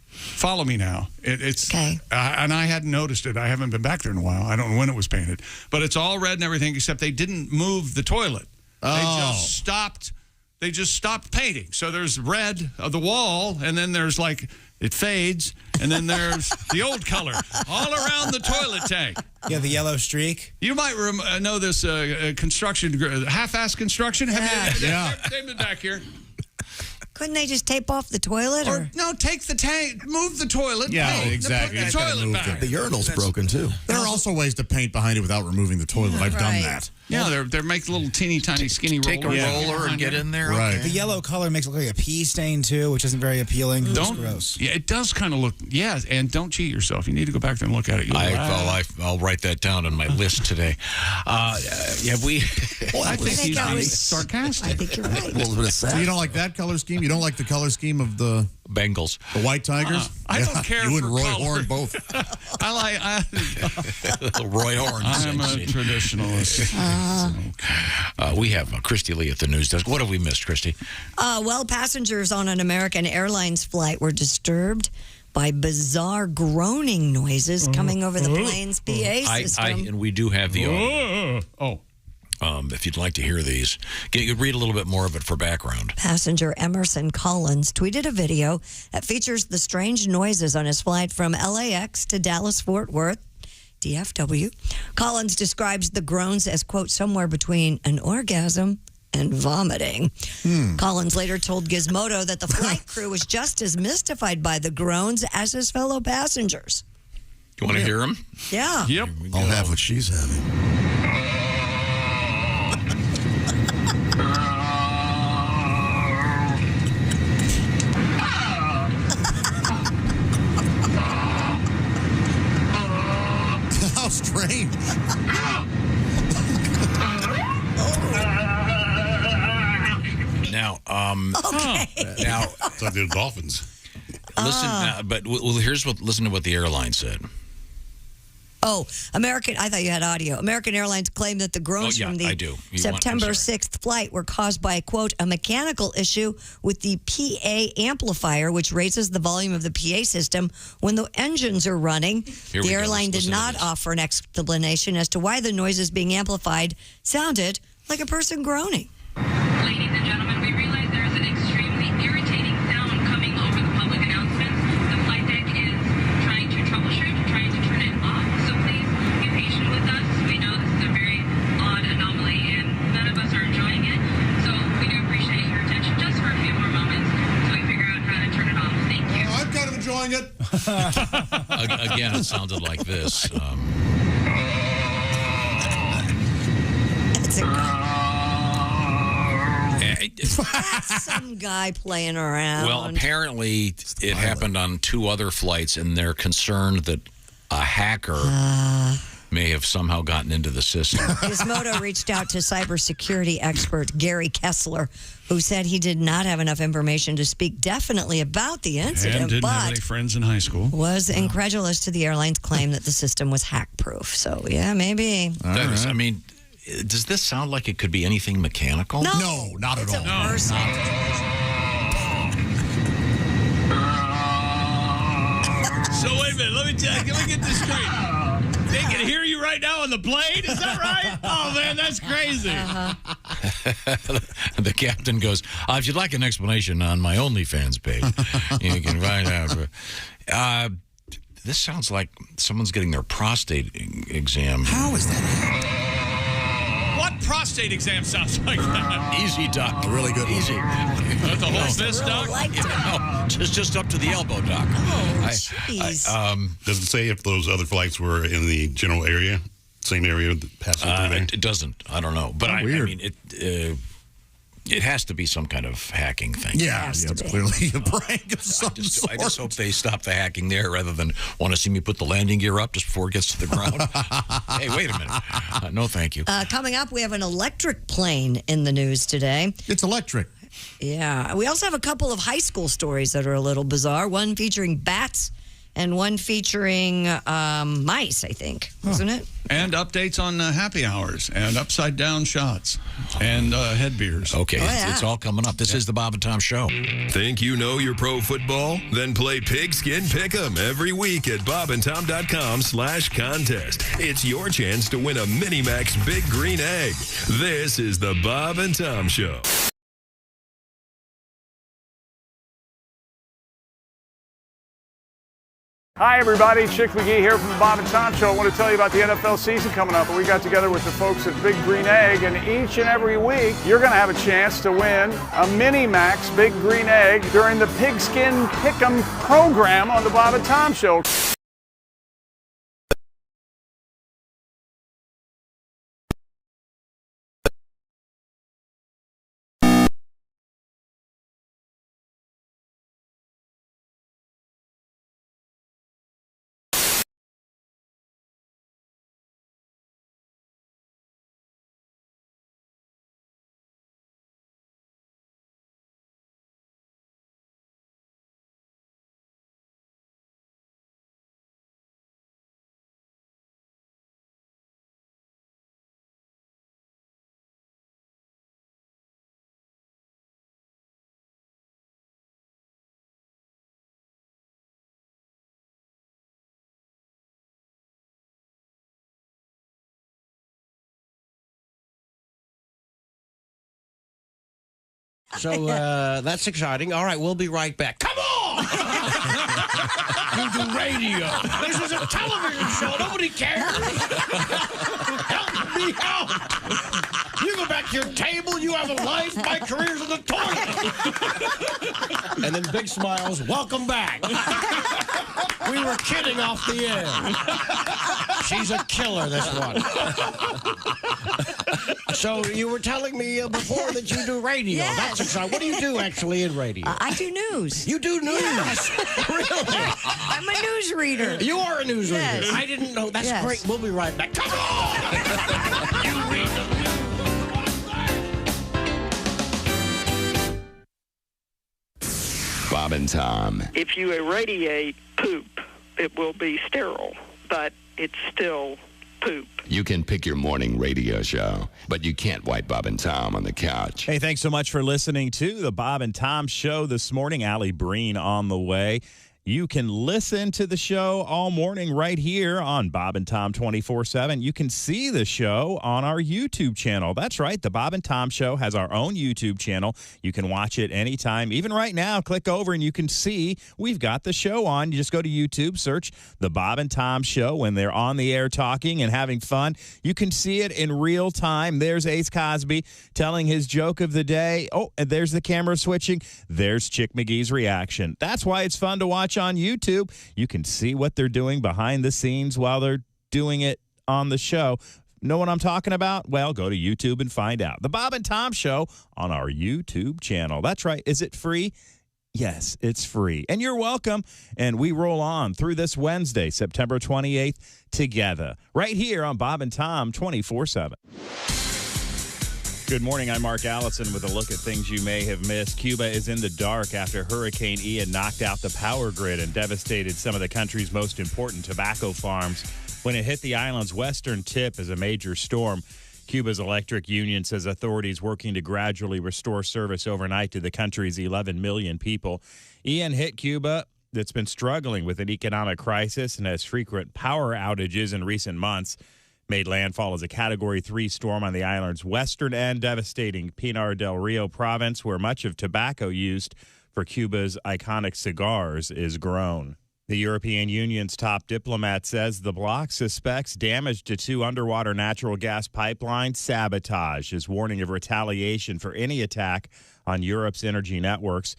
Follow me now. It's okay. And I hadn't noticed it. I haven't been back there in a while. I don't know when it was painted, but it's all red and everything. Except they didn't move the toilet. They just stopped painting. So there's red of the wall, and then there's like it fades, and then there's the old color all around the toilet tank. Yeah, the yellow streak. You might know this construction, half-ass construction. Yeah. They've been back here. Couldn't they just tape off the toilet? Or no, take the tank, move the toilet. Yeah, exactly. Put the toilet back. The urinal's broken, too. There are also ways to paint behind it without removing the toilet. I've done that. Yeah, they're making little teeny tiny skinny Take a roller and get in there. Right. The yellow color makes it look like a pea stain too, which isn't very appealing. It's gross. Yeah, it does kind of look. Yeah, and don't cheat yourself. You need to go back there and look at it. I'll write that down on my list today. I think he's being sarcastic. I think you're right. So you don't like that color scheme? you don't like the color scheme of the Bengals, the White Tigers? I don't care. You and for Roy color. Horn both. Roy Horn. I'm a traditionalist. We have Christy Lee at the news desk. What have we missed, Christy? Well, passengers on an American Airlines flight were disturbed by bizarre groaning noises coming over the plane's PA system. And we do have the audio. If you'd like to hear these, read a little bit more of it for background. Passenger Emerson Collins tweeted a video that features the strange noises on his flight from LAX to Dallas-Fort Worth, DFW. Collins describes the groans as, quote, somewhere between an orgasm and vomiting. Collins later told Gizmodo that the flight crew was just as mystified by the groans as his fellow passengers. You want to hear them? Yeah. Yep. I'll have what she's having. How strange. Now, now, it's like the dolphins. Listen, listen to what the airline said. Oh, I thought you had audio. American Airlines claimed that the groans from the September 6th flight were caused by, quote, a mechanical issue with the PA amplifier, which raises the volume of the PA system when the engines are running. The airline did not offer an explanation as to why the noises being amplified sounded like a person groaning. Ladies and gentlemen, we realize there is an extremely irritating sound coming over the public announcements. The flight deck is trying to troubleshoot, trying to turn it off. So please be patient with us. We know this is a very odd anomaly and none of us are enjoying it. So we do appreciate your attention just for a few more moments so we figure out how to turn it off. Thank you. I'm kind of enjoying it. Again, it sounded like this. That's some guy playing around. Well, apparently it happened on 2 other flights, and they're concerned that a hacker may have somehow gotten into the system. Gizmodo reached out to cybersecurity expert Gary Kessler, who said he did not have enough information to speak definitely about the incident, And didn't but have any friends in high school. was incredulous to the airline's claim that the system was hack-proof. So, yeah, maybe. I mean, does this sound like it could be anything mechanical? No, not at all. Person. So wait a minute, let me get this straight. They can hear you right now on the plane? Is that right? Oh, man, that's crazy. The captain goes, if you'd like an explanation on my OnlyFans page, you can find out. This sounds like someone's getting their prostate exam. How is that? What prostate exam sounds like that? Easy, Doc. A really good Easy. That's the whole fist, Doc? No, just up to the elbow, Doc. Oh, jeez. Does it say if those other flights were in the general area, same area passing through there? It doesn't. I don't know. But I mean, it has to be some kind of hacking thing. Yeah, it's clearly a prank of some sort. I just hope they stop the hacking there rather than want to see me put the landing gear up just before it gets to the ground. Hey, wait a minute. No, thank you. Coming up, we have an electric plane in the news today. It's electric. Yeah. We also have a couple of high school stories that are a little bizarre. One featuring bats and one featuring mice, I think. Wasn't it? And updates on happy hours and upside down shots and head beers. Okay, it's all coming up. This is the Bob and Tom Show. Think you know your pro football? Then play Pigskin Pick'em every week at bobandtom.com/contest. It's your chance to win a Minimax Big Green Egg. This is the Bob and Tom Show. Hi, everybody. Chick McGee here from the Bob and Tom Show. I want to tell you about the NFL season coming up. We got together with the folks at Big Green Egg, and each and every week, you're going to have a chance to win a Mini Max Big Green Egg during the Pigskin Pick'em program on the Bob and Tom Show. So that's exciting. All right, we'll be right back. Come on! You do radio. This is a television show. Nobody cares. Help me out. You go back to your table. You have a life. My career's in the toilet. And then big smiles. Welcome back. We were kidding off the air. She's a killer, this one. So you were telling me before that you do radio. Yes. That's exciting. What do you do actually in radio? I do news. You do news? Yes. Really? I'm a news reader. You are a news Yes. reader. I didn't know. That's Yes. great. We'll be right back. Come on! You read the news. Bob and Tom. If you irradiate poop, it will be sterile, but it's still poop. You can pick your morning radio show, but you can't wipe Bob and Tom on the couch. Hey, thanks so much for listening to the Bob and Tom Show this morning. Ali Breen on the way. You can listen to the show all morning right here on Bob and Tom 24/7. You can see the show on our YouTube channel. That's right. The Bob and Tom Show has our own YouTube channel. You can watch it anytime. Even right now, click over and you can see we've got the show on. You just go to YouTube, search the Bob and Tom Show. When they're on the air talking and having fun, you can see it in real time. There's Ace Cosby telling his joke of the day. Oh, and there's the camera switching. There's Chick McGee's reaction. That's why it's fun to watch on YouTube. You can see what they're doing behind the scenes while they're doing it on the show. Know what I'm talking about? Well, go to YouTube and find out. The Bob and Tom Show on our YouTube channel. That's right. Is it free? Yes, it's free. And you're welcome. And we roll on through this Wednesday, September 28th, together, right here on Bob and Tom 24/7. Good morning. I'm Mark Allison with a look at things you may have missed. Cuba is in the dark after Hurricane Ian knocked out the power grid and devastated some of the country's most important tobacco farms. When it hit the island's western tip as a major storm, Cuba's electric union says authorities working to gradually restore service overnight to the country's 11 million people. Ian hit Cuba, that's been struggling with an economic crisis and has frequent power outages in recent months. Made landfall as a Category 3 storm on the island's western end, devastating Pinar del Rio province, where much of tobacco used for Cuba's iconic cigars is grown. The European Union's top diplomat says the bloc suspects damage to 2 underwater natural gas pipelines sabotage, is warning of retaliation for any attack on Europe's energy networks.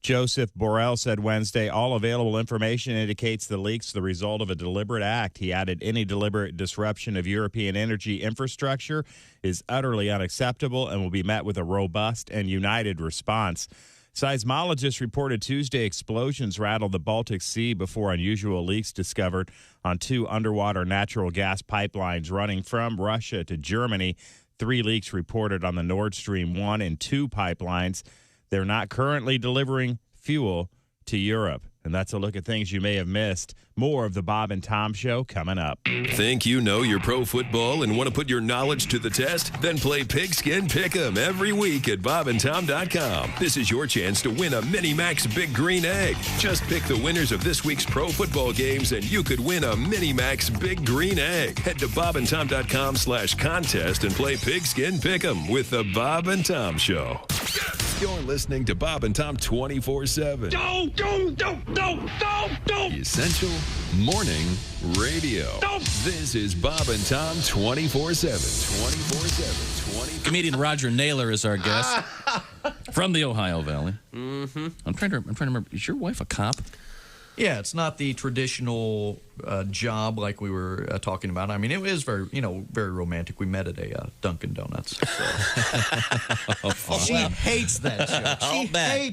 Joseph Borrell said Wednesday, all available information indicates the leak's the result of a deliberate act. He added any deliberate disruption of European energy infrastructure is utterly unacceptable and will be met with a robust and united response. Seismologists reported Tuesday explosions rattled the Baltic Sea before unusual leaks discovered on 2 underwater natural gas pipelines running from Russia to Germany. 3 leaks reported on the Nord Stream 1 and 2 pipelines. They're not currently delivering fuel to Europe. And that's a look at things you may have missed. More of the Bob and Tom Show coming up. Think you know your pro football and want to put your knowledge to the test? Then play Pigskin Pick'em every week at bobandtom.com. This is your chance to win a Mini Max Big Green Egg. Just pick the winners of this week's pro football games and you could win a Mini Max Big Green Egg. Head to bobandtom.com/contest and play Pigskin Pick'em with the Bob and Tom Show. You're listening to Bob and Tom 24/7. Don't. The Essential Morning Radio. This is Bob and Tom 24/7. 24/7. Comedian Roger Naylor is our guest from the Ohio Valley. Mm-hmm. I'm trying to remember. Is your wife a cop? Yeah, it's not the traditional job like we were talking about. I mean, it is very, very romantic. We met at a Dunkin' Donuts. So. She hates that joke.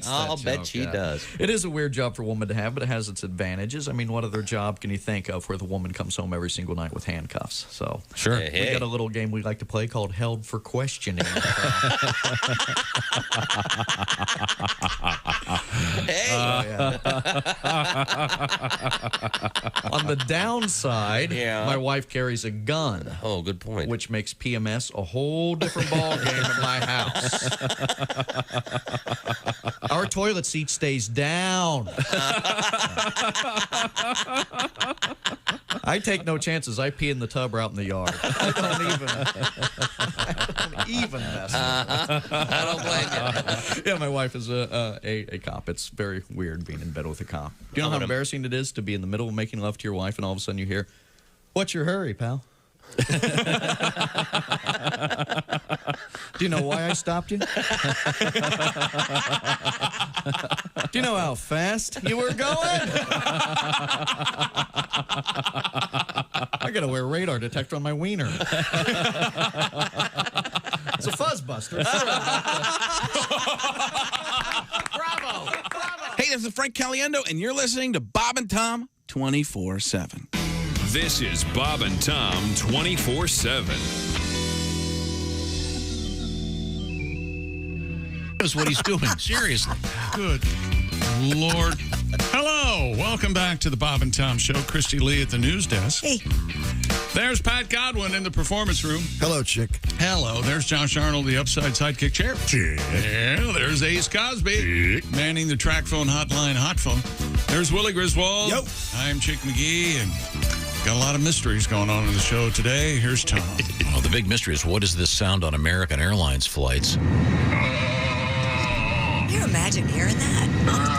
I'll bet she does. It is a weird job for a woman to have, but it has its advantages. I mean, what other job can you think of where the woman comes home every single night with handcuffs? So sure, we got a little game we like to play called Held for Questioning. On the downside, my wife carries a gun. Oh, good point. Which makes PMS a whole different ball game at my house. Our toilet seat stays down. I take no chances. I pee in the tub or out in the yard. I don't even mess with it. I don't blame you. Yeah, my wife is a cop. It's very weird being in bed with a cop. Do you know how embarrassing it is to be in the middle of making love to your wife and all of a sudden you hear, "What's your hurry, pal?" Do you know why I stopped you? Do you know how fast you were going? I gotta wear a radar detector on my wiener. It's a fuzz buster. Bravo! Hey, this is Frank Caliendo, and you're listening to Bob and Tom 24/7. This is Bob and Tom 24/7. Knows what he's doing. Seriously. Good Lord. Hello. Welcome back to the Bob and Tom Show. Christy Lee at the news desk. Hey. There's Pat Godwin in the performance room. Hello, chick. Hello. There's Josh Arnold, the upside sidekick chair. Chick. Yeah, there's Ace Cosby. Chick. Manning the track phone hotline hot phone. There's Willie Griswold. Yo. I'm Chick McGee, and got a lot of mysteries going on in the show today. Here's Tom. Well, the big mystery is, what does this sound on American Airlines flights? Can you imagine hearing that on the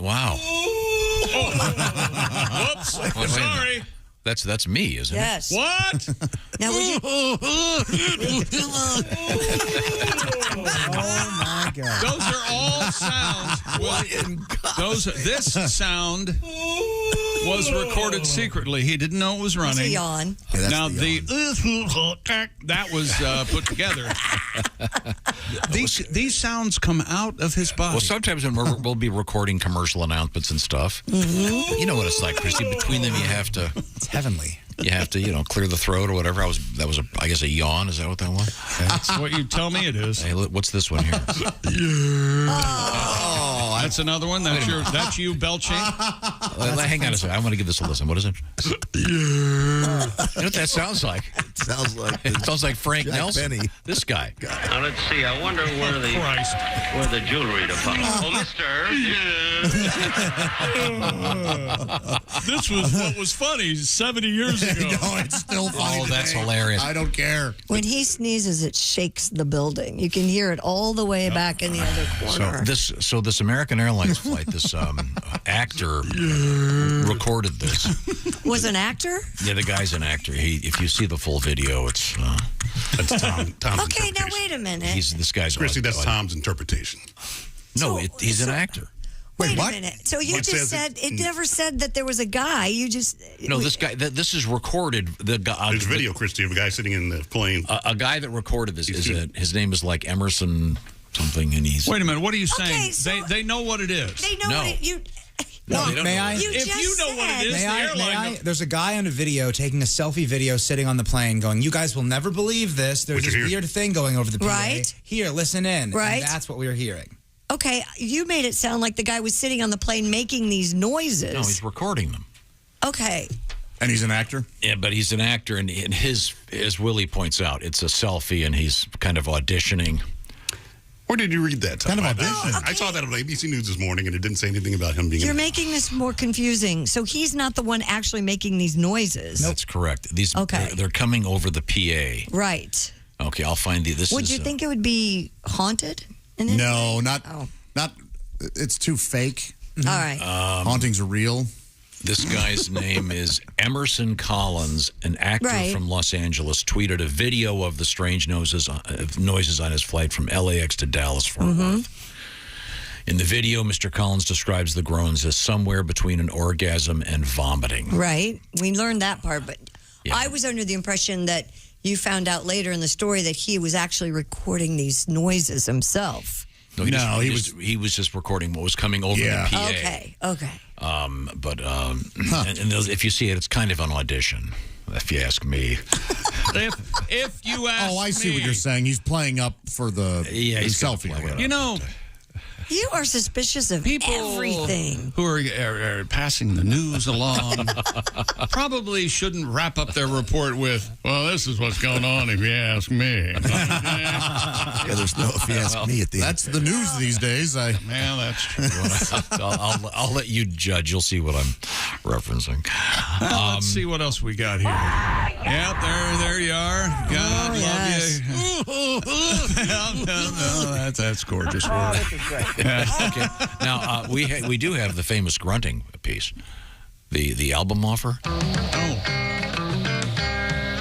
Wow. Whoops. Wait, Sorry. That's me, isn't Yes. it? What? Now, would you... Oh, my God. Those are all sounds. This sound was recorded secretly. He didn't know it was running. It's a yawn. Yeah, Now, that was put together. These sounds come out of his body. Well, sometimes when we'll be recording commercial announcements and stuff, you know what it's like, Christy. Between them, you have to... It's heavenly. You have to, clear the throat or whatever. That was I guess, a yawn. Is that what that was? That's what you tell me it is. Hey, what's this one here? Oh, that's another one. That's you belching. Hang on a second. I want to give this a listen. What is it? You know what that sounds like? It sounds like Frank Jack Nelson. Benny. This guy. Now let's see. I wonder where the jewelry department. Oh, mister. This was what was funny 70 years ago. No, it's still funny. Oh, that's today. hilarious. I don't care. When he sneezes, it shakes the building. You can hear it all the way back in the other corner. So this American Airlines flight, this actor recorded this. Was an actor? Yeah, the guy's an actor. If you see the full video, it's That's Tom's Okay, now wait a minute. this guy's Christy, that's Tom's interpretation. No, he's an actor. Wait what? a minute. So you It just says said it never said that there was a guy. You just No, this guy. This is recorded. The guy. There's video, Christy, of a guy sitting in the plane. A guy that recorded this his name is like Emerson something, and he's. Wait a minute. What are you saying? Okay, so they know what it is. They know what it, you. No, they don't may know I? what it is. If you know what it is, May the airline. I? There's a guy on a video taking a selfie video sitting on the plane going, you guys will never believe this. There's What this you hear? weird thing going over the PA. Right. Here, listen in. Right. And that's what we were hearing. Okay, you made it sound like the guy was sitting on the plane making these noises. No, he's recording them. Okay. And he's an actor? Yeah, but he's an actor, and his, as Willie points out, it's a selfie, and he's kind of auditioning. Where did you read that? Kind of audition. I saw that on ABC News this morning, and it didn't say anything about him being. You're making this more confusing. So he's not the one actually making these noises. That's correct. These Okay. they're coming over the PA. Right. Okay, I'll find the. Would you think it would be haunted? in any No, way? not. Oh. Not. It's too fake. All right. Hauntings are real. This guy's name is Emerson Collins, an actor Right. from Los Angeles, tweeted a video of the strange noises on his flight from LAX to Dallas Fort Worth. In the video, Mr. Collins describes the groans as somewhere between an orgasm and vomiting. Right. We learned that part, but Yeah. I was under the impression that you found out later in the story that he was actually recording these noises himself. He was just recording what was coming over the PA. Okay. Okay. And those, if you see it, it's kind of an audition, if you ask me. If you ask Oh, I see me. what you're saying. He's playing up for the Yeah, he's selfie. gonna play or whatever. You know, You are suspicious of everything. Who are passing the news along probably shouldn't wrap up their report with, well, this is what's going on if you ask me. Yeah, there's no if you ask me at the end. That's the news these days. Yeah, that's true. I'll let you judge. You'll see what I'm referencing. Let's see what else we got here. Yep, there you are. God, love you. No, that's gorgeous. This is great. Okay. Now, we do have the famous grunting piece. The album offer.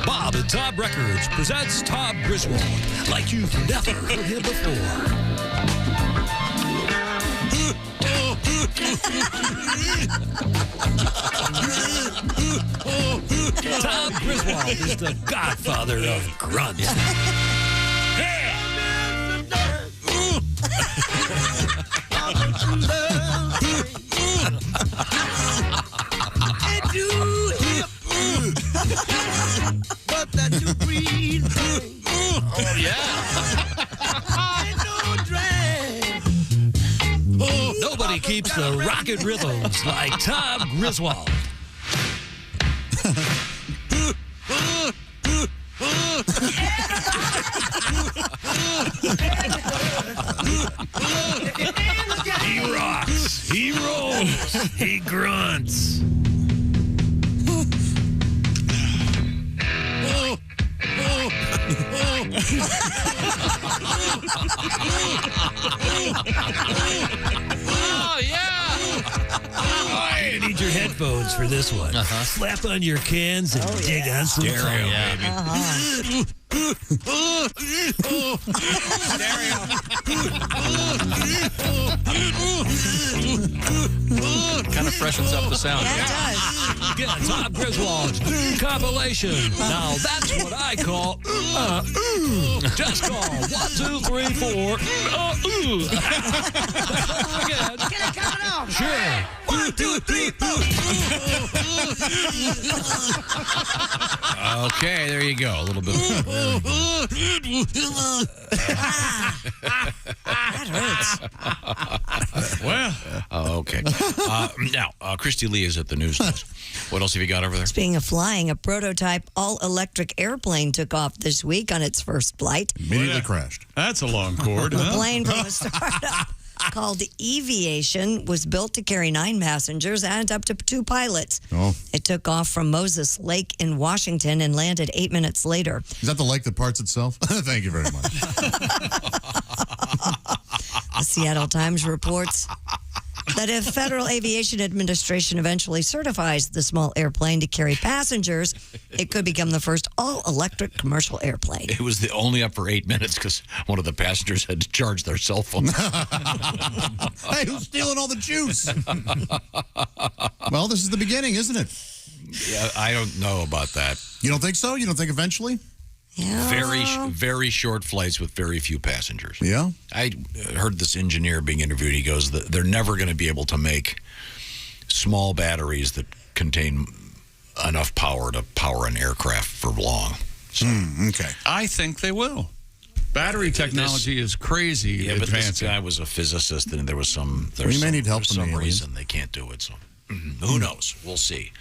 Bob and Tom Records presents Tom Griswold like you've never heard him before. Tom Griswold is the godfather of grunt. But that you breathe. Oh, yeah. Nobody keeps the rocket rhythms like Tom Griswold. He rocks, he rolls, he grunts. Oh, yeah. You need your headphones for this one. Slap on your cans and dig on some Stereo, baby. Kind of freshens up the sound. Yeah, it does. Get Tom Griswold's new compilation. Now that's what I call just call 1, 2, 3, 4. Again. Get it coming on. Sure. 1, 2, 3, 4. Okay, there you go. A little bit. That hurts. Well. Okay. Now, Christy Lee is at the news desk. What else have you got over there? Speaking of flying, a prototype all-electric airplane took off this week on its first flight. Immediately crashed. That's a long cord. The plane from a startup called Eviation was built to carry 9 passengers and up to 2 pilots. Oh. It took off from Moses Lake in Washington and landed 8 minutes later. Is that the lake that parts itself? Thank you very much. The Seattle Times reports that if Federal Aviation Administration eventually certifies the small airplane to carry passengers, it could become the first all-electric commercial airplane. It was only up for 8 minutes because one of the passengers had to charge their cell phone. Hey, who's stealing all the juice? Well, this is the beginning, isn't it? Yeah, I don't know about that. You don't think so? You don't think eventually? Yeah. Very short flights with very few passengers. Yeah. I heard this engineer being interviewed. He goes, they're never going to be able to make small batteries that contain enough power to power an aircraft for long. So, okay. I think they will. Battery technology is crazy but advancing. this guy was a physicist, and there was some. We may need help for from some the reason they can't do it. So who knows? We'll see.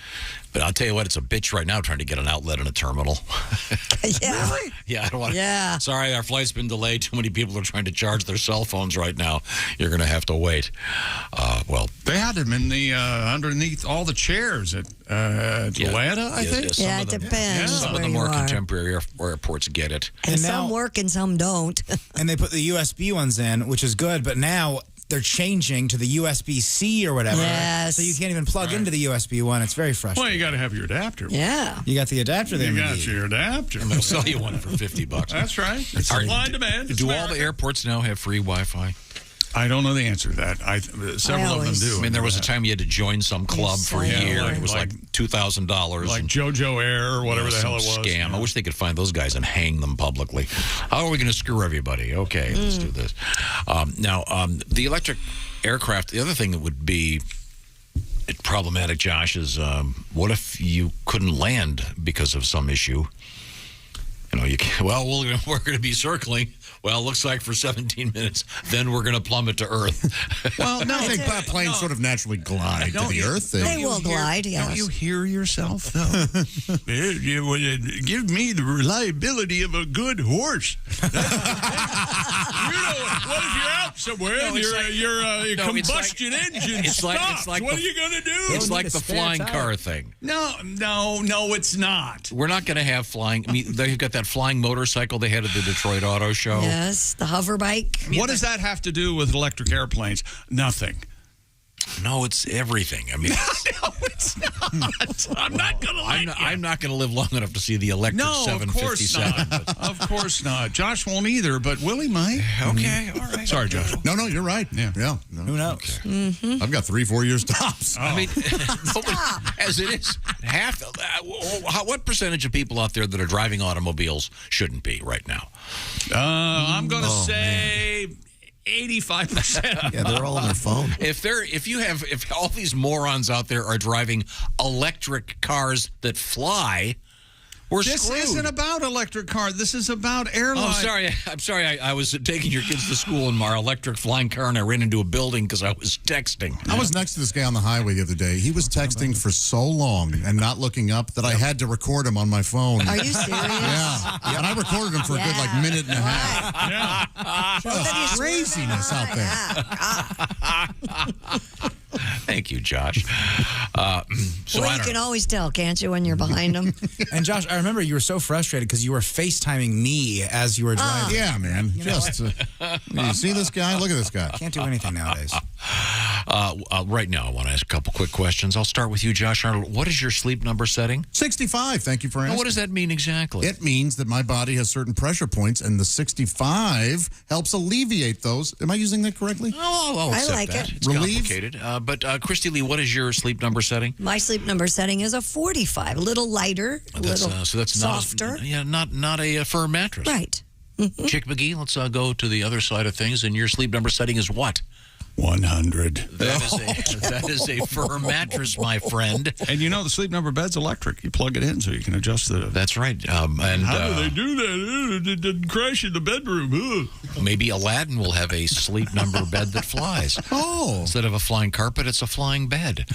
But I'll tell you what, it's a bitch right now trying to get an outlet in a terminal. Yeah. Really? Yeah, I don't want. Yeah. Sorry, our flight's been delayed. Too many people are trying to charge their cell phones right now. You're going to have to wait. Well, they had them in the underneath all the chairs at Atlanta, I think. Yeah, it depends. Some of where the you more are. contemporary airports get it. And some work and some don't. And they put the USB ones in, which is good, but now they're changing to the USB-C or whatever. Yes. So you can't even plug into the USB one. It's very frustrating. Well, you got to have your adapter. Yeah. You got the adapter there. You got McGee. your adapter. And they'll sell you one for $50. That's right. It's supply and demand. It's Do all America. the airports now have free Wi-Fi? I don't know the answer to that. Several of them do. I mean, there was a time you had to join some club for a year, and it was like $2,000. Like JoJo Air or whatever the hell it was. Scam. Yeah. I wish they could find those guys and hang them publicly. How are we going to screw everybody? Okay, let's do this. Now, the electric aircraft, the other thing that would be problematic, Josh, is what if you couldn't land because of some issue? You can't, well, we're going to be circling. Well, looks like for 17 minutes. Then we're going to plummet to Earth. Well, no, I think planes sort of naturally glide to the Earth. They will glide, yes. Don't you hear yourself, though? Give me the reliability of a good horse. What if you're out somewhere and your combustion engine stops? What are you going to do? It's like the flying car thing. No, it's not. We're not going to have flying. I mean, they've got that flying motorcycle they had at the Detroit Auto Show. Yes, the hover bike. What does that have to do with electric airplanes? Nothing. No, it's everything. I mean, no, it's not. I'm not going to I'm not going to live long enough to see the electric 757. Of course not. Josh won't either, but Willie might. Okay, all right. Sorry, Josh. No, you're right. Yeah. No. Who knows? Okay. Mm-hmm. I've got 3-4 years tops. I mean, as it is, what percentage of people out there that are driving automobiles shouldn't be right now? I'm going to say 85%. Yeah, they're all on their phone. If all these morons out there are driving electric cars that fly, we're this screwed. Isn't about electric cars. This is about airlines. Oh, I'm sorry. I was taking your kids to school in my electric flying car, and I ran into a building because I was texting. I was next to this guy on the highway the other day. He was texting for so long and not looking up that I had to record him on my phone. Are you serious? Yeah. And I recorded him for a good minute and a half. Yeah. Craziness out there. Thank you, Josh. You can always tell, can't you, when you're behind them? And Josh, I remember you were so frustrated because you were FaceTiming me as you were driving. Yeah, man. You see this guy? Look at this guy. Can't do anything nowadays. Right now, I want to ask a couple quick questions. I'll start with you, Josh Arnold. What is your sleep number setting? 65. Thank you for asking. What does that mean exactly? It means that my body has certain pressure points, and the 65 helps alleviate those. Am I using that correctly? I like it. It's complicated. But Christy Lee, what is your sleep number setting? My sleep number setting is a 45, a little lighter, So that's softer. Not a firm mattress. Right. Chick McGee, let's go to the other side of things. And your sleep number setting is what? 100. That is a firm mattress, my friend. And the sleep number bed's electric. You plug it in so you can adjust the... That's right. And how do they do that? It didn't crash in the bedroom. Maybe Aladdin will have a sleep number bed that flies. Oh. Instead of a flying carpet, it's a flying bed.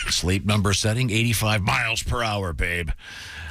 Sleep number setting, 85 miles per hour, babe.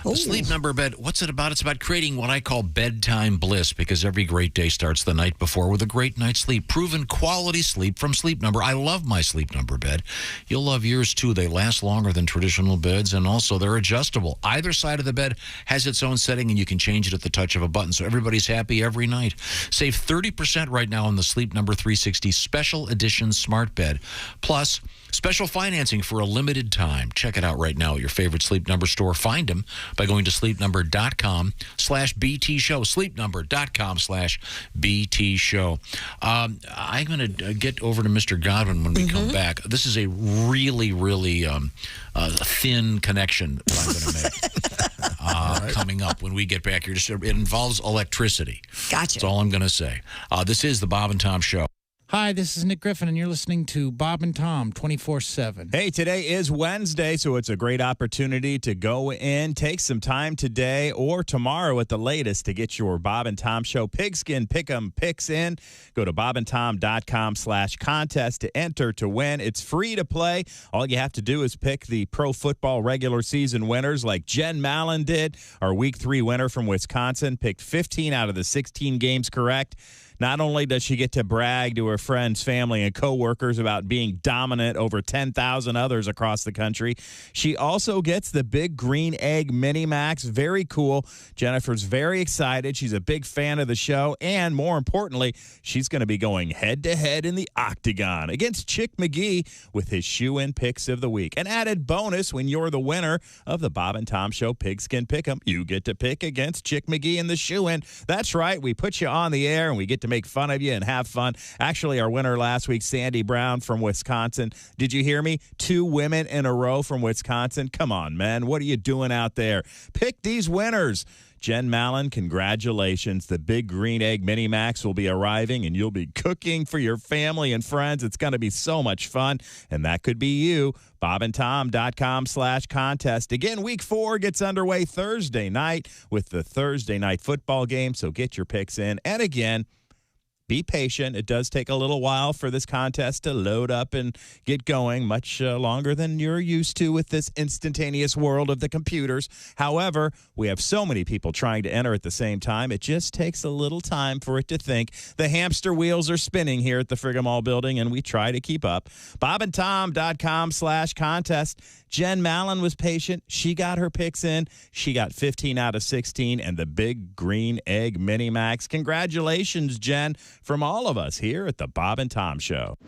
The sleep number bed, what's it about? It's about creating what I call bedtime bliss, because every great day starts the night before with a great night's sleep. Proven quality sleep from Sleep Number. I love my Sleep Number bed. You'll love yours, too. They last longer than traditional beds, and also they're adjustable. Either side of the bed has its own setting, and you can change it at the touch of a button, so everybody's happy every night. Save 30% right now on the Sleep Number 360 Special Edition Smart Bed. Plus, special financing for a limited time. Check it out right now at your favorite Sleep Number store. Find them by going to sleepnumber.com/BT show. Sleepnumber.com/BT show. I'm going to get over to Mr. Godwin when we come back. This is a really, really thin connection that I'm going to make coming up when we get back here. It involves electricity. Gotcha. That's all I'm going to say. This is the Bob and Tom Show. Hi, this is Nick Griffin, and you're listening to Bob and Tom 24/7. Hey, today is Wednesday, so it's a great opportunity to go in, take some time today or tomorrow at the latest to get your Bob and Tom Show Pigskin Pick'em picks in. Go to bobandtom.com/contest to enter to win. It's free to play. All you have to do is pick the pro football regular season winners like Jen Mallon did. Our Week 3 winner from Wisconsin picked 15 out of the 16 games correct. Not only does she get to brag to her friends, family, and coworkers about being dominant over 10,000 others across the country, she also gets the Big Green Egg Mini Max. Very cool. Jennifer's very excited. She's a big fan of the show, and more importantly, she's going to be going head-to-head in the Octagon against Chick McGee with his shoe-in picks of the week. An added bonus when you're the winner of the Bob and Tom Show Pigskin Pick'em. You get to pick against Chick McGee in the shoe-in. That's right. We put you on the air, and we get to make fun of you and have fun. Actually, our winner last week, Sandy Brown from Wisconsin. Did you hear me? 2 women in a row from Wisconsin. Come on, man. What are you doing out there? Pick these winners. Jen Mallon, congratulations. The Big Green Egg Mini Max will be arriving, and you'll be cooking for your family and friends. It's going to be so much fun, and that could be you. BobandTom.com/contest. Again, week 4 gets underway Thursday night with the Thursday night football game, so get your picks in. And again, be patient. It does take a little while for this contest to load up and get going, much longer than you're used to with this instantaneous world of the computers. However, we have so many people trying to enter at the same time, it just takes a little time for it to think. The hamster wheels are spinning here at the Friggin Mall building, and we try to keep up. BobandTom.com/contest. Jen Mallon was patient. She got her picks in. She got 15 out of 16 and the Big Green Egg Mini Max. Congratulations, Jen, from all of us here at the Bob and Tom Show.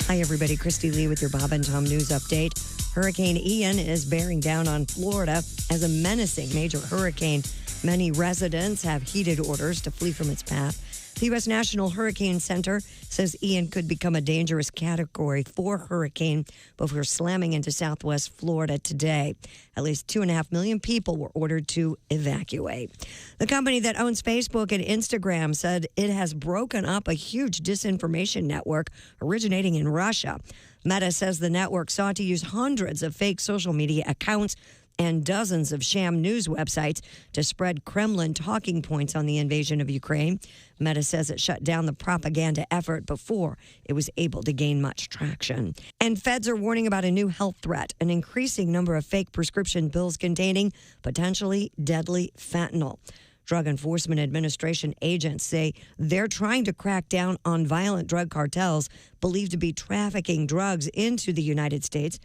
Hi, everybody. Christy Lee with your Bob and Tom News Update. Hurricane Ian is bearing down on Florida as a menacing major hurricane. Many residents have heated orders to flee from its path. The U.S. National Hurricane Center says Ian could become a dangerous Category 4 hurricane before slamming into southwest Florida today. At least 2.5 million people were ordered to evacuate. The company that owns Facebook and Instagram said it has broken up a huge disinformation network originating in Russia. Meta says the network sought to use hundreds of fake social media accounts and dozens of sham news websites to spread Kremlin talking points on the invasion of Ukraine. Meta says it shut down the propaganda effort before it was able to gain much traction. And feds are warning about a new health threat, an increasing number of fake prescription pills containing potentially deadly fentanyl. Drug Enforcement Administration agents say they're trying to crack down on violent drug cartels believed to be trafficking drugs into the United States.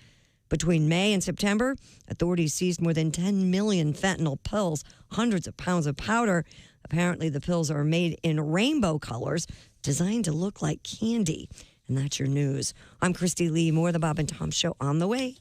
Between May and September, authorities seized more than 10 million fentanyl pills, hundreds of pounds of powder. Apparently, the pills are made in rainbow colors, designed to look like candy. And that's your news. I'm Christy Lee. More of the Bob and Tom Show on the way.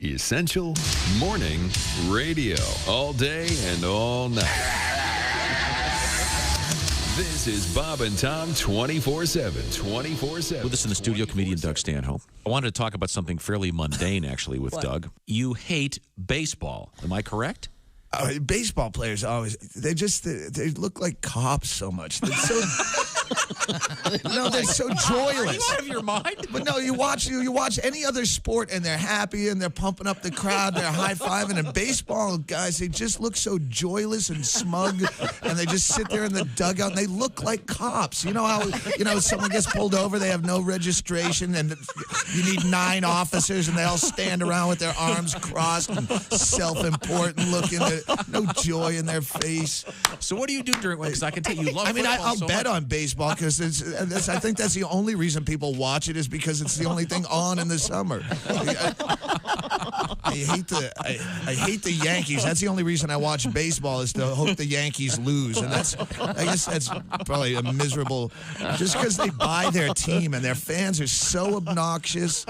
Essential Morning Radio. All day and all night. This is Bob and Tom 24/7. 24/7. With us in the studio, comedian Doug Stanhope. I wanted to talk about something fairly mundane, actually, with Doug. You hate baseball. Am I correct? Baseball players always, they look like cops so much. They're so, no, they're so joyless. Are you out of your mind? But no, you watch any other sport and they're happy and they're pumping up the crowd, they're high-fiving, and baseball guys, they just look so joyless and smug, and they just sit there in the dugout and they look like cops. You know how, someone gets pulled over, they have no registration, and you need 9 officers and they all stand around with their arms crossed and self-important looking. No joy in their face. So what do you do during? Because I can tell you love. I mean, I'll bet on baseball because I think that's the only reason people watch it is because it's the only thing on in the summer. I hate the Yankees. That's the only reason I watch baseball is to hope the Yankees lose, and I guess that's probably a miserable. Just because they buy their team and their fans are so obnoxious.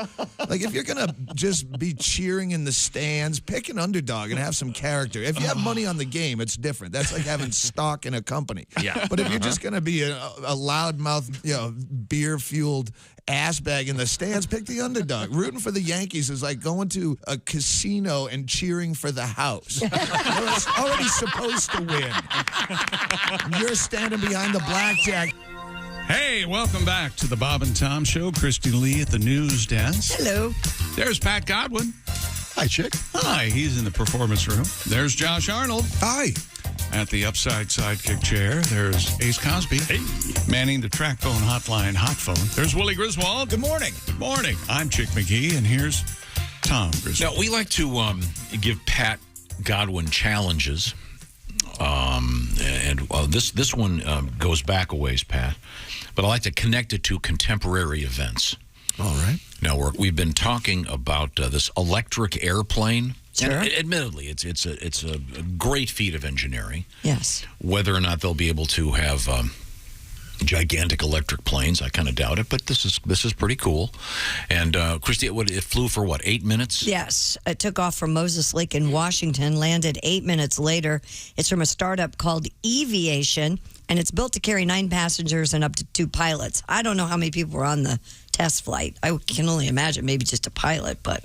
Like if you're gonna just be cheering in the stands, pick an underdog and have some character. If you have money on the game, it's different. That's like having stock in a company. Yeah. But if you're just going to be a loudmouth, beer-fueled ass bag in the stands, pick the underdog. Rooting for the Yankees is like going to a casino and cheering for the house. It's already supposed to win. You're standing behind the blackjack. Hey, welcome back to the Bob and Tom Show. Christy Lee at the news desk. Hello. There's Pat Godwin. Hi, Chick. Hi, he's in the performance room. There's Josh Arnold. Hi. At the upside sidekick chair, there's Ace Cosby. Hey. Manning the track phone hotline hot phone. There's Willie Griswold. Good morning. Good morning. I'm Chick McGee, and here's Tom Griswold. Now, we like to give Pat Godwin challenges. This one goes back a ways, Pat. But I like to connect it to contemporary events. All right. Now, we've been talking about this electric airplane. Sure. And admittedly, it's a great feat of engineering. Yes. Whether or not they'll be able to have gigantic electric planes, I kind of doubt it. But this is pretty cool. And Christy, it flew for 8 minutes? Yes. It took off from Moses Lake in Washington, landed 8 minutes later. It's from a startup called Eviation, and it's built to carry 9 passengers and up to 2 pilots. I don't know how many people were on the test flight. I can only imagine maybe just a pilot, but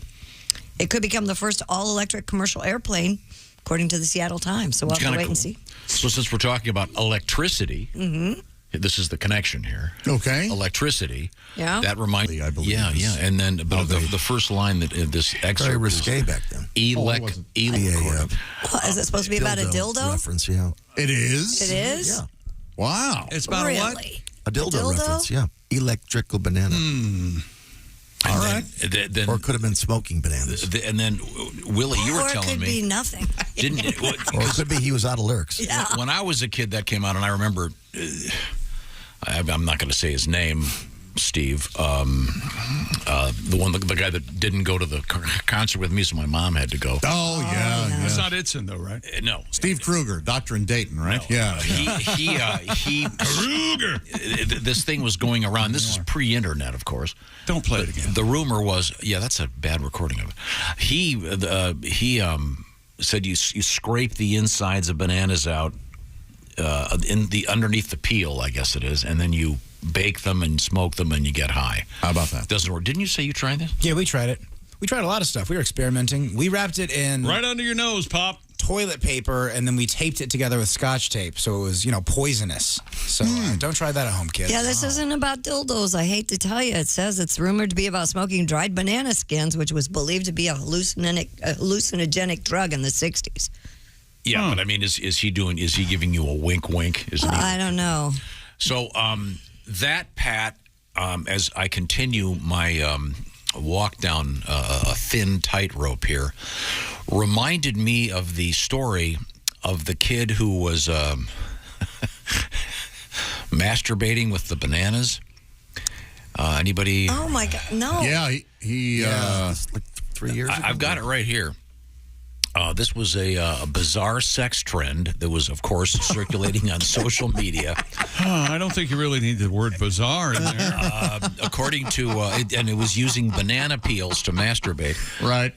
it could become the first all-electric commercial airplane, according to the Seattle Times. So we'll have to wait and see. So since we're talking about electricity, this is the connection here. Okay. Electricity. Yeah. That reminds me, I believe. Yeah. And then the first line that this excerpt Very risque back then. Well, is it supposed to be about a dildo? Reference, yeah. It is? It is? Yeah. Wow. It's about really? a what? A dildo reference, yeah. Electrical banana. All right. Then, or it could have been smoking bananas. And then, Willie, you were Or it telling could me. be nothing. Didn't it? Or it could be he was out of lyrics. Yeah. When I was a kid, that came out, and I remember, I'm not going to say his name, Steve, the guy that didn't go to the concert with me, so my mom had to go. Oh, yeah. It's not Itzen, though, right? No. Steve Kruger, doctor in Dayton, right? No. Yeah. He Kruger. This thing was going around. This is pre-internet, of course. Don't play it again. The rumor was, that's a bad recording of it. He said you scrape the insides of bananas out underneath the peel, I guess it is, and then you bake them and smoke them and you get high. How about that? Doesn't work. Didn't you say you tried this? Yeah, we tried it. We tried a lot of stuff. We were experimenting. We wrapped it in Right under your nose, Pop. toilet paper, and then we taped it together with Scotch tape, so it was, poisonous. So don't try that at home, kids. Yeah, this isn't about dildos. I hate to tell you. It says it's rumored to be about smoking dried banana skins, which was believed to be a hallucinogenic drug in the 60s. Yeah, but I mean, is he giving you a wink? I don't know. So that, Pat, as I continue my walk down a thin tightrope here, reminded me of the story of the kid who was masturbating with the bananas. Anybody? Oh, my God. No. Yeah, he like 3 years ago. I've got it right here. This was a bizarre sex trend that was, of course, circulating on social media. I don't think you really need the word bizarre in there. According to, and it was using banana peels to masturbate. Right.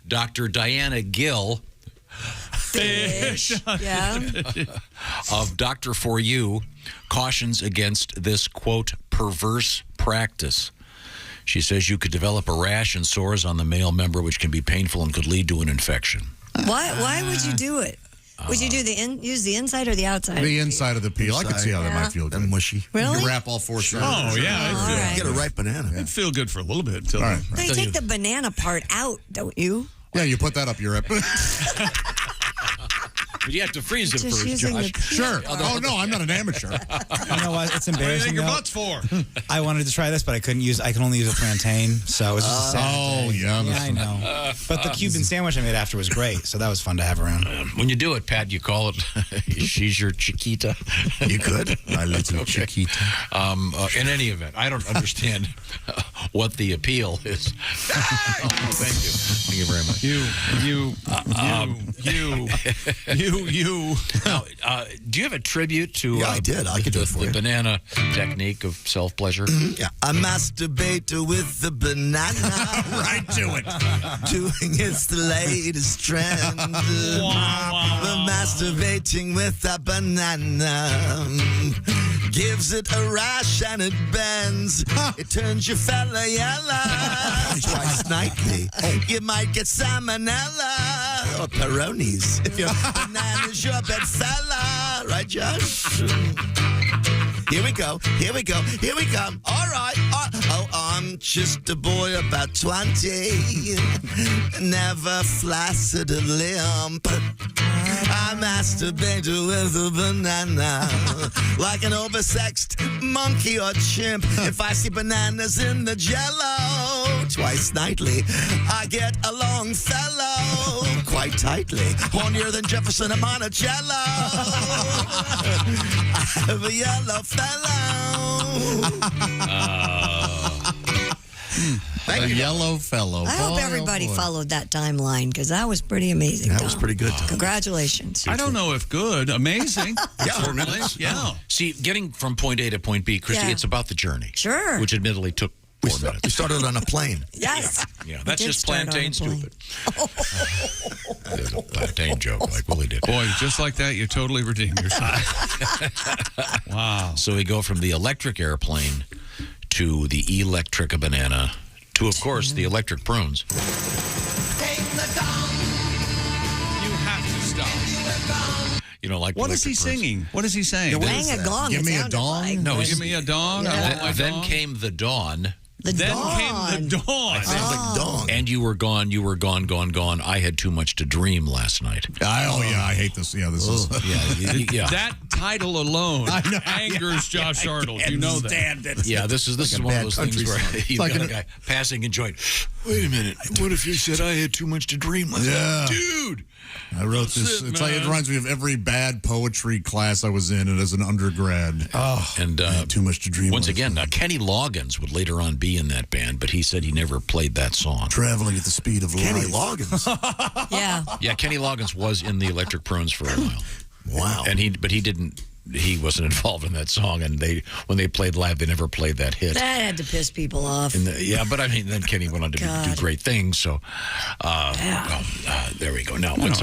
Dr. Diana Gill. Fish. Yeah. Of Dr. For You cautions against this, quote, perverse practice. She says you could develop a rash and sores on the male member, which can be painful and could lead to an infection. Why would you do it? Would you use the inside or the outside? The inside of the peel. I could see how that might feel good. And mushy. Really? You wrap all 4 sides. Oh, yeah. Get a ripe banana. It'd feel good for a little bit. Until All right. They take the banana part out, don't you? Yeah, you put that up your But you have to freeze it Just first, using Josh. the peel. Sure. Oh, no, I'm not an amateur. You know what? It's What do you embarrassing. think your though. butt's for? I wanted to try this, but I couldn't use. I can only use a plantain, so it was just a sad day. yeah. I know. But the Cuban sandwich I made after was great, so that was fun to have around. When you do it, Pat, you call it, she's your Chiquita. You could. My little Chiquita. In any event, I don't understand what the appeal is. Thank you. Thank you very much. You. Now, do you have a tribute to Yeah, I did. I could do it for the you. banana technique of self-pleasure? Yeah, I masturbate with the banana. Right to it. Doing it's the latest trend. Masturbating with a banana gives it a rash and it bends. It turns your fella yellow. Twice nightly. You might get salmonella or Peronis if your banana's your bedfella. Right, Josh? Here we go. Here we go. Here we come. All right. Oh, I'm just a boy about 20. Never flaccid a limp. I masturbate with a banana like an oversexed monkey or chimp. If I see bananas in the jello twice nightly, I get a long fellow quite tightly. Hornier than Jefferson, I'm on a jello. I have a yellow fellow. A yellow fellow. I hope everybody followed that timeline because that was pretty amazing. That was pretty good. Congratulations. I don't know if good. Amazing. Yeah, 4 minutes. Yeah. See, getting from point A to point B, Christy, Yeah. it's about the journey. Sure. Which admittedly took 4 minutes. We started on a plane. Yes. Yeah, that's did just start on a plantain plane. stupid. There's a plantain joke like Willie did. Boy, just like that, you totally redeemed yourself. Wow. So we go from the electric airplane to the electric banana to, of course, the electric prunes. You have to stop. You know, like What is he electric prunes. singing? What is he saying? Hang a gong. Give it me a sounded dong? like. No, Give me a dong. Yeah. I want my Then dong. came the dawn. The Then dawn. came the dawn. Sounds like dong. And you were gone, gone. I had too much to dream last night. I hate this. Yeah, this is. Yeah. That title alone angers Josh Arnold. You know that. Yeah, this is one of those things where you've like got a guy passing a joint. Wait a minute. What if you said I had too much to dream last night? Dude. I wrote this. It's like, it reminds me of every bad poetry class I was in as an undergrad. And I had too much to dream. once last again, night. Kenny Loggins would later on be in that band, but he said he never played that song. Traveling at the speed of Kenny light. Loggins. Yeah. Yeah, Kenny Loggins was in the Electric Prunes for a while. Wow. And he wasn't involved in that song, and when they played live, they never played that hit. That had to piss people off. But I mean, then Kenny went on to do great things. So, there we go. Now it's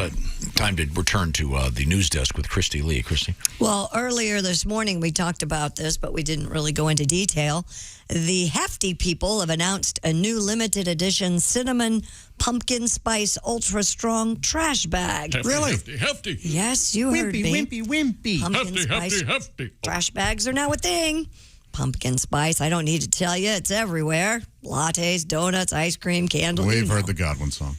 time to return to the news desk with Christy Lee. Christy, Well, earlier this morning we talked about this, but we didn't really go into detail. The Hefty people have announced a new limited edition cinnamon pumpkin spice ultra strong trash bag. Hefty. Yes, you heard me. Wimpy. Pumpkin spice Hefty. trash bags are now a thing. Pumpkin spice, I don't need to tell you, it's everywhere. Lattes, donuts, ice cream, candles. We've heard the Godwin song.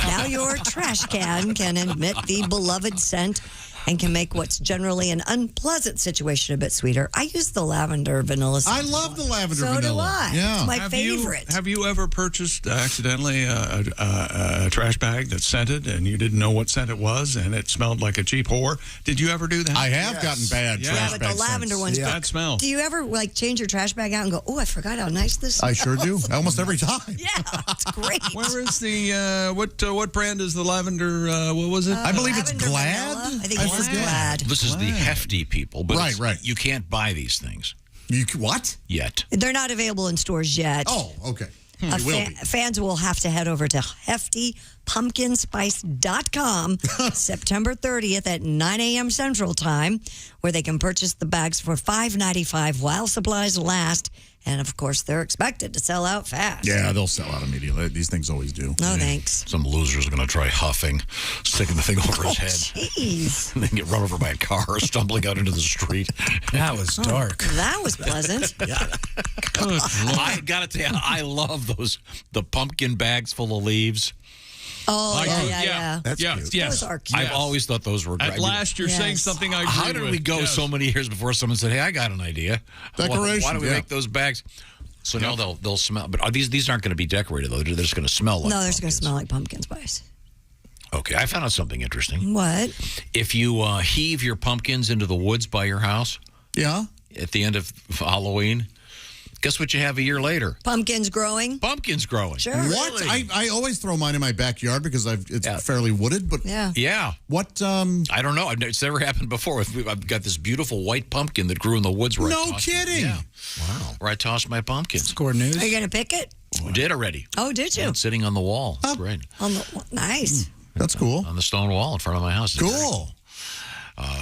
Now your trash can emit the beloved scent and can make what's generally an unpleasant situation a bit sweeter. I use the lavender vanilla scent. I love the lavender So vanilla. do I. Yeah. It's my favorite. Have you ever purchased accidentally a trash bag that scented and you didn't know what scent it was and it smelled like a cheap whore? Did you ever do that? I have gotten bad Yeah. trash Yeah, but bag the lavender scents. one's Bad smell. Do you ever change your trash bag out and go, oh, I forgot how nice this I smells? sure do. Almost every time. Yeah, it's great. Where is the what brand is the lavender? What was it? I believe it's Lavender Glad. vanilla? I think it's Glad. this is the Hefty people, but Right. you can't buy these things What? yet. They're not available in stores yet. Oh, okay. It will be. Fans will have to head over to heftypumpkinspice.com September 30th at 9 a.m. Central Time, where they can purchase the bags for $5.95 while supplies last. And, of course, they're expected to sell out fast. Yeah, they'll sell out immediately. These things always do. No, thanks. Some loser's going to try huffing, sticking the thing over his head, Jeez. and then get run over by a car, stumbling out into the street. That was dark. That was pleasant. I got to tell you, I love the pumpkin bags full of leaves. Oh, yeah. That's cute. Those are cute. I've always thought those were great. At last, you're saying something I agree How did we with. go Yes. so many years before someone said, "Hey, I got an idea"? Decoration, Why don't we yeah. make those bags? So now they'll smell. But these aren't going to be decorated though. They're just going to smell like. No, they're just going to smell like pumpkin spice. Okay, I found out something interesting. What? If you heave your pumpkins into the woods by your house, at the end of Halloween, guess what you have a year later? Pumpkins growing. Pumpkins growing. Sure. What? I always throw mine in my backyard because it's fairly wooded. But yeah. What? I don't know. It's never happened before. I've got this beautiful white pumpkin that grew in the woods. Where I No tossed kidding. Yeah. Wow. Where I tossed my pumpkins. Score news. Are you going to pick it? We did already. Oh, did you? It's sitting on the wall. It's great. Nice. That's cool. On the stone wall in front of my house. It's Cool.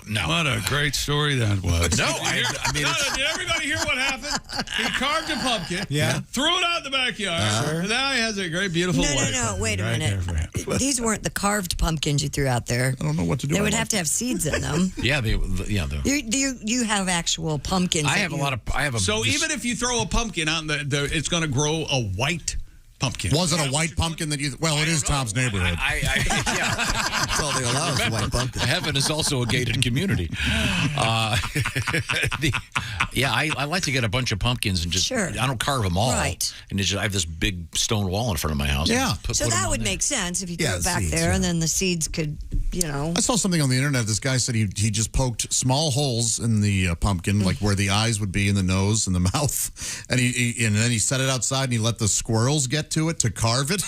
No. What a great story that was. No, I mean, did everybody hear what happened? He carved a pumpkin, Yeah. threw it out in the backyard, and now he has a great, beautiful wife. No, wait a right minute. there for him. These weren't the carved pumpkins you threw out there. I don't know what to do. They would have to have seeds in them. yeah, You have actual pumpkins. I have a lot of. I have a. So even if you throw a pumpkin out, it's going to grow a white pumpkin. Was it a white pumpkin that you? Well, it is Tom's neighborhood. That's all they allow is white pumpkin. Heaven is also a gated community. I like to get a bunch of pumpkins and just. Sure. I don't carve them all. Right. And I have this big stone wall in front of my house. Yeah. So that would make sense if you threw it back there, and then the seeds could, I saw something on the internet. This guy said he just poked small holes in the pumpkin, like where the eyes would be, in the nose and the mouth, and then he set it outside and he let the squirrels get to it to carve it.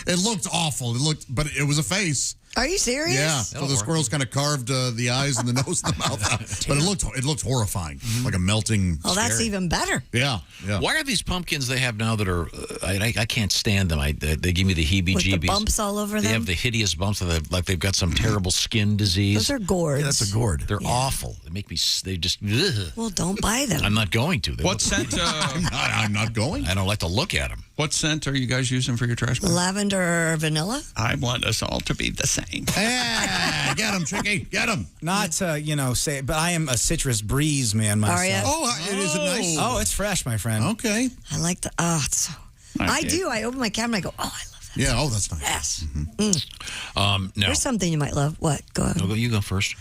It looked awful. But it was a face. Are you serious? Yeah. So the squirrels kind of carved the eyes and the nose and the mouth out. But it looked horrifying, like a melting. Oh, that's even better. Yeah. Why are these pumpkins they have now that are? I can't stand them. They give me the heebie-jeebies. With the bumps all over them. They have the hideous bumps. Like they've got some terrible skin disease. Those are gourds. Yeah, that's a gourd. They're awful. They make me. They just. Ugh. Well, don't buy them. I'm not going to. What scent? I'm not going. I don't like to look at them. What scent are you guys using for your trash bag? Lavender or vanilla? I want us all to be the same. Yeah, get him, Tricky. Get him. Not to, say, but I am a citrus breeze man myself. Are you? Is it nice? Oh, it's fresh, my friend. Okay. I like the. I do. I open my cabinet. I go. Oh, I love that. Yeah. Oh, that's nice. Yes. No. There's something you might love. What? Go ahead. No, you go first.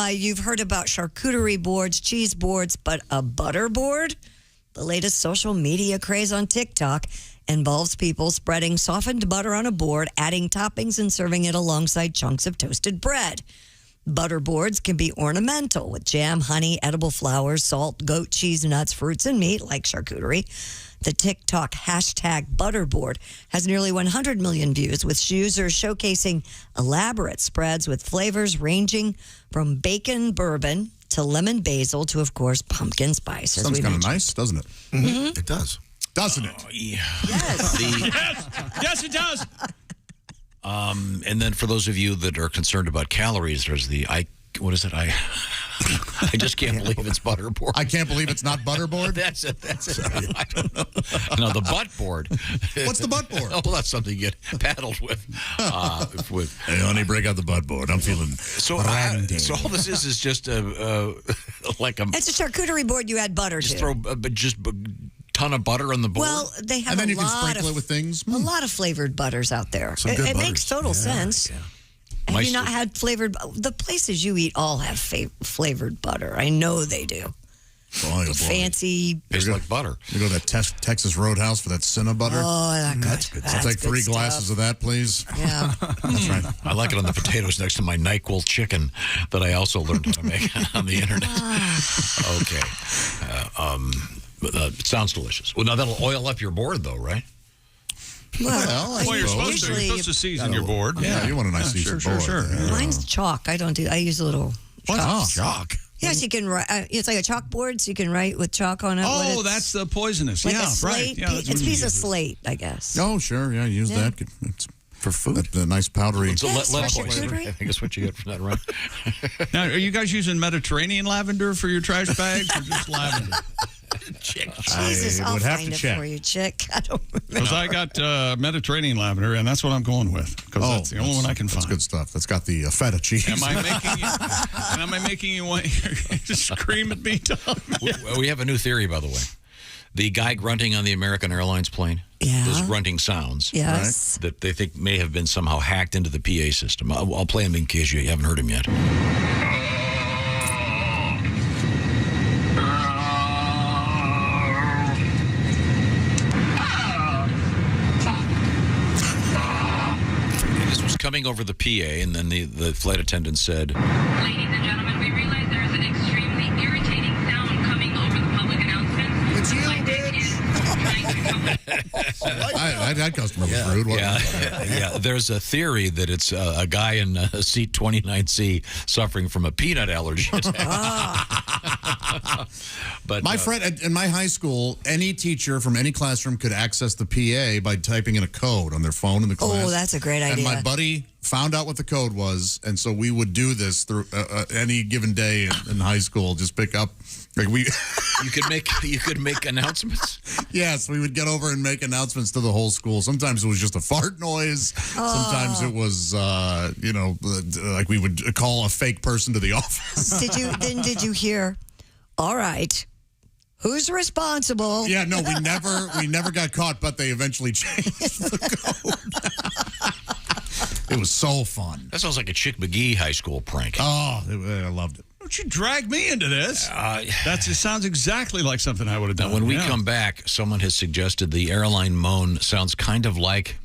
You've heard about charcuterie boards, cheese boards, but a butter board? The latest social media craze on TikTok involves people spreading softened butter on a board, adding toppings, and serving it alongside chunks of toasted bread. Butter boards can be ornamental with jam, honey, edible flowers, salt, goat cheese, nuts, fruits, and meat like charcuterie. The TikTok hashtag Butterboard has nearly 100 million views, with users showcasing elaborate spreads with flavors ranging from bacon bourbon to lemon basil to, of course, pumpkin spice. Sounds kind of nice, doesn't it? Mm-hmm. It does. Doesn't it? Yeah. Yes. Yes, it does. And then for those of you that are concerned about calories, there's what is it? I just can't believe it's Butterboard. I can't believe it's not Butterboard. That's it. I don't know. No, the butt board. What's the butt board? Oh, well, that's something you get paddled with. Hey, honey, break out the butt board. I'm feeling so all this is just like a. It's a charcuterie board you add butter just to. throw ton of butter on the board. Well, they have and then a you can lot sprinkle of it with things. a lot of flavored butters out there. Some good It butters. makes total sense. Yeah. Have you not had flavored? The places you eat all have flavored butter. I know they do. Boy, Fancy. Tastes like butter. You go to that Texas Roadhouse for that Cinna butter. Oh, That's good. I'll take 3 glasses of that, please. Yeah. That's right. I like it on the potatoes next to my NyQuil chicken that I also learned how to make on the internet. Okay. It sounds delicious. Well, now that'll oil up your board, though, right? Well, you're supposed to season your board. Yeah, you want a nice seasoned board. Sure. Mine's chalk. I don't do. I use a little. Chalk. Yes, you can write. It's like a chalkboard, so you can write with chalk on it. Oh, that's the poisonous. Like yeah, a slate. right. Yeah, It's a piece of slate, I guess. Oh, sure. Yeah, use that. It's for food. The nice powdery. It's a Yes, lettuce for flavor. charcuterie. I think that's what you get from that, right? Now, are you guys using Mediterranean lavender for your trash bags or just lavender? Jesus, I'll would have find to it check. for you, chick. I don't remember. Because I got Mediterranean lavender, and that's what I'm going with. Because that's the only one I can find. That's good stuff. That's got the feta cheese. Am I making you want to scream at me, Tom? We have a new theory, by the way. The guy grunting on the American Airlines plane, those grunting sounds, Yes. that they think may have been somehow hacked into the PA system. I'll play him in case you haven't heard him yet. This was coming over the PA, and then the flight attendant said, Ladies and gentlemen, we realize there is an extremely irritating sound coming over the public announcements. It's you, That customer was rude. Yeah. There's a theory that it's a guy in seat 29C suffering from a peanut allergy. But my friend in my high school, any teacher from any classroom could access the PA by typing in a code on their phone in the class. Oh, that's a great And idea. my buddy found out what the code was, and so we would do this through any given day in high school. Just pick up, like we. You could make announcements. Yes, we would get over and make announcements to the whole school. Sometimes it was just a fart noise. Sometimes it was, like we would call a fake person to the office. Did you hear? All right. Who's responsible? Yeah, no, we never got caught, but they eventually changed the code. It was so fun. That sounds like a Chick McGee high school prank. Oh, I loved it. Don't you drag me into this? It sounds exactly like something I would have done. When we come back, someone has suggested the airline moan sounds kind of like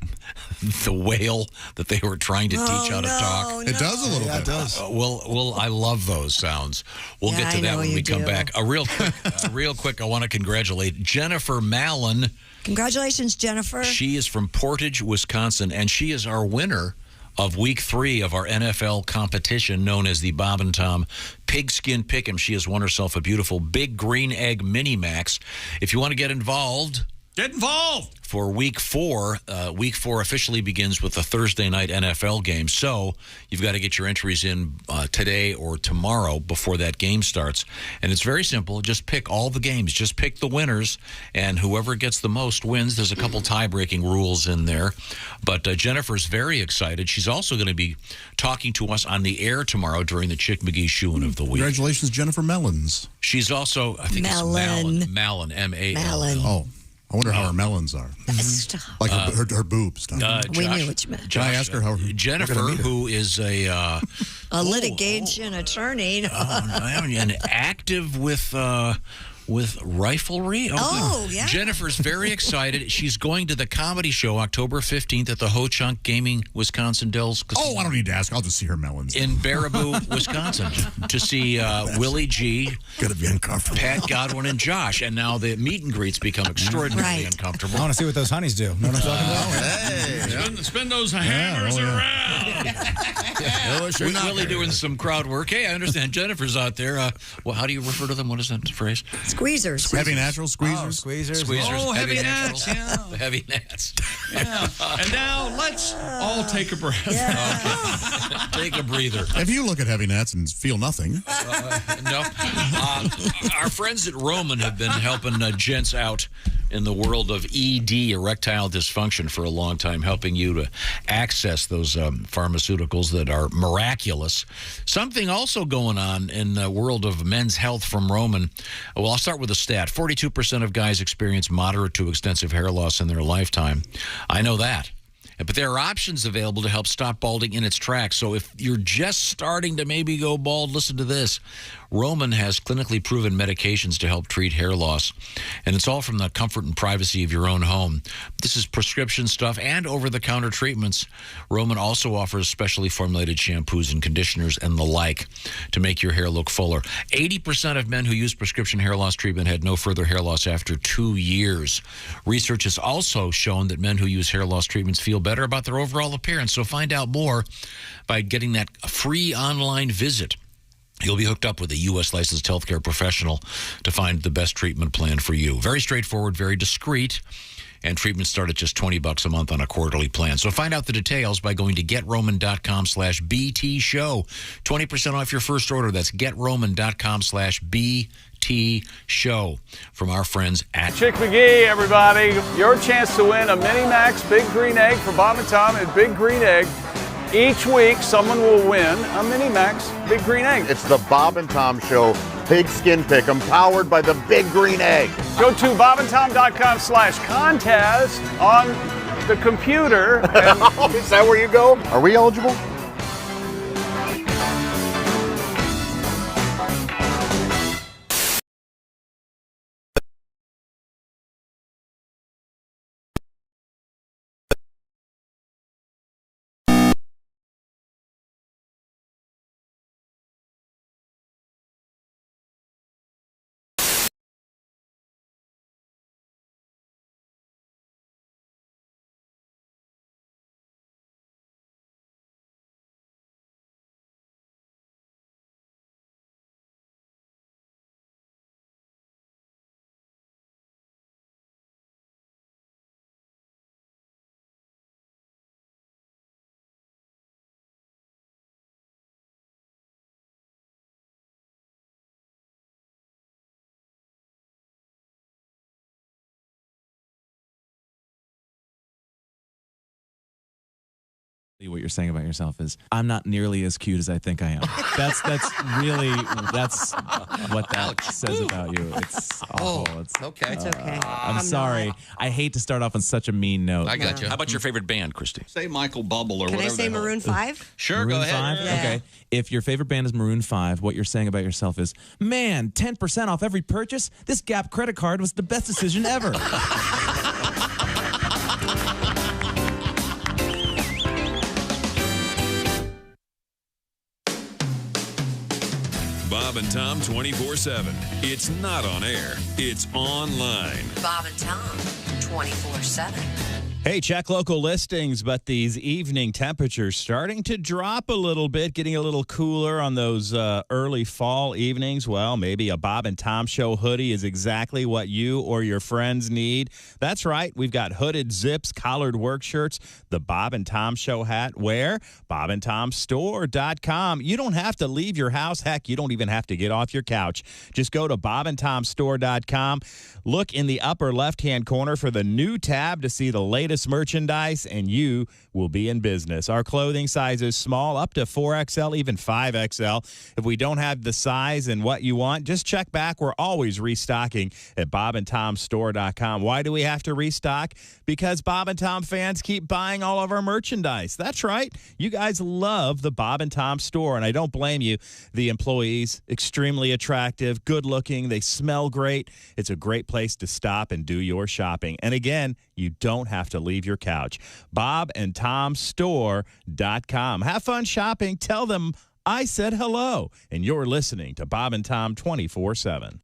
the whale that they were trying to teach how to talk. It does a little bit. It does. Well, I love those sounds. We'll get to that when we come back. Real quick, I want to congratulate Jennifer Mallon. Congratulations, Jennifer. She is from Portage, Wisconsin, and she is our winner of Week 3 of our NFL competition known as the Bob and Tom Pigskin Pick'em. She has won herself a beautiful Big Green Egg Mini Max. If you want to get involved for Week 4. Week 4 officially begins with the Thursday night NFL game. So you've got to get your entries in today or tomorrow before that game starts. And it's very simple. Just pick all the games. Just pick the winners, and whoever gets the most wins. There's a couple tie-breaking rules in there. But Jennifer's very excited. She's also going to be talking to us on the air tomorrow during the Chick McGee Shoein' of the Week. Congratulations, Jennifer Mellons. She's also, I think it's Mallon, M-A-L-L. Oh. I wonder how her melons are. Stop. Like her boobs. We knew what you meant. Can I ask her how Jennifer, who is a litigation attorney. and active with riflery. Yeah. Jennifer's very excited. She's going to the comedy show October 15th at the Ho Chunk Gaming Wisconsin Dells Casino. Oh, I don't need to ask. I'll just see her melons. In Baraboo, Wisconsin, to see Willie G, gonna be uncomfortable. Pat Godwin, and Josh. And now the meet and greets become extraordinarily uncomfortable. I want to see what those honeys do. Know what I'm talking about? Hey. Spin those hammers around. Willie doing some crowd work. Hey, I understand Jennifer's out there. Well, how do you refer to them? What is that phrase? Squeezers. Heavy natural squeezers. Squeezers. Oh, heavy gnats. Yeah. The heavy gnats. Yeah. And now let's all take a breath. Okay. Take a breather. If you look at heavy gnats and feel nothing. No. Our friends at Roman have been helping gents out in the world of ED, erectile dysfunction, for a long time, helping you to access those pharmaceuticals that are miraculous. Something also going on in the world of men's health from Roman. Well, I'll start with a stat. 42% of guys experience moderate to extensive hair loss in their lifetime. I know that. But there are options available to help stop balding in its tracks. So if you're just starting to maybe go bald, listen to this. Roman has clinically proven medications to help treat hair loss. And it's all from the comfort and privacy of your own home. This is prescription stuff and over-the-counter treatments. Roman also offers specially formulated shampoos and conditioners and the like to make your hair look fuller. 80% of men who use prescription hair loss treatment had no further hair loss after 2 years. Research has also shown that men who use hair loss treatments feel better about their overall appearance. So find out more by getting that free online visit. You'll be hooked up with a U.S. licensed healthcare professional to find the best treatment plan for you. Very straightforward, very discreet, and treatments start at just $20 a month on a quarterly plan. So find out the details by going to GetRoman.com/BT show. 20% off your first order. That's GetRoman.com/BT show from our friends at Chick McGee, everybody. Your chance to win a Mini Max Big Green Egg for Bob and Tom at Big Green Egg. Each week, someone will win a Mini Max Big Green Egg. It's the Bob and Tom Show Pigskin Pick'em, powered by the Big Green Egg. Go to bobandtom.com/contest on the computer. And is that where you go? Are we eligible? What you're saying about yourself is, I'm not nearly as cute as I think I am. That's what that says about you. It's awful. Okay. It's okay. I'm sorry. I hate to start off on such a mean note. I got you. How about your favorite band, Christy? Say Michael Bubble or Can I whatever. say Maroon 5? Sure, Maroon go ahead. 5? Yeah. Okay. If your favorite band is Maroon 5, what you're saying about yourself is, man, 10% off every purchase? This Gap credit card was the best decision ever. Bob and Tom 24/7. It's not on air. It's online. Bob and Tom, 24/7. Hey, check local listings, but these evening temperatures starting to drop a little bit, getting a little cooler on those early fall evenings. Well, maybe a Bob and Tom Show hoodie is exactly what you or your friends need. That's right. We've got hooded zips, collared work shirts, the Bob and Tom Show hat. Where? BobandTomStore.com. You don't have to leave your house. Heck, you don't even have to get off your couch. Just go to BobandTomStore.com. Look in the upper left-hand corner for the new tab to see the latest merchandise, and you will be in business. Our clothing size is small, up to 4XL, even 5XL. If we don't have the size and what you want, just check back. We're always restocking at BobandTomStore.com. Why do we have to restock? Because Bob and Tom fans keep buying all of our merchandise. That's right. You guys love the Bob and Tom store, and I don't blame you. The employees, extremely attractive, good looking. They smell great. It's a great place to stop and do your shopping. And again, you don't have to leave your couch. BobandTomStore.com. Have fun shopping. Tell them I said hello. And you're listening to Bob and Tom 24/7.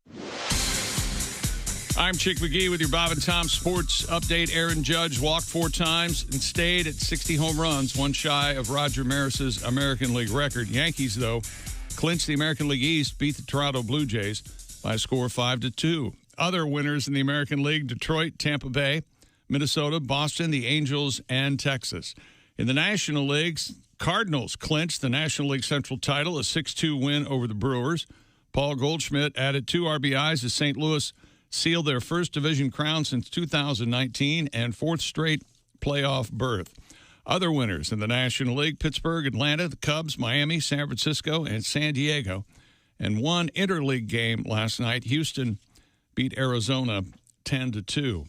I'm Chick McGee with your Bob and Tom Sports Update. Aaron Judge walked 4 times and stayed at 60 home runs, one shy of Roger Maris's American League record. Yankees, though, clinched the American League East, beat the Toronto Blue Jays by a score of 5-2. Other winners in the American League: Detroit, Tampa Bay, Minnesota, Boston, the Angels, and Texas. In the National Leagues, Cardinals clinched the National League Central title, a 6-2 win over the Brewers. Paul Goldschmidt added 2 RBIs as St. Louis sealed their first division crown since 2019 and 4th straight playoff berth. Other winners in the National League: Pittsburgh, Atlanta, the Cubs, Miami, San Francisco, and San Diego. And one interleague game last night, Houston beat Arizona 10-2.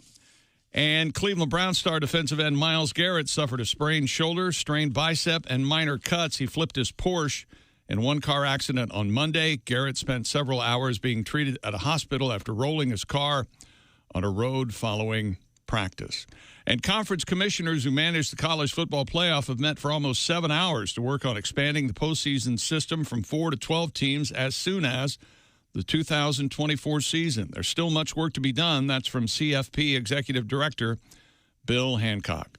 And Cleveland Browns star defensive end Myles Garrett suffered a sprained shoulder, strained bicep, and minor cuts. He flipped his Porsche in one car accident on Monday. Garrett spent several hours being treated at a hospital after rolling his car on a road following practice. And conference commissioners who manage the college football playoff have met for almost 7 hours to work on expanding the postseason system from 4 to 12 teams as soon as the 2024 season. There's still much work to be done. That's from CFP Executive Director Bill Hancock.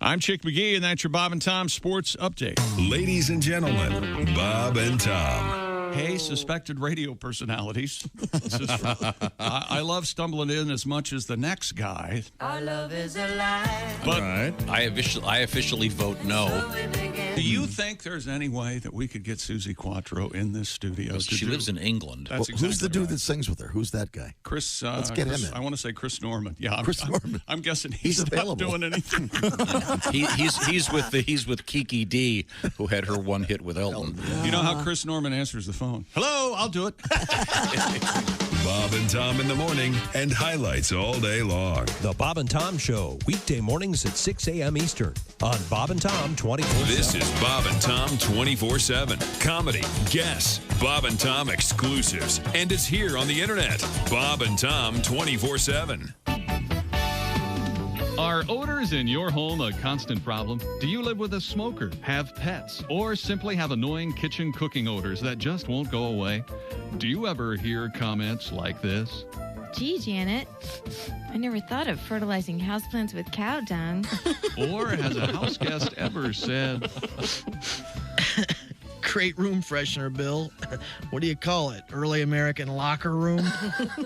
I'm Chick McGee, and that's your Bob and Tom Sports Update. Ladies and gentlemen, Bob and Tom. Hey, suspected radio personalities. This is I love stumbling in as much as the next guy. Our love is alive. But I officially vote no. Do you think there's any way that we could get Susie Quattro in this studio? She lives in England. That's Who's the exactly dude that sings with her? Who's that guy? Chris. Let's get him in. I want to say Chris Norman. Yeah, Chris Norman. I'm guessing He's not available. doing anything. He's with Kiki D, who had her one hit with Elton. You know how Chris Norman answers the phone? Hello, I'll do it. Bob and Tom in the morning and highlights all day long. The Bob and Tom Show, weekday mornings at 6 a.m. Eastern on Bob and Tom 24/7. This is Bob and Tom 24/7. Comedy, guests, Bob and Tom exclusives, and it's here on the internet. Bob and Tom 24/7. Are odors in your home a constant problem? Do you live with a smoker, have pets, or simply have annoying kitchen cooking odors that just won't go away? Do you ever hear comments like this? Gee, Janet, I never thought of fertilizing houseplants with cow dung. Or has a house guest ever said, Great room freshener, Bill. What do you call it? Early American locker room?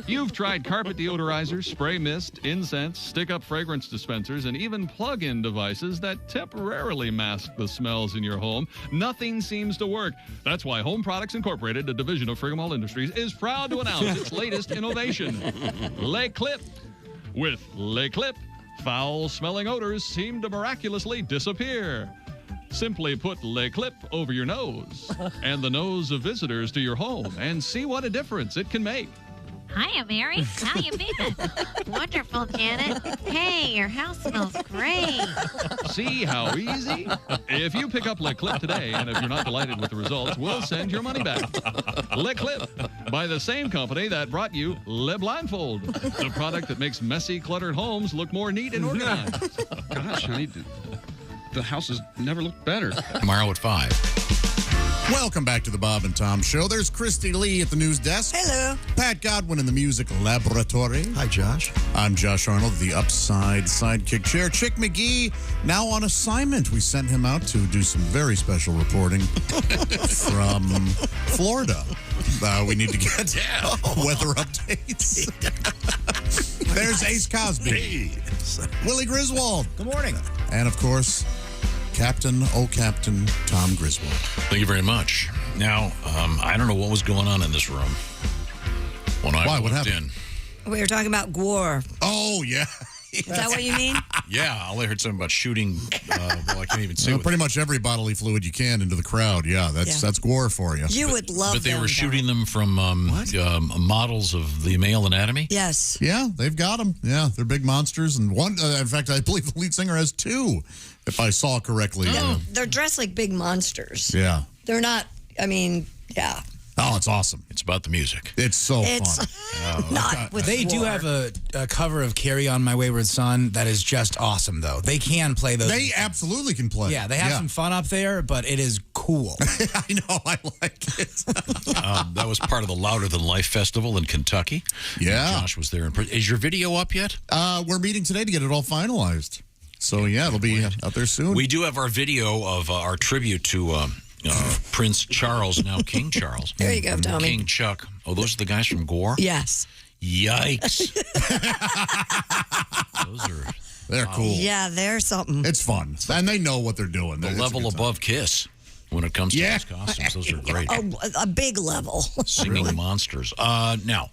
You've tried carpet deodorizers, spray mist, incense, stick-up fragrance dispensers, and even plug-in devices that temporarily mask the smells in your home. Nothing seems to work. That's why Home Products Incorporated, a division of Effingham Industries, is proud to announce its latest innovation, Le Clip. With Le Clip, foul-smelling odors seem to miraculously disappear. Simply put Le Clip over your nose and the nose of visitors to your home and see what a difference it can make. Hiya, Mary. How you been? Wonderful, Janet. Hey, your house smells great. See how easy? If you pick up Le Clip today, and if you're not delighted with the results, we'll send your money back. Le Clip, by the same company that brought you Le Blindfold, the product that makes messy, cluttered homes look more neat and organized. Gosh, honey, the house has never looked better. Tomorrow at 5. Welcome back to the Bob and Tom Show. There's Christy Lee at the news desk. Hello. Pat Godwin in the music laboratory. Hi, Josh. I'm Josh Arnold, the upside sidekick chair. Chick McGee, now on assignment. We sent him out to do some very special reporting from Florida. We need to get weather updates. There's Ace Cosby. Willie Griswold. Good morning. And, of course, Captain Tom Griswold. Thank you very much. Now, I don't know what was going on in this room when I walked in. We were talking about Gwar. Oh, yeah. Is that what you mean? Yeah, I heard something about shooting. Well, I can't even say. Pretty much every bodily fluid you can into the crowd. Yeah, that's gore for you. You would love But they were shooting them from models of the male anatomy? Yes. Yeah, they've got them. Yeah, they're big monsters. And one, in fact, I believe the lead singer has 2, if I saw correctly. They're dressed like big monsters. Yeah. They're not, yeah. Oh, it's awesome. It's about the music. It's so It's fun. not with They do Gwar. have a cover of Carry On My Wayward Son that is just awesome, though. They can play those. They absolutely can play. Yeah, they have some fun up there, but it is cool. I know. I like it. That was part of the Louder Than Life Festival in Kentucky. Yeah. Josh was there. Is your video up yet? We're meeting today to get it all finalized. So, yeah, it'll be out there soon. We do have our video of our tribute to Prince Charles, now King Charles. There you go, Tommy. King Chuck. Oh, those are the guys from Gore? Yes. Yikes. They're cool. Yeah, they're something. It's fun. And they know what they're doing. The level above Kiss when it comes to those costumes. Those are great. A big level. Singing monsters. Now,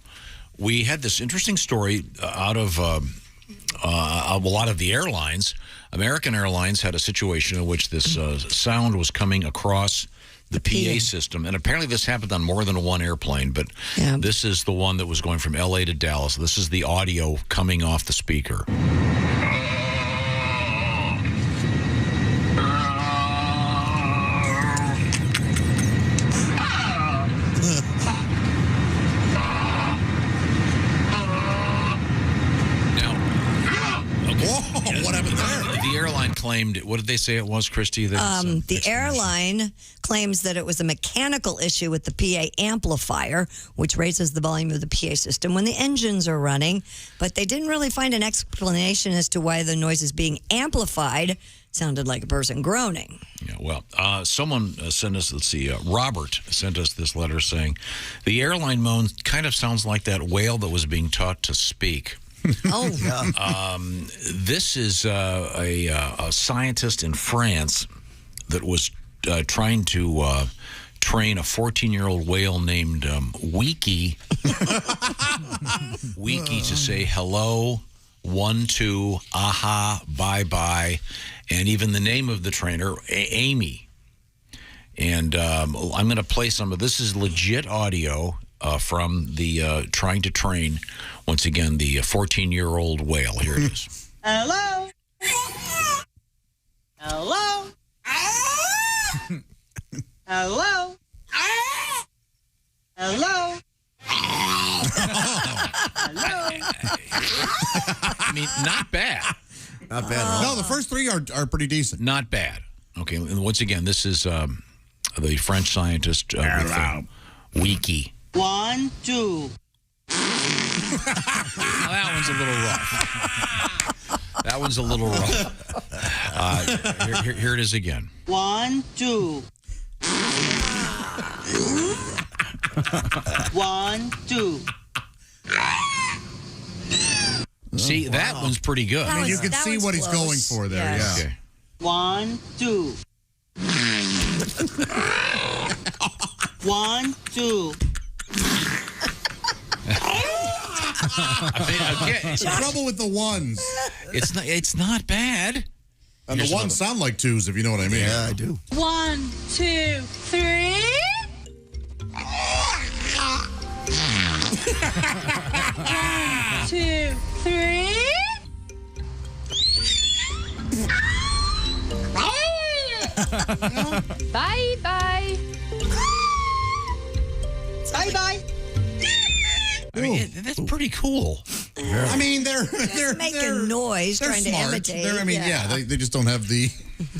we had this interesting story out of a lot of the airlines. American Airlines had a situation in which this sound was coming across the PA system. And apparently this happened on more than one airplane, but this is the one that was going from L.A. to Dallas. This is the audio coming off the speaker. What happened there? The airline claimed, what did they say it was, Christy? The airline claims that it was a mechanical issue with the PA amplifier, which raises the volume of the PA system when the engines are running. But they didn't really find an explanation as to why the noise is being amplified. It sounded like a person groaning. Yeah, well, someone sent us, Robert sent us this letter saying, the airline moan kind of sounds like that whale that was being taught to speak. Oh, this is a scientist in France that was trying to train a 14-year-old whale named Wiki. Wiki to say hello, 1, 2, aha, bye-bye, and even the name of the trainer, Amy. And I'm going to play some of this. Is legit audio from the trying to train, once again, the 14-year-old whale. Here it is. Hello? Hello? Hello? Hello? I mean, not bad. Not bad. No, the first 3 are pretty decent. Not bad. Okay, and once again, this is the French scientist Wiki. 1, 2. That one's a little rough. That one's a little rough. Here it is again. 1, 2. 1, 2. See, that one's pretty good. I mean, you can see what he's going for there. Yes. Yeah. Okay. 1, 2. 1, 2. I mean, again, the trouble with the ones. It's not bad. And the ones sound like twos, if you know what I mean. Yeah, I do. 1, 2, 3. 2, 3. Bye bye. Bye bye. I mean, that's pretty cool. I mean, they're making noise, they're trying to smart. imitate. They're, I mean, yeah, they just don't have the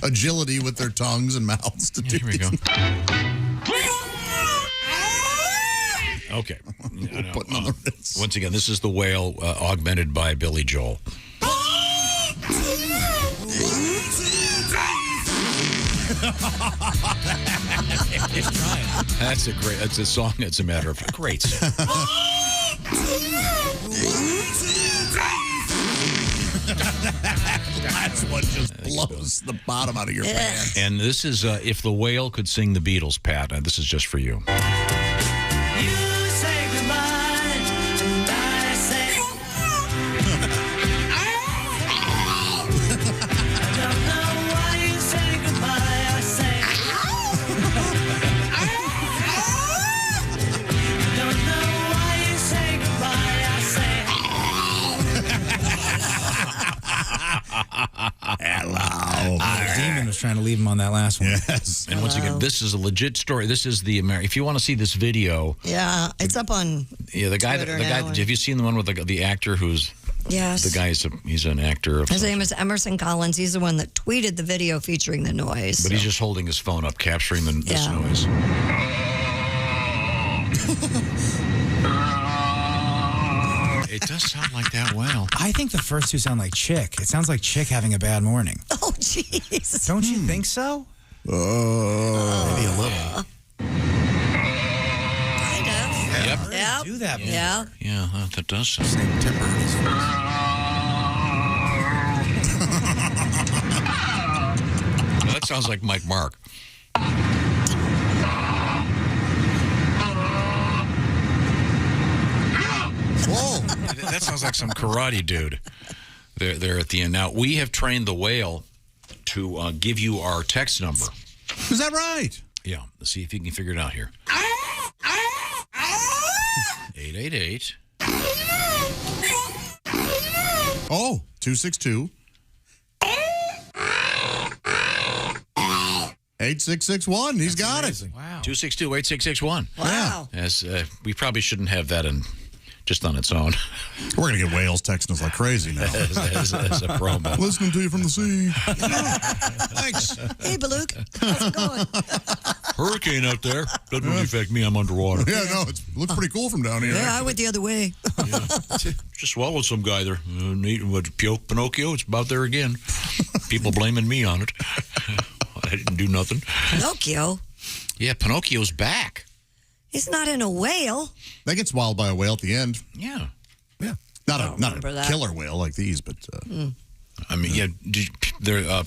agility with their tongues and mouths to do. Here we go. Okay. Putting on the wrist. Once again, this is the whale augmented by Billy Joel. That's a great. That's a song. It's a matter of great. That's what just blows the bottom out of your pants. And this is if the whale could sing the Beatles, Pat. This is just for you. Hello. Demon was trying to leave him on that last one. Yes. And once again, this is a legit story. This is the If you want to see this video, Yeah, it's up on. the guy. Twitter The guy. now. Have you seen the one with the actor who's? Yes. The guy he's an actor. His name is Emerson Collins. He's the one that tweeted the video featuring the noise. But he's just holding his phone up, capturing this noise. It does sound like that whale. I think the first two sound like Chick. It sounds like Chick having a bad morning. Oh, jeez. Don't you think so? Maybe a little. Kind of. Yep. Yep. Do that. Yeah. Yeah, that does sound. Same timber in his voice. That sounds like Mike Mark. Whoa. That sounds like some karate dude. There at the end. Now, we have trained the whale to give you our text number. Is that right? Yeah. Let's see if you can figure it out here. 888. Oh, 262. 8661. He's got it. Wow. 262-8661. Wow. As we probably shouldn't have that just on its own. We're going to get whales texting us like crazy now. as a promo. Listening to you from the sea. Thanks. Hey, Baluch. How's it going? Hurricane out there. Doesn't really affect me. I'm underwater. Yeah, no, it looks pretty cool from down here. Yeah, I went the other way. Just swallowed some guy there. Pinocchio, it's about there again. People blaming me on it. I didn't do nothing. Pinocchio? Yeah, Pinocchio's back. He's not in a whale. That gets swallowed by a whale at the end. Yeah. Yeah. Not a remember that. killer whale like these, but... I mean, yeah,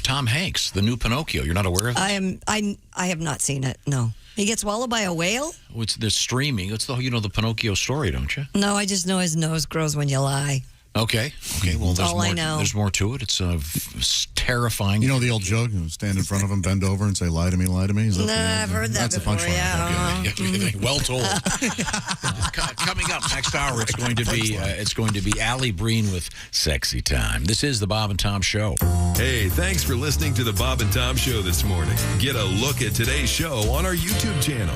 Tom Hanks, the new Pinocchio. You're not aware of this? I have not seen it. No. He gets swallowed by a whale? Oh, it's the streaming. It's the the Pinocchio story, don't you? No, I just know his nose grows when you lie. Okay. Well, there's all more. I know. There's more to it. It's terrifying. You know the old joke? Stand in front of him, bend over, and say, lie to me, lie to me? Is that I've heard that That's before, a punchline. yeah. Okay. Well told. Coming up next hour, it's going to be Ali Breen with "Sexy Time." This is the Bob and Tom Show. Hey, thanks for listening to the Bob and Tom Show this morning. Get a look at today's show on our YouTube channel.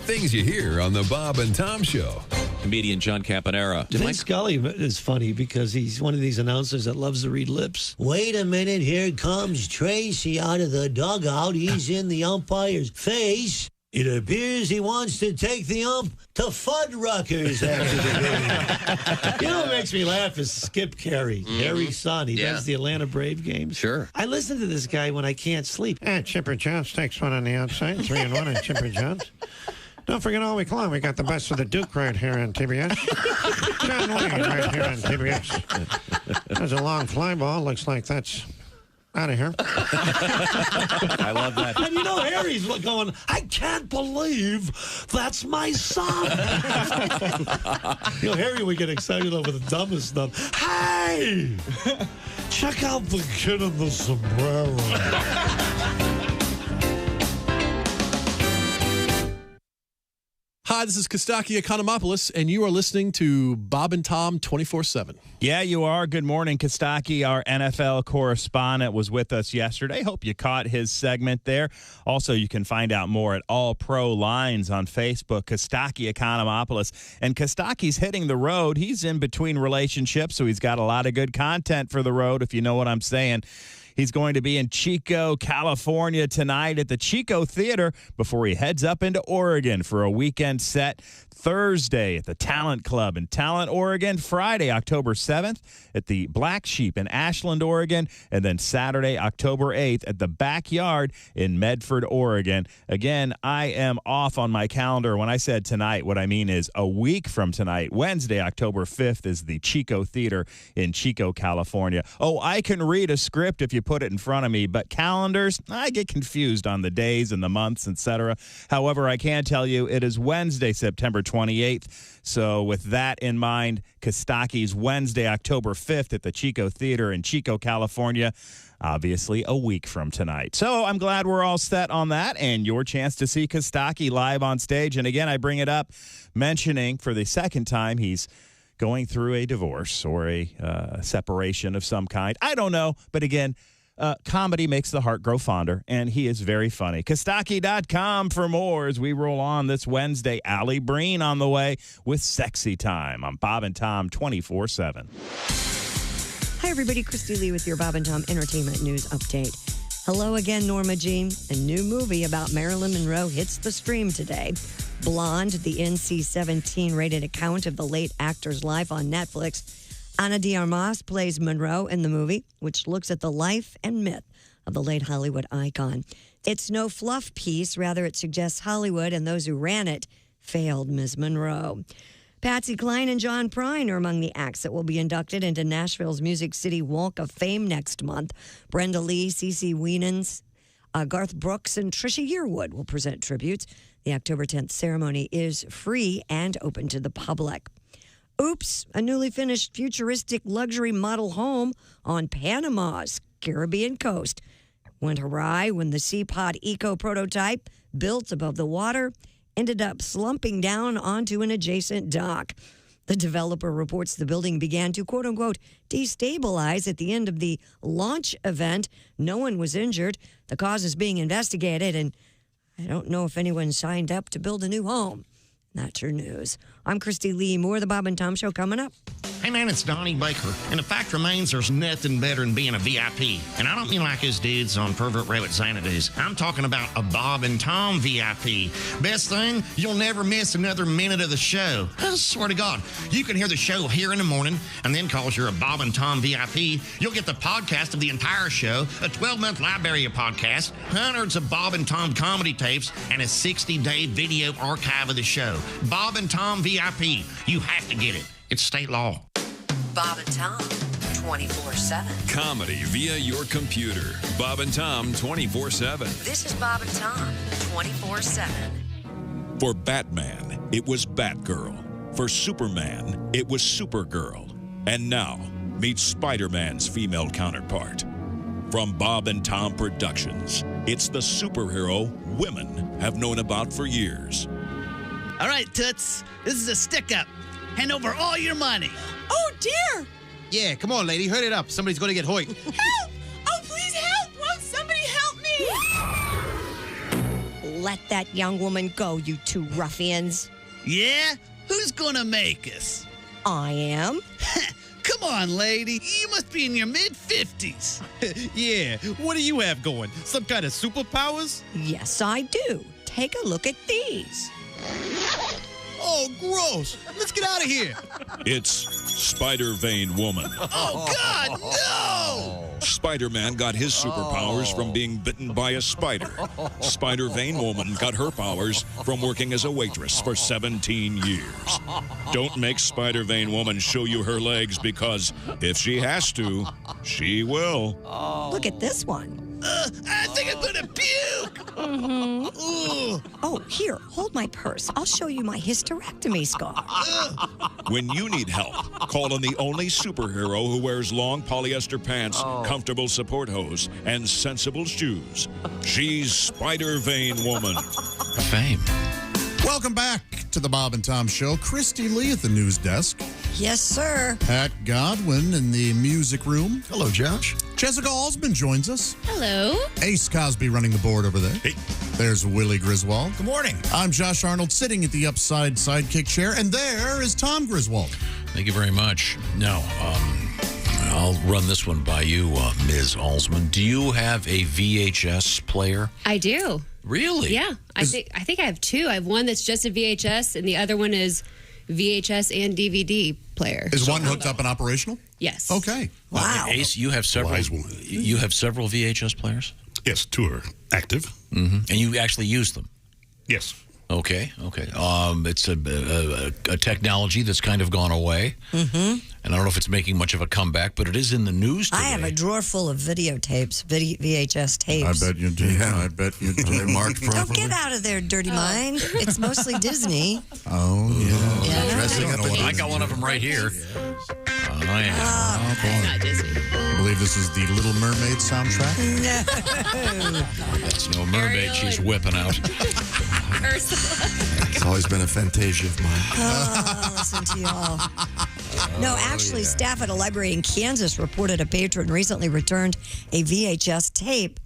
Things you hear on the Bob and Tom Show. Comedian John Campanera. Vin Scully is funny because he's one of these announcers that loves to read lips. Wait a minute, here comes Tracy out of the dugout. He's in the umpire's face. It appears he wants to take the ump to Fuddruckers after the game. You know what makes me laugh is Skip Carey, Harry's son. He does the Atlanta Brave games. Sure. I listen to this guy when I can't sleep. Chipper Jones takes one on the outside, 3-1 on Chipper Jones. Don't forget all week long, we got the best of the Duke right here on TBS. John Wayne right here on TBS. There's a long fly ball. Looks like that's out of here. I love that. And you know, Harry's going, I can't believe that's my son. You know, Harry would get excited over the dumbest stuff. Hey! Check out the kid in the sombrero. Hi, this is Kostaki Economopoulos, and you are listening to Bob and Tom 24/7. Yeah, you are. Good morning. Kostaki, our NFL correspondent, was with us yesterday. Hope you caught his segment there. Also, you can find out more at All Pro Lines on Facebook, Kostaki Economopoulos. And Kostaki's hitting the road. He's in between relationships, so he's got a lot of good content for the road, if you know what I'm saying. He's going to be in Chico, California tonight at the Chico Theater before he heads up into Oregon for a weekend set. Thursday at the Talent Club in Talent, Oregon. Friday, October 7th at the Black Sheep in Ashland, Oregon. And then Saturday, October 8th at the Backyard in Medford, Oregon. Again, I am off on my calendar. When I said tonight, what I mean is a week from tonight. Wednesday, October 5th is the Chico Theater in Chico, California. Oh, I can read a script if you put it in front of me, but calendars, I get confused on the days and the months, etc. However, I can tell you it is Wednesday, September 28th. So with that in mind, Kostaki's Wednesday, October 5th at the Chico Theater in Chico, California, obviously a week from tonight. So I'm glad we're all set on that and your chance to see Kostaki live on stage. And again, I bring it up mentioning for the second time he's going through a divorce or a separation of some kind. I don't know, but again, comedy makes the heart grow fonder, and he is very funny. Kostaki.com for more as we roll on this Wednesday. Ali Breen on the way with Sexy Time on Bob and Tom 24/7. Hi, everybody. Christy Lee with your Bob and Tom Entertainment News Update. Hello again, Norma Jean. A new movie about Marilyn Monroe hits the stream today. Blonde, the NC-17 rated account of the late actor's life on Netflix. Ana de Armas plays Monroe in the movie, which looks at the life and myth of the late Hollywood icon. It's no fluff piece. Rather, it suggests Hollywood and those who ran it failed Ms. Monroe. Patsy Cline and John Prine are among the acts that will be inducted into Nashville's Music City Walk of Fame next month. Brenda Lee, CeCe Winans, Garth Brooks, and Trisha Yearwood will present tributes. The October 10th ceremony is free and open to the public. Oops, a newly finished futuristic luxury model home on Panama's Caribbean coast went awry when the Seapod Eco prototype, built above the water, ended up slumping down onto an adjacent dock. The developer reports the building began to, quote-unquote, destabilize at the end of the launch event. No one was injured. The cause is being investigated, and I don't know if anyone signed up to build a new home. That's your news. I'm Christy Lee. More of the Bob and Tom Show coming up. Hey, man, it's Donnie Baker. And the fact remains there's nothing better than being a VIP. And I don't mean like his dudes on Pervert Rabbit Xanadu's. I'm talking about a Bob and Tom VIP. Best thing, you'll never miss another minute of the show. I swear to God. You can hear the show here in the morning, and then because you're a Bob and Tom VIP, you'll get the podcast of the entire show, a 12-month library of podcasts, hundreds of Bob and Tom comedy tapes, and a 60-day video archive of the show. Bob and Tom VIP. You have to get it. It's state law. Bob and Tom, 24/7. Comedy via your computer. Bob and Tom 24/7. This is Bob and Tom, 24/7. For Batman, it was Batgirl. For Superman, it was Supergirl. And now, meet Spider-Man's female counterpart. From Bob and Tom Productions, it's the superhero women have known about for years. All right, Toots, this is a stick-up. Hand over all your money. Oh, dear. Yeah, come on, lady. Hurry it up. Somebody's going to get hoiked. Help! Oh, please help. Won't somebody help me? Let that young woman go, you two ruffians. Yeah? Who's gonna make us? I am. Come on, lady. You must be in your mid-50s. Yeah, what do you have going? Some kind of superpowers? Yes, I do. Take a look at these. Oh, gross. Let's get out of here. It's Spider Vein Woman. Oh, God, no! Spider-Man got his superpowers from being bitten by a spider. Spider Vein Woman got her powers from working as a waitress for 17 years. Don't make Spider Vein Woman show you her legs because if she has to, she will. Look at this one. I think I'm gonna puke! Oh, here, hold my purse. I'll show you my hysterectomy scar. When you need help, call on the only superhero who wears long polyester pants, comfortable support hose, and sensible shoes. She's Spider Vein Woman. Fame. Welcome back to the Bob and Tom Show. Christy Lee at the news desk. Yes, sir. Pat Godwin in the music room. Hello, Josh. Jessica Alsman joins us. Hello. Ace Cosby running the board over there. Hey. There's Willie Griswold. Good morning. I'm Josh Arnold sitting at the upside sidekick chair, and there is Tom Griswold. Thank you very much. Now, I'll run this one by you, Ms. Alsman. Do you have a VHS player? I do. Really? Yeah. I think I have two. I have one that's just a VHS, and the other one is VHS and DVD player. Is one hooked up and operational? Yes. Okay. Wow. Ace, you have several. You have several VHS players. Yes, two are active. Mm-hmm. And you actually use them. Yes. Okay. It's a technology that's kind of gone away. Mm-hmm. And I don't know if it's making much of a comeback, but it is in the news today. I have a drawer full of videotapes, VHS tapes. I bet you do. Yeah. I bet you do. They're marked properly. Don't get out of there, dirty mind. It's mostly Disney. Oh, yeah. Dressing up I got one of them right here. Oh, yeah. Oh, Not Disney. I believe this is the Little Mermaid soundtrack. No. That's no mermaid she's whipping out. Ursula. It's always been a fantasia of mine. Oh, listen to y'all. No, actually, staff at a library in Kansas reported a patron recently returned a VHS tape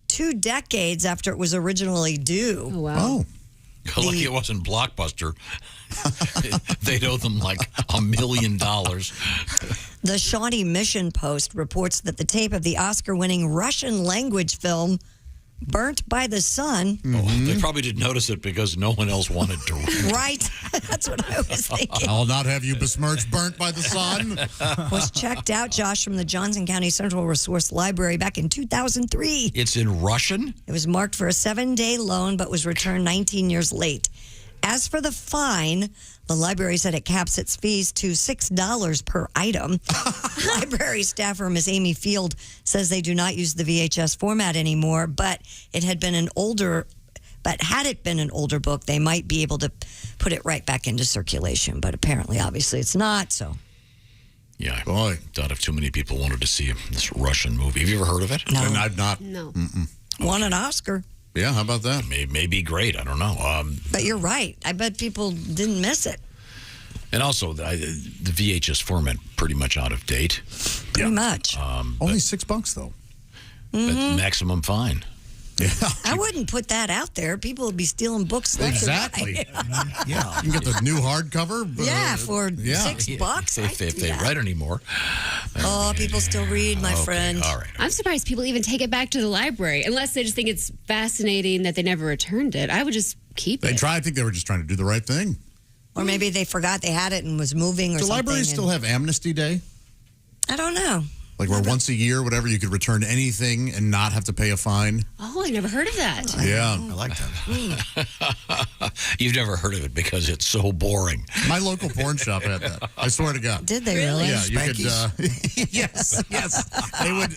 2 decades after it was originally due. Oh, wow. Oh. Lucky it wasn't Blockbuster. They'd owe them like $1 million. The Shawnee Mission Post reports that the tape of the Oscar-winning Russian language film Burnt by the Sun. They probably didn't notice it because no one else wanted to. Right? That's what I was thinking. I'll not have you besmirched Burnt by the Sun. Was checked out, Josh, from the Johnson County Central Resource Library back in 2003. It's in Russian? It was marked for a 7-day loan, but was returned 19 years late. As for the fine, the library said it caps its fees to $6 per item. Library staffer Ms. Amy Field says they do not use the VHS format anymore, but had it been an older book, they might be able to put it right back into circulation. But apparently, obviously, it's not. So, yeah, I doubt if too many people wanted to see this Russian movie. Have you ever heard of it? No. And I've not. No. Won an Oscar. Yeah, how about that? It may be great. I don't know. But you're right. I bet people didn't miss it. And also, the VHS format pretty much out of date. Pretty much. Only $6 though. But maximum fine. Yeah. I wouldn't put that out there. People would be stealing books left Exactly. and right. Yeah. You can get the new hardcover. Yeah, for $6. If they write anymore. Oh, people still read, my friend. All right. I'm surprised people even take it back to the library, unless they just think it's fascinating that they never returned it. I would just keep it. I think they were just trying to do the right thing. Or maybe they forgot they had it and was moving or Do something. libraries still have Amnesty Day? I don't know. Like where once a year, whatever, you could return anything and not have to pay a fine? Oh, I never heard of that. Yeah. I like that. You've never heard of it because it's so boring. My local porn shop had that. I swear to God. Did they really? Yeah, you could. Yes.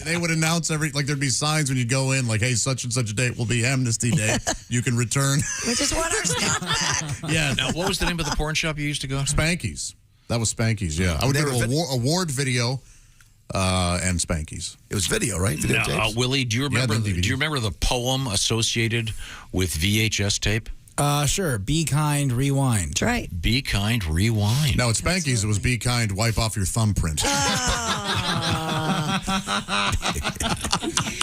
They would announce there'd be signs when you go in, like, hey, such and such a date will be Amnesty Day. You can return. We just want our stuff back. Yeah. Now, what was the name of the porn shop you used to go to? Spanky's. That was Spanky's. Yeah, I would go to award video. And Spanky's. It was video, right? Now, Willie, do you remember? Do you remember the poem associated with VHS tape? Sure. Be kind, rewind. That's right. Be kind, rewind. No, it's Spanky's. It was be kind, wipe off your thumbprint.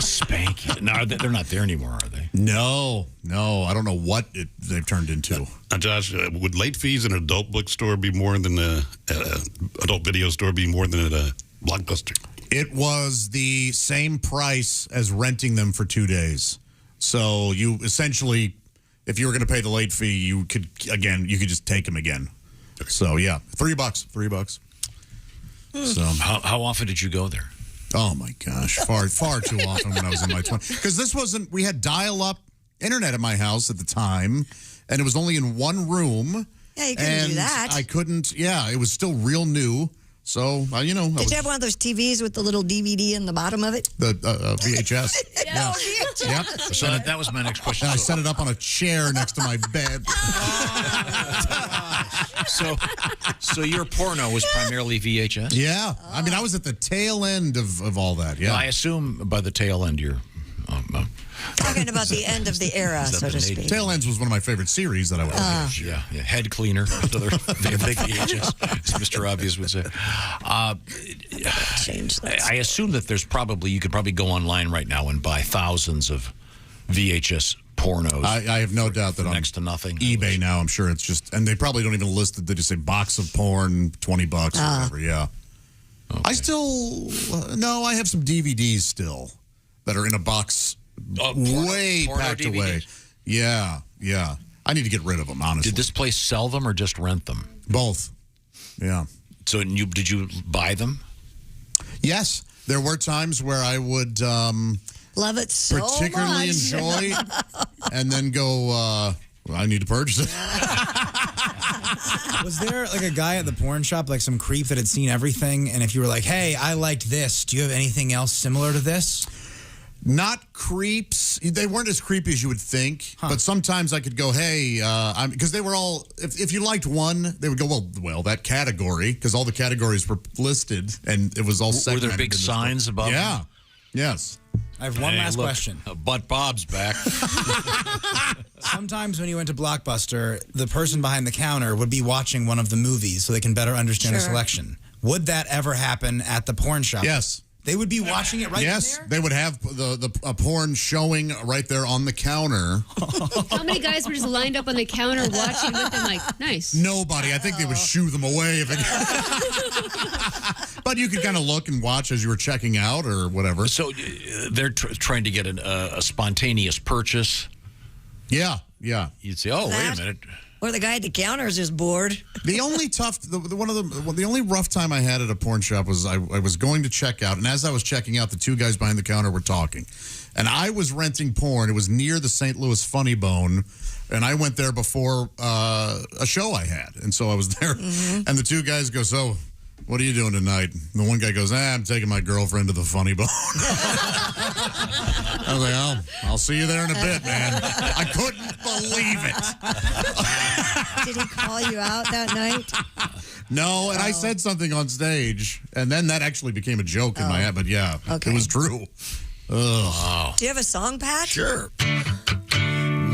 Spanky. No, they're not there anymore, are they? No. I don't know what they've turned into. Josh, would late fees in an adult bookstore be more than an adult video store be more than a Blockbuster? It was the same price as renting them for 2 days. So you essentially, if you were going to pay the late fee, you could just take them again. So yeah, $3. So how often did you go there? Oh my gosh, far too often when I was in my 20s. Because we had dial-up internet at my house at the time, and it was only in one room. Yeah, you couldn't do that. I couldn't. Yeah, it was still real new. So Did you have one of those TVs with the little DVD in the bottom of it? The VHS. Yeah. Yep. So that was my next question. And I set it up on a chair next to my bed. So your porno was primarily VHS? Yeah. I mean, I was at the tail end of all that. Yeah. I assume by the tail end you're... Talking about the end of the era, so to speak. Tail Ends was one of my favorite series that I would watch. Yeah. Head cleaner. Another big VHS, as Mr. Obvious would say. I assume that you could probably go online right now and buy thousands of VHS pornos. I have no doubt that next to nothing. eBay now, I'm sure it's just, and they probably don't even list it. They just say box of porn, $20 or whatever. Yeah. Okay. I still, no, I have some DVDs still that are in a box. Way packed away. Yeah. I need to get rid of them, honestly. Did this place sell them or just rent them? Both. Yeah. So did you buy them? Yes. There were times where I would love it so particularly much. enjoy and then go, I need to purchase it. Was there like a guy at the porn shop, like some creep that had seen everything, and if you were like, hey, I liked this, do you have anything else similar to this? Not creeps. They weren't as creepy as you would think. But sometimes I could go, hey, because they were all, if you liked one, they would go, well, that category, because all the categories were listed, and it was all segmented. Were there big signs above them? Yes. I have one last question. Butt Bob's back. Sometimes when you went to Blockbuster, the person behind the counter would be watching one of the movies so they can better understand the selection. Would that ever happen at the porn shop? Yes. They would be watching it right there? Yes, they would have a porn showing right there on the counter. How many guys were just lined up on the counter watching with them like, nice? Nobody. I think they would shoo them away. But you could kind of look and watch as you were checking out or whatever. So they're trying to get a spontaneous purchase? Yeah. You'd say, oh, wait a minute. Or the guy at the counter is just bored. The only the only rough time I had at a porn shop was I was going to check out, and as I was checking out, the two guys behind the counter were talking, and I was renting porn. It was near the St. Louis Funny Bone, and I went there before a show I had, and so I was there, and the two guys go, so what are you doing tonight? And the one guy goes, I'm taking my girlfriend to the Funny Bone. I was like, I'll see you there in a bit, man. I couldn't believe it. Did he call you out that night? No, and I said something on stage, and then that actually became a joke in my head, but yeah, it was true. Wow. Do you have a song, Pat? Sure.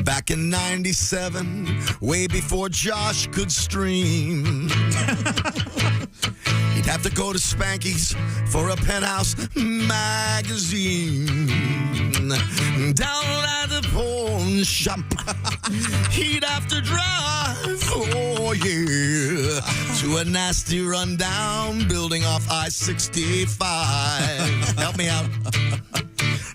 Back in 97, way before Josh could stream. He'd have to go to Spanky's for a Penthouse magazine. Down at the porn shop, he'd have to drive, oh yeah, to a nasty rundown building off I-65. Help me out.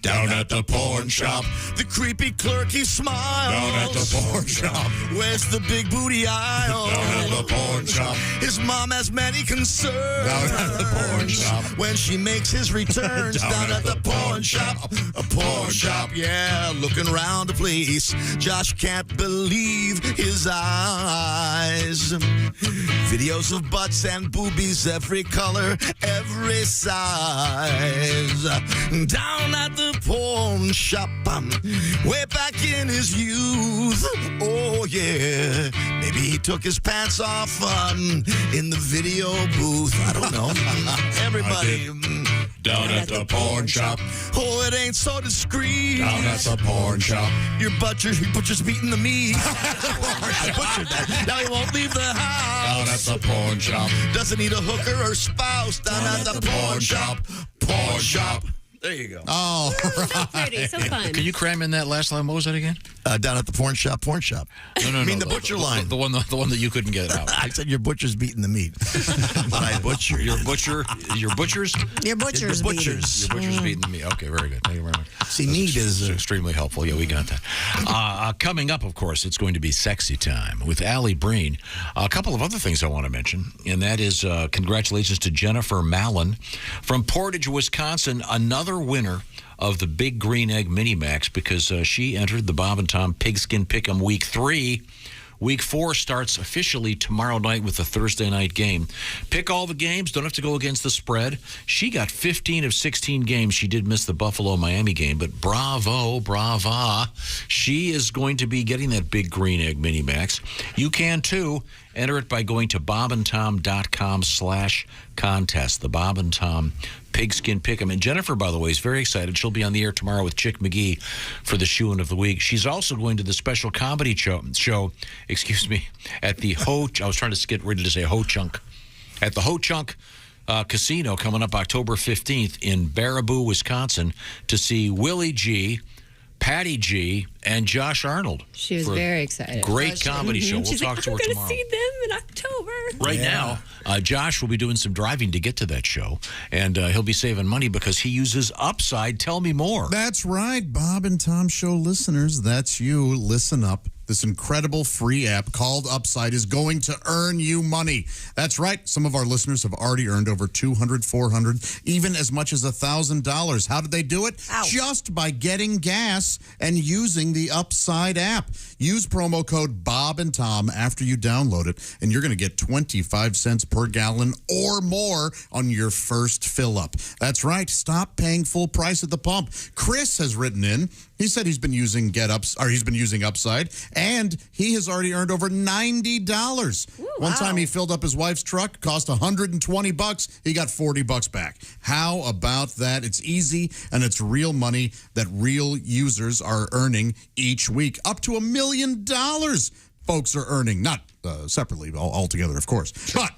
Down at the porn shop, the creepy clerk, he smiles. Down at the porn shop, where's the big booty aisle? Down at the porn shop, his mom has many concerns. Down at the porn shop, when she makes his returns. Down at the porn shop, a porn shop, yeah, looking around the place. Josh can't believe his eyes. Videos of butts and boobies, every color, every size. Down at the porn shop, way back in his youth. Oh yeah, maybe he took his pants off in the video booth. I don't know. Everybody Down at the pawn shop. Oh, it ain't so discreet. Down at the pawn shop. Your butcher's beating the meat. I butchered that. Now he won't leave the house. Down at the pawn shop. Doesn't need a hooker or spouse. Down at the pawn shop. Pawn shop. There you go. Oh, So pretty, so fun. Can you cram in that last line? What was that again? Down at the pawn shop. No, I mean the butcher line. The one that you couldn't get out. I said your butcher's beating the meat. But I butcher. Your butchers? Your butcher's Your butcher's beating the meat. Okay, very good. Thank you very much. See, meat is extremely helpful. Yeah, we got that. Coming up, of course, it's going to be Sexy Time with Ali Breen. A couple of other things I want to mention, and that is congratulations to Jennifer Mallon from Portage, Wisconsin, another winner of the Big Green Egg Mini Max because she entered the Bob and Tom Pigskin Pick'em Week 3. Week 4 starts officially tomorrow night with the Thursday night game. Pick all the games. Don't have to go against the spread. She got 15 of 16 games. She did miss the Buffalo-Miami game, but brava. She is going to be getting that Big Green Egg Mini Max. You can, too. Enter it by going to bobandtom.com/contest. The Bob and Tom Pigskin Pick'em. And Jennifer, by the way, is very excited. She'll be on the air tomorrow with Chick McGee for the Shoe-In of the Week. She's also going to the special comedy show at the I was trying to get ready to say Ho-Chunk. At the Ho-Chunk Casino coming up October 15th in Baraboo, Wisconsin to see Willie G., Patty G., and Josh Arnold. She was very excited. Great comedy show. We'll She's talk like, to her I'm tomorrow. going to see them in October. Right now, Josh will be doing some driving to get to that show, and he'll be saving money because he uses Upside. Tell me more. That's right, Bob and Tom Show listeners. That's you. Listen up. This incredible free app called Upside is going to earn you money. That's right. Some of our listeners have already earned over $200, $400, even as much as $1,000. How did they do it? Ow. Just by getting gas and using the Upside app. Use promo code Bob and Tom after you download it, and you're going to get 25 cents per gallon or more on your first fill up. That's right. Stop paying full price at the pump. Chris has written in. He said he's been using Upside, and he has already earned over $90. One time he filled up his wife's truck, cost $120. He got $40 back. How about that? It's easy, and it's real money that real users are earning each week. Up to $1 million folks are earning, not separately, all together, of course. But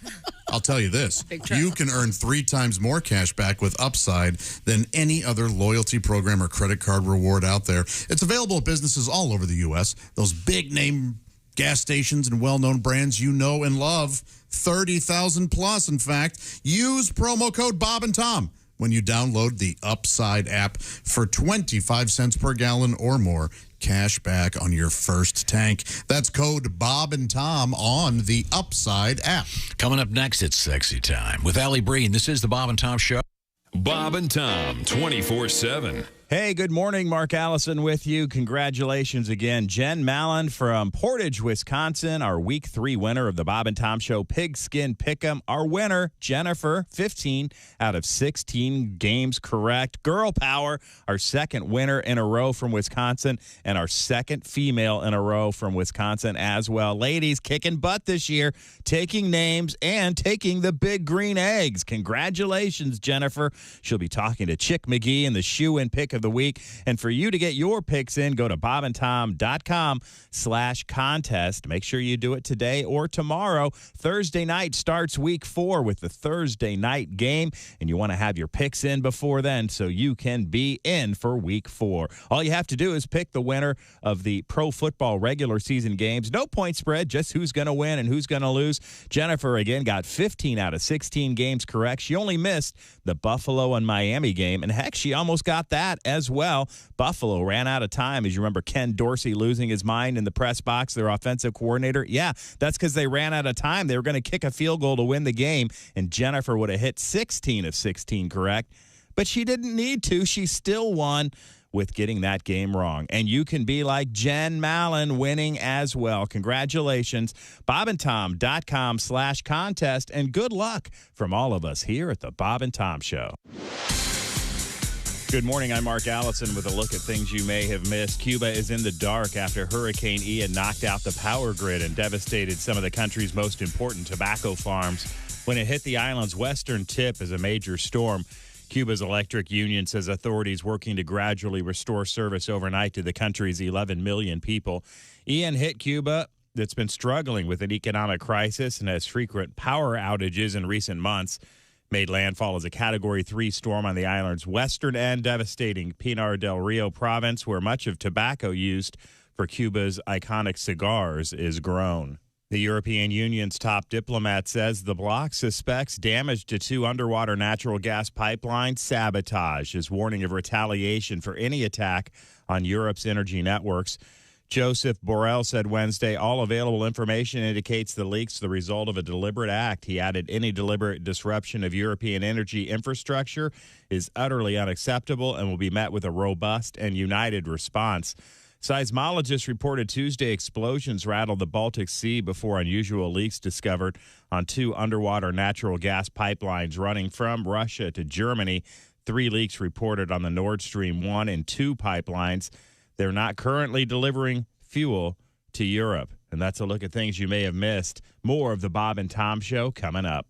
I'll tell you this, you can earn 3 times more cash back with Upside than any other loyalty program or credit card reward out there. It's available at businesses all over the U.S., those big-name gas stations and well-known brands you know and love, 30,000 plus, in fact. Use promo code Bob and Tom when you download the Upside app for 25 cents per gallon or more cash back on your first tank. That's code Bob and Tom on the Upside app. Coming up next, it's Sexy Time with Ali Breen. This is the Bob and Tom Show. Bob and Tom 24/7. Hey, good morning. Mark Allison with you. Congratulations again. Jen Mallon from Portage, Wisconsin, our Week 3 winner of the Bob and Tom Show Pigskin Pick'em. Our winner, Jennifer, 15 out of 16 games correct. Girl Power, our second winner in a row from Wisconsin, and our second female in a row from Wisconsin as well. Ladies, kicking butt this year, taking names and taking the Big Green Eggs. Congratulations, Jennifer. She'll be talking to Chick McGee in the Shoe-In Pick of the Week. And for you to get your picks in, go to bobandtom.com/contest. Make sure you do it today or tomorrow. Thursday night starts Week 4 with the Thursday night game, and you want to have your picks in before then so you can be in for Week 4. All you have to do is pick the winner of the pro football regular season games. No point spread, just who's going to win and who's going to lose. Jennifer, again, got 15 out of 16 games correct. She only missed the Buffalo and Miami game, and heck, she almost got that as well. Buffalo ran out of time. As you remember, Ken Dorsey losing his mind in the press box, their offensive coordinator. Yeah, that's because they ran out of time. They were going to kick a field goal to win the game, and Jennifer would have hit 16 of 16 correct. But she didn't need to. She still won with getting that game wrong. And you can be like Jen Mallon, winning as well. Congratulations. bobandtom.com/contest, and good luck from all of us here at the Bob and Tom Show. Good morning. I'm Mark Allison with a look at things you may have missed. Cuba is in the dark after Hurricane Ian knocked out the power grid and devastated some of the country's most important tobacco farms. When it hit the island's western tip as a major storm, Cuba's electric union says authorities working to gradually restore service overnight to the country's 11 million people. Ian hit Cuba, that's been struggling with an economic crisis and has frequent power outages in recent months. Made landfall as a Category 3 storm on the island's western end, devastating Pinar del Rio province, where much of tobacco used for Cuba's iconic cigars is grown. The European Union's top diplomat says the bloc suspects damage to 2 underwater natural gas pipelines sabotage, is warning of retaliation for any attack on Europe's energy networks. Joseph Borrell said Wednesday all available information indicates the leaks the result of a deliberate act. He added any deliberate disruption of European energy infrastructure is utterly unacceptable and will be met with a robust and united response. Seismologists reported Tuesday explosions rattled the Baltic Sea before unusual leaks discovered on 2 underwater natural gas pipelines running from Russia to Germany. 3 leaks reported on the Nord Stream 1 and 2 pipelines. They're not currently delivering fuel to Europe. And that's a look at things you may have missed. More of the Bob and Tom Show coming up.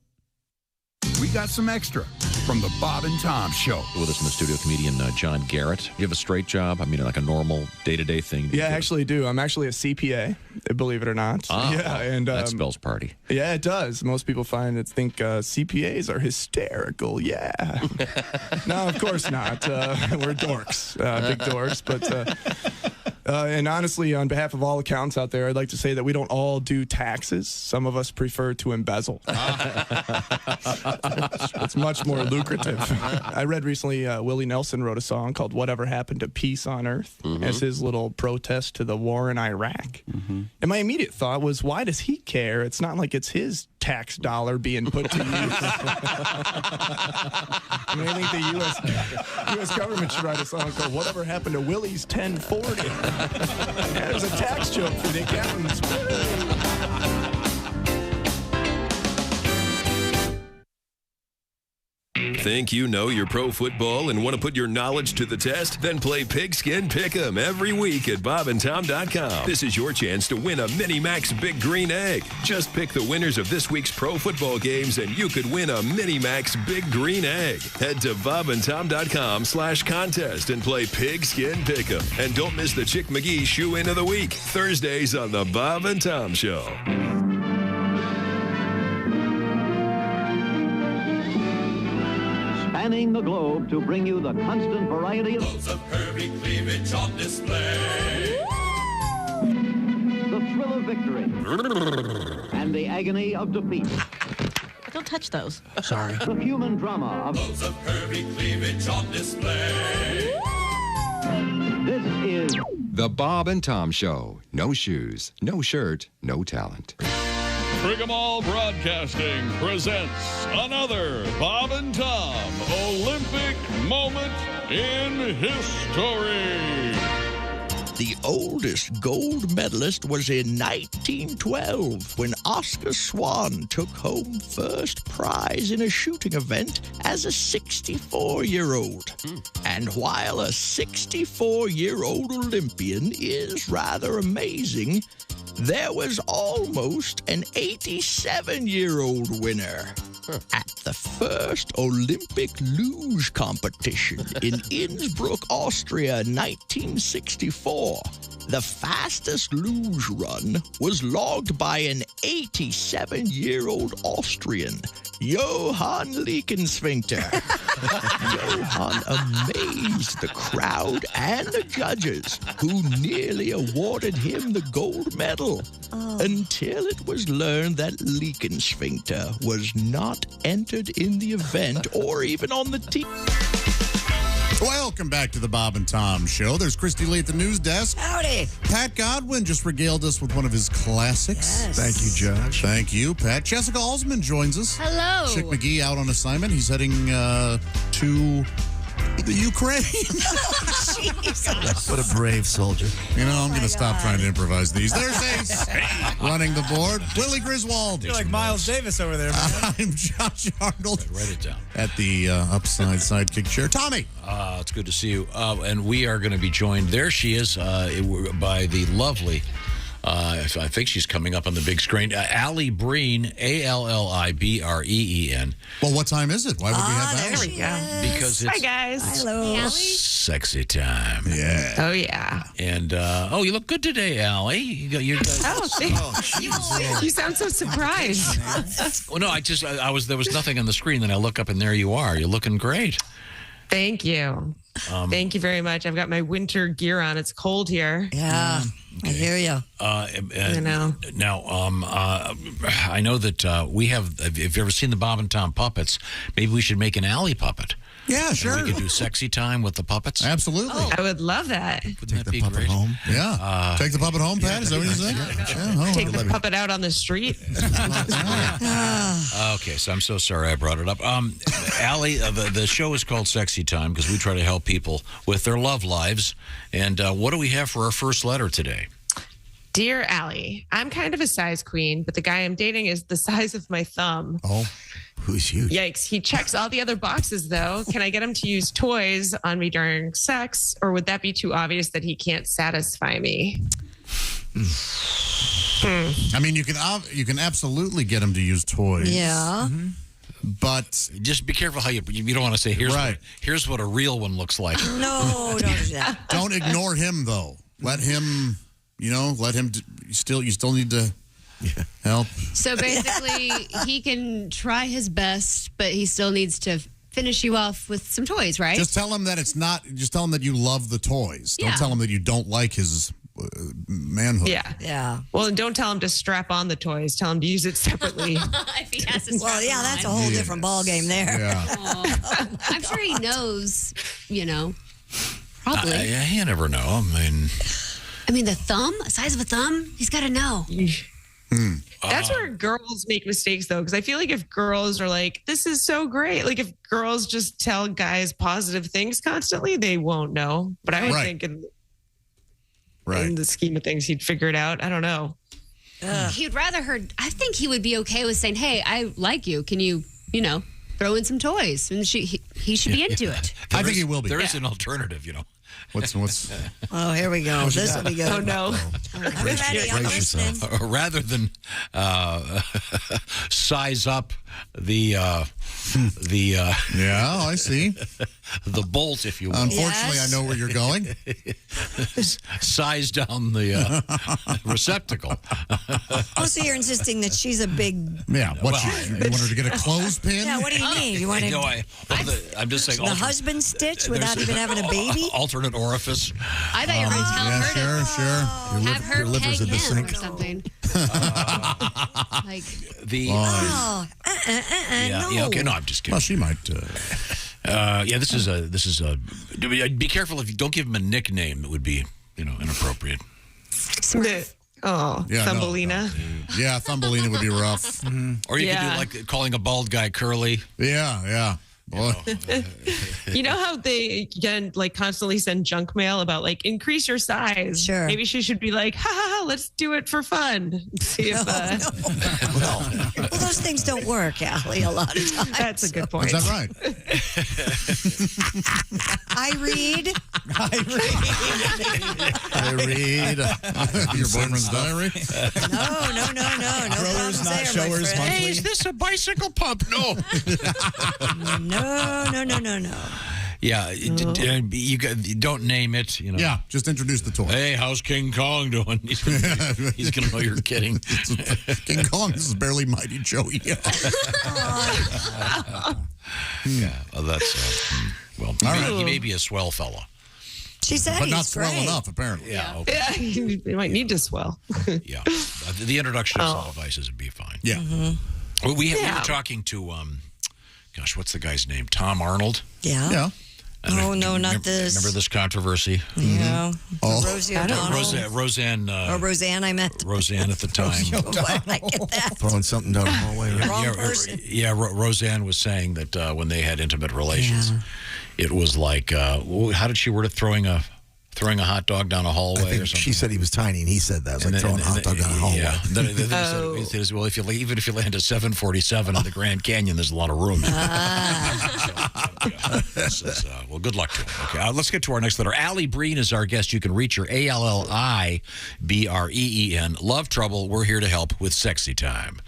We got some extra from the Bob and Tom Show. With us in the studio, comedian John Garrett. You have a straight job? I mean, like a normal day-to-day thing? Yeah, I actually do. I'm actually a CPA, believe it or not. Yeah, and that spells party. Yeah, it does. Most people think CPAs are hysterical. Yeah. No, of course not. We're dorks, big dorks. But and honestly, on behalf of all accountants out there, I'd like to say that we don't all do taxes. Some of us prefer to embezzle. It's much more lucrative. I read recently Willie Nelson wrote a song called Whatever Happened to Peace on Earth as his little protest to the war in Iraq. And my immediate thought was, why does he care? It's not like it's his tax dollar being put to use. I mean, I think the U.S. government should write a song called Whatever Happened to Willie's 1040. Yeah, there's a tax joke for the accountants. Think you know your pro football and want to put your knowledge to the test? Then play Pigskin Pick'em every week at bobandtom.com. This is your chance to win a Mini Max Big Green Egg. Just pick the winners of this week's pro football games and you could win a Mini Max Big Green Egg. Head to bobandtom.com/contest and play Pigskin Pick'em. And don't miss the Chick McGee Shoe-In of the Week, Thursdays on the Bob and Tom Show. Spanning the globe to bring you the constant variety of loads of curvy cleavage on display. The thrill of victory and the agony of defeat. Don't touch those. Sorry. The human drama of loads of curvy cleavage on display. This is the Bob and Tom Show. No shoes, no shirt, no talent. Brigham All Broadcasting presents another Bob and Tom Olympic moment in history. The oldest gold medalist was in 1912 when Oscar Swan took home first prize in a shooting event as a 64-year-old. And while a 64-year-old Olympian is rather amazing, there was almost an 87-year-old winner at the first Olympic luge competition in Innsbruck, Austria, 1964. The fastest luge run was logged by an 87-year-old Austrian, Johann Lickensfinkter. Johann amazed the crowd and the judges, who nearly awarded him the gold medal, until it was learned that Lickensfinkter was not entered in the event or even on the team. Welcome back to the Bob and Tom Show. There's Christy Lee at the news desk. Howdy. Pat Godwin just regaled us with one of his classics. Yes. Thank you, Josh. Thank you, Pat. Jessica Alsman joins us. Hello. Chick McGee out on assignment. He's heading to the Ukraine. What a brave soldier. You know, I'm going to stop trying to improvise these. There's Ace running the board. Willie Griswold. You're like Miles Davis over there, man. I'm Josh Arnold. Write it down. At the upside sidekick chair. Tommy. It's good to see you. And we are going to be joined. There she is by the lovely I think she's coming up on the big screen. Ali Breen, ALLIBREEN. Well, what time is it? Why would we have that? There we go. Because it's Hi, guys. Hello. sexy time. Yeah. Oh, yeah. And, you look good today, Ali. You sound so surprised. Well, no, there was nothing on the screen. Then I look up and there you are. You're looking great. Thank you. Thank you very much. I've got my winter gear on. It's cold here. Yeah, I hear you. I know. Now, I know that we have. If you've ever seen the Bob and Tom puppets, maybe we should make an Ali puppet. Yeah, sure. And we could do sexy time with the puppets. Absolutely. Oh, I would love that. Wouldn't that be great? Home. Yeah. Take the puppet home, Pat. Is that what you're saying? Take the puppet out on the street. Okay, so I'm so sorry I brought it up. Ali, the show is called Sexy Time because we try to help people with their love lives. And what do we have for our first letter today? Dear Allie, I'm kind of a size queen, but the guy I'm dating is the size of my thumb. Oh, who's huge? Yikes. He checks all the other boxes, though. Can I get him to use toys on me during sex, or would that be too obvious that he can't satisfy me? I mean, you can absolutely get him to use toys. Yeah. Mm-hmm. But just be careful how you don't want to say here's what a real one looks like. No, don't do that. Don't ignore him though. Let him, you still need to help. So basically, he can try his best, but he still needs to finish you off with some toys, right? Just tell him that it's not. Just tell him that you love the toys. Yeah. Don't tell him that you don't like his manhood. Yeah. Well, and don't tell him to strap on the toys. Tell him to use it separately. If he has to Well, yeah, that's a whole different ball game there. Yeah. I'm sure he knows, probably. You never know. I mean, the size of a thumb, he's got to know. That's where girls make mistakes, though, because I feel like if girls are like, this is so great, like if girls just tell guys positive things constantly, they won't know. But I would think in the scheme of things, he'd figure it out. I don't know. He'd rather I think he would be okay with saying, hey, I like you. Can you, throw in some toys? And he should be into it. I think he will be. There is an alternative, What's? Oh, here we go. This will be good. Oh, no. I'm ready. I'm listening. Rather than size up the I see. The bolt, if you will. Unfortunately, I know where you're going. Size down the receptacle. Oh, so you're insisting that she's a big... Yeah, you want her to get a clothespin? Yeah, what do you need? You want to... I'm just saying... The husband stitch without even having a baby? Alternate orifice. I thought you were going to tell her to sure. have her peg him or something. Okay, no, I'm just kidding. Well, she might... this is a. Be careful if you don't give him a nickname that would be, inappropriate. Thumbelina. Yeah, Thumbelina would be rough. Or you could do like calling a bald guy Curly. Yeah. Boy. You know how they constantly send junk mail about increase your size? Sure. Maybe she should be like, let's do it for fun. See if Well, those things don't work, Allie, a lot of times. That's a good point. Is that right? I read. Your boyfriend's diary? No. Growers, not showers, monthly. Hey, is this a bicycle pump? No. No. Yeah, you don't name it. Yeah, just introduce the toy. Hey, how's King Kong doing? He's gonna know you're kidding. King Kong, this is barely Mighty Joey. Yeah, well, that's he may be a swell fella. She said but he's not swell great. enough, apparently. Yeah, okay. You might need to swell. Yeah, the introduction of some devices would be fine. Yeah. Mm-hmm. We were talking to what's the guy's name? Tom Arnold. Yeah. Oh, no, not this. Remember this controversy? Yeah. Rosie O'Donnell. Roseanne. Roseanne, I meant. Roseanne at the time. I get that. Throwing something down the hallway. Right? Wrong person. Yeah, Roseanne was saying that when they had intimate relations, it was like, how did she word it? Throwing a hot dog down a hallway or something? She said he was tiny, and he said that. It was like throwing a hot dog down a hallway. Yeah. Then he said, even if you land a 747 in the Grand Canyon, there's a lot of room. Well, good luck to him. Okay, let's get to our next letter. Ali Breen is our guest. You can reach her, ALLIBREEN. Love trouble. We're here to help with sexy time.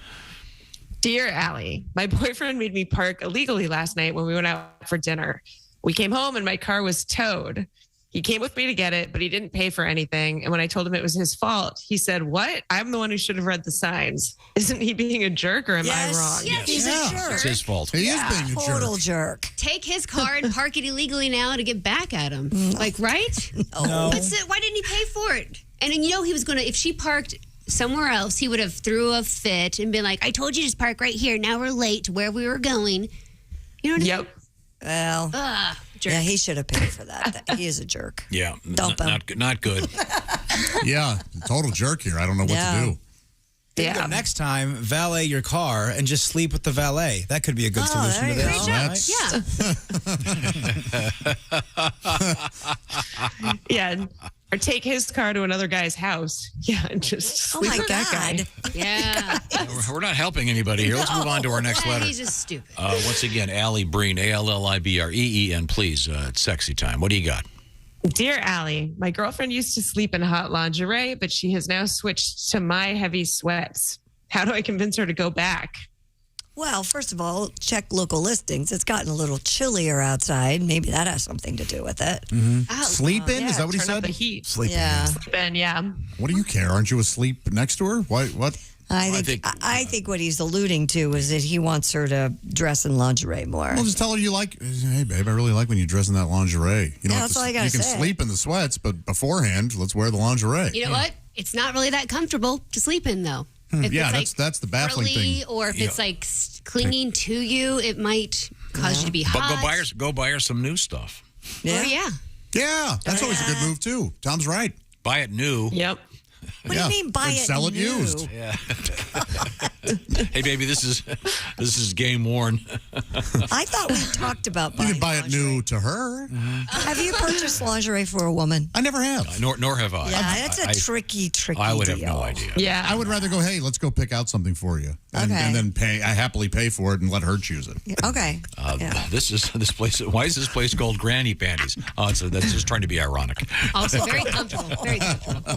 Dear Allie, my boyfriend made me park illegally last night when we went out for dinner. We came home and my car was towed. He came with me to get it, but he didn't pay for anything. And when I told him it was his fault, he said, "What? I'm the one who should have read the signs. Isn't he being a jerk or am I wrong?" Yes, he's a jerk. It's his fault. He is being a Total jerk. Take his car and park it illegally now to get back at him. Like, right? No. But why didn't he pay for it? And then, he was going to, if she parked somewhere else, he would have threw a fit and been like, "I told you to just park right here. Now we're late to where we were going." You know what I mean? Well, jerk. yeah, he should have paid for that. He is a jerk. Yeah. Dump him. Not good. Yeah, total jerk here. I don't know what to do. Yeah. Next time, valet your car and just sleep with the valet. That could be a good solution to this. Yeah. Or take his car to another guy's house. Yeah, and just sleep with that guy. Yeah. We're not helping anybody here. Let's move on to our next letter. He's just stupid. Once again, Ali Breen, ALLIBREEN. Please, it's sexy time. What do you got? Dear Allie, my girlfriend used to sleep in hot lingerie, but she has now switched to my heavy sweats. How do I convince her to go back? Well, first of all, check local listings. It's gotten a little chillier outside. Maybe that has something to do with it. Sleep in? Is that what he turn up said? the heat. Sleep Yeah. Sleep in, yeah. What do you care? Aren't you asleep next to her? What? I think what he's alluding to is that he wants her to dress in lingerie more. Well, just tell her you like, hey, babe, I really like when you dress in that lingerie. You know, that's all I gotta you can say. sleep in the sweats, but beforehand, let's wear the lingerie. You know what? It's not really that comfortable to sleep in, though. If Yeah, it's that's the baffling frilly, thing. or if it's like clinging to you, it might cause you to be hot. But go buy her some new stuff. Yeah. Yeah, that's always a good move, too. Tom's right. Buy it new. Yep. What do you mean buy and it sell it new? used. Yeah. Hey, baby, this is game worn. I thought we talked about You buying could buy it new to her. Have you purchased lingerie for a woman? I never have. Nor have I. Yeah, that's a tricky I would have deal. no idea. Yeah. I would rather go, hey, let's go pick out something for you. And then I happily pay for it and let her choose it. Okay. This place. Why is this place called Granny Panties? That's just trying to be ironic. Also very comfortable. Very comfortable.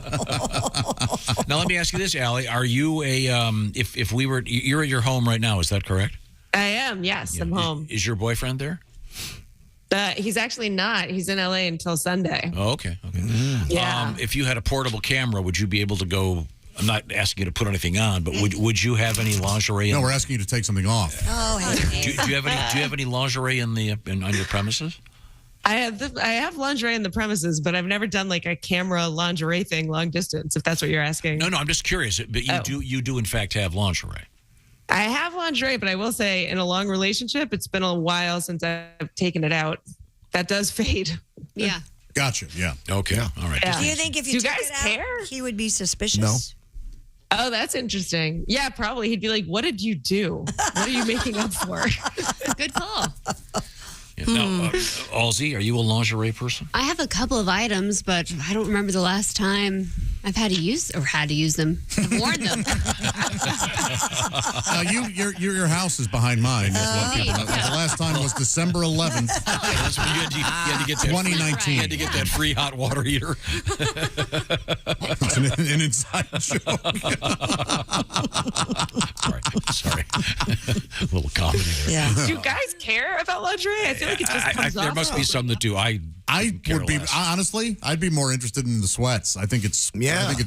Now let me ask you this, Allie: are you if we were you're at your home right now? Is that correct? I am. Yes, I'm home. Is your boyfriend there? He's actually not. He's in LA until Sunday. Oh, okay. Yeah. If you had a portable camera, would you be able to go? I'm not asking you to put anything on, but would you have any lingerie? No, we're asking you to take something off. Oh, hey. Do you have any lingerie on your premises? I have lingerie in the premises, but I've never done like a camera lingerie thing long distance, if that's what you're asking. No, I'm just curious. But you do in fact have lingerie. I have lingerie, but I will say in a long relationship, it's been a while since I've taken it out. That does fade. Yeah. Gotcha. Yeah. Okay. Yeah. All right. Yeah. Do you think if you Do took guys it out, care? he would be suspicious? No. Oh, that's interesting. Yeah, probably. He'd be like, "What did you do? What are you making up for?" Good call. Now, Halsey, are you a lingerie person? I have a couple of items, but I don't remember the last time I've had to use them. I've worn them. Your house is behind mine. The last time was December 11th, That's when you had to get that 2019. You had to get that free hot water heater. It's an inside joke. Sorry. A little comedy there. Yeah. Do guys care about lingerie? I feel like it just comes off. There must be some that do. I would be honestly. I'd be more interested in the sweats. I think it's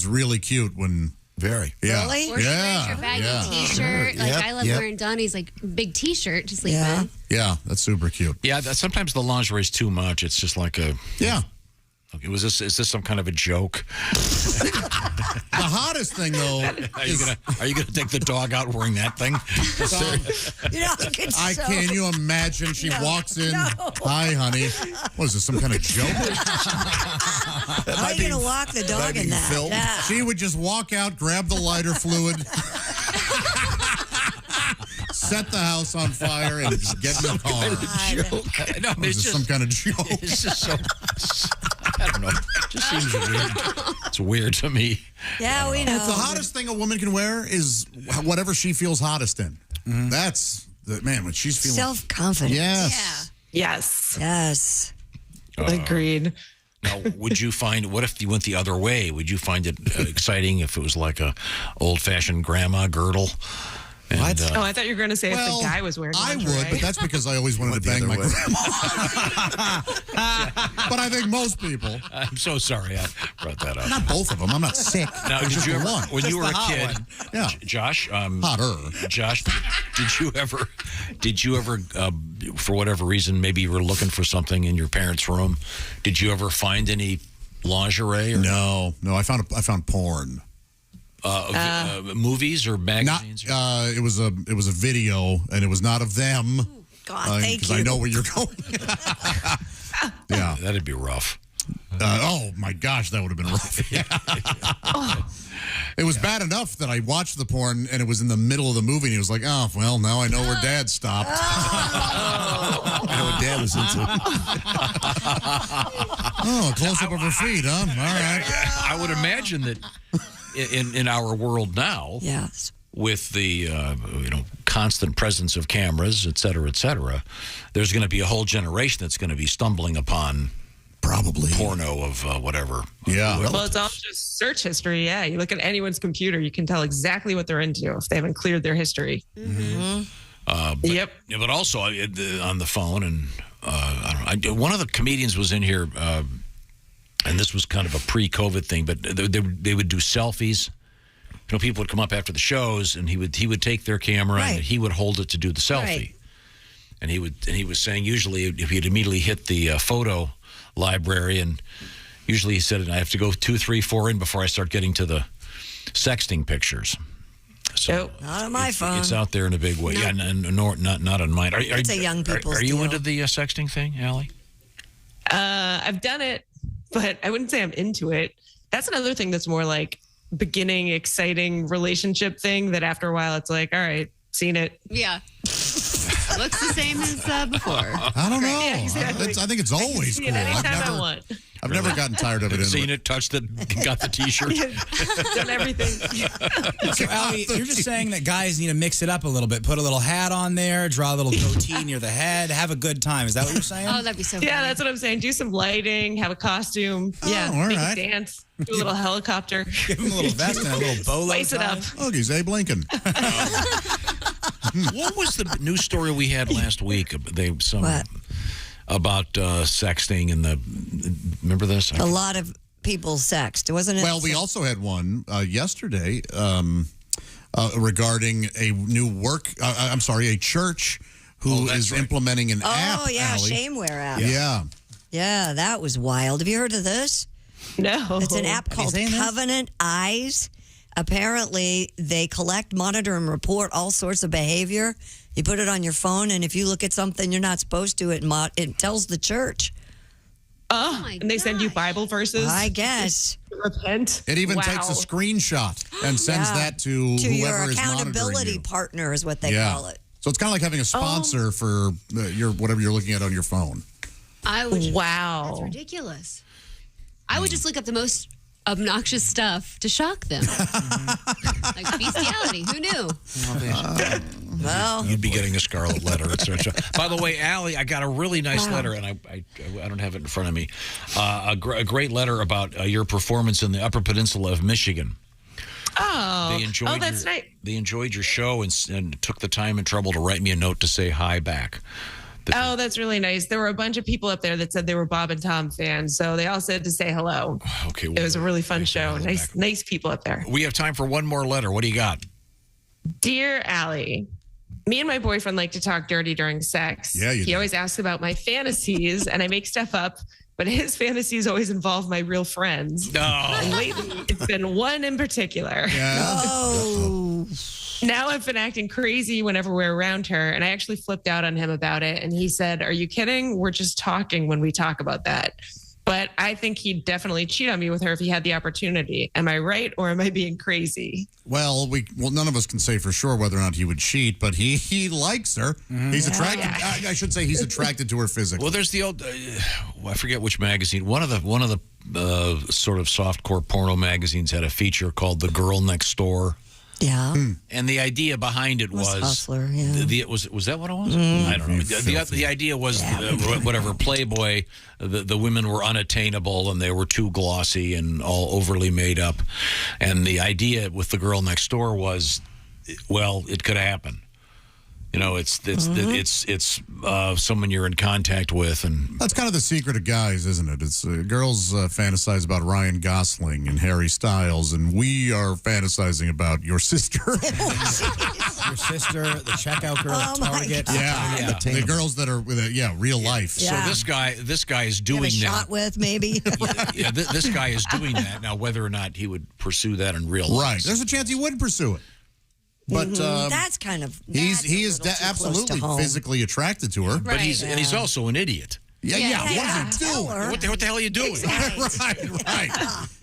really cute when. Very. Yeah. Really? Or she wears her baggy t-shirt. Like I love wearing Donnie's like big t-shirt to sleep in. Yeah, that's super cute. Yeah, sometimes the lingerie is too much. It's just like a Okay, is this some kind of a joke? The hottest thing, though, are you gonna take the dog out wearing that thing? Can you imagine? She walks in. Hi, honey. What is this? Some kind of joke? How are you going to walk the dog in that? Yeah. She would just walk out, grab the lighter fluid, set the house on fire, and just get in the car. No, it's just some kind of joke. It's just so. I don't know. It just seems weird. It's weird to me. Yeah, we know. The hottest thing a woman can wear is whatever she feels hottest in. That's when she's feeling self-confidence. Yes. Yes. Yes. Agreed. Now, would you find, what if you went the other way? Would you find it exciting if it was like a old-fashioned grandma girdle? And, I thought you were going to say if the guy was wearing I lingerie. would, but that's because I always wanted to bang my grandma. But I think most people. I'm so sorry I brought that up. Not both of them. I'm not sick. Now, did you ever, one. when you were a kid, Josh, Josh, did you ever, for whatever reason, maybe you were looking for something in your parents' room? Did you ever find any lingerie? Or? No. I found porn. Movies or magazines? It was a video, and it was not of them. God, thank you. Because I know where you're going. Yeah, that'd be rough. Oh my gosh, that would have been rough. Yeah. It was bad enough that I watched the porn, and it was in the middle of the movie, and he was like, "Oh, well, now I know where Dad stopped." I know what Dad was into. Oh, a close up of her feet, huh? All right. I would imagine that. In our world now, yes, with the constant presence of cameras, et cetera, there's going to be a whole generation that's going to be stumbling upon probably porno of whatever. Yeah. Well, it's all just search history. Yeah, you look at anyone's computer, you can tell exactly what they're into if they haven't cleared their history. Mm-hmm. Yeah, but also on the phone, and I don't know, one of the comedians was in here. And this was kind of a pre-COVID thing, but they would do selfies. People would come up after the shows, and he would take their camera and he would hold it to do the selfie. Right. And he was saying usually if he'd immediately hit the photo library, and usually he said I have to go 2, 3, 4 in before I start getting to the sexting pictures. So not on my phone. It's out there in a big way. No. Yeah, not on mine. It's a young people's Are you deal. into the sexting thing, Ali? I've done it. But I wouldn't say I'm into it. That's another thing that's more like beginning, exciting relationship thing that after a while it's like, all right, seen it. Yeah. Looks the same as before. I don't know. Yeah, exactly. I think it's always cool. Anytime I want. I've never gotten tired of it. Seen it, touched it, got the T-shirt. Done everything. So, Ali, you're just saying that guys need to mix it up a little bit. Put a little hat on there, draw a little goatee near the head, have a good time. Is that what you're saying? Oh, that'd be so funny. Yeah, that's what I'm saying. Do some lighting, have a costume. Yeah, all make right. a dance, do a little helicopter. Give him a little vest and a little bolo Spice it up. Oh, he's Abe Lincoln. What was the news story we had last week? About sexting and remember this? A lot of people sexed, wasn't it? Well, we also had one yesterday regarding a new a church who is implementing an app. Oh, yeah, Ali. shameware app. Yeah. Yeah, that was wild. Have you heard of this? No. It's an app called Covenant Eyes. Apparently, they collect, monitor, and report all sorts of behavior. You put it on your phone, and if you look at something you're not supposed to, it tells the church. Oh, and they send you Bible verses? I guess. Repent. It even takes a screenshot and sends that to whoever your is monitoring accountability you. partner is what they call it. So it's kind of like having a sponsor for whatever you're looking at on your phone. Wow. That's ridiculous. I would just look up the most obnoxious stuff to shock them. Like bestiality. Who knew? Well, you'd be getting a scarlet letter, etc. By the way, Ali, I got a really nice letter, and I don't have it in front of me. A great letter about your performance in the Upper Peninsula of Michigan. Oh, that's nice. They enjoyed your show and took the time and trouble to write me a note to say hi back. Oh, that's really nice. There were a bunch of people up there that said they were Bob and Tom fans, so they all said to say hello. Okay, it was a really fun show. Nice people up there. We have time for one more letter. What do you got? Dear Ali, me and my boyfriend like to talk dirty during sex. Yeah, he always asks about my fantasies, and I make stuff up, but his fantasies always involve my real friends. No. And lately, it's been one in particular. Yeah. Oh. Now I've been acting crazy whenever we're around her, and I actually flipped out on him about it. And he said, "Are you kidding? We're just talking when we talk about that." But I think he'd definitely cheat on me with her if he had the opportunity. Am I right, or am I being crazy? Well, none of us can say for sure whether or not he would cheat, but he likes her. He's attracted. I should say he's attracted to her physically. Well, there's the old. I forget which magazine. One of the sort of softcore porno magazines had a feature called "The Girl Next Door." Yeah. And the idea behind it was Hustler, yeah. Was that what it was? I don't know. The idea was whatever Playboy, the women were unattainable and they were too glossy and all overly made up. And the idea with the girl next door was, well, it could happen. You know, it's someone you're in contact with, and that's kind of the secret of guys, isn't it? It's girls fantasize about Ryan Gosling and Harry Styles, and we are fantasizing about your sister. Your sister, the checkout girl at Target. Yeah, the girls that are real life. Yeah. So this guy is doing you have a that. shot with maybe. This guy is doing that now. Whether or not he would pursue that in real life, right? There's a chance he would pursue it. But that's kind of he is absolutely physically attracted to her. But he's also an idiot. Yeah. What is he doing? What the hell are you doing? Exactly. Right.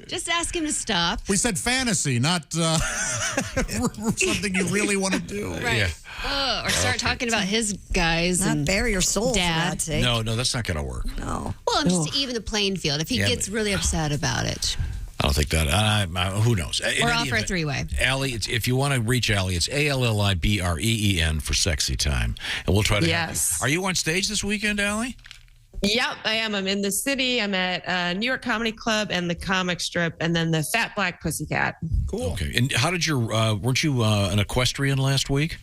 Just ask him to stop. We said fantasy, not something you really want to do. Right. Yeah. Or start talking about his guys. Not and bare your soul, dad. for God's sake. No, that's not going to work. No. Well, just to even the playing field. If he gets really upset about it. I don't think that. Who knows? Or offer a three-way. Allie, if you want to reach Allie, it's ALLIBREEN for sexy time. And we'll try to help you. Are you on stage this weekend, Allie? Yep, I am. I'm in the city. I'm at New York Comedy Club and the Comic Strip, and then the Fat Black Pussycat. Cool. Okay. And how did weren't you an equestrian last week?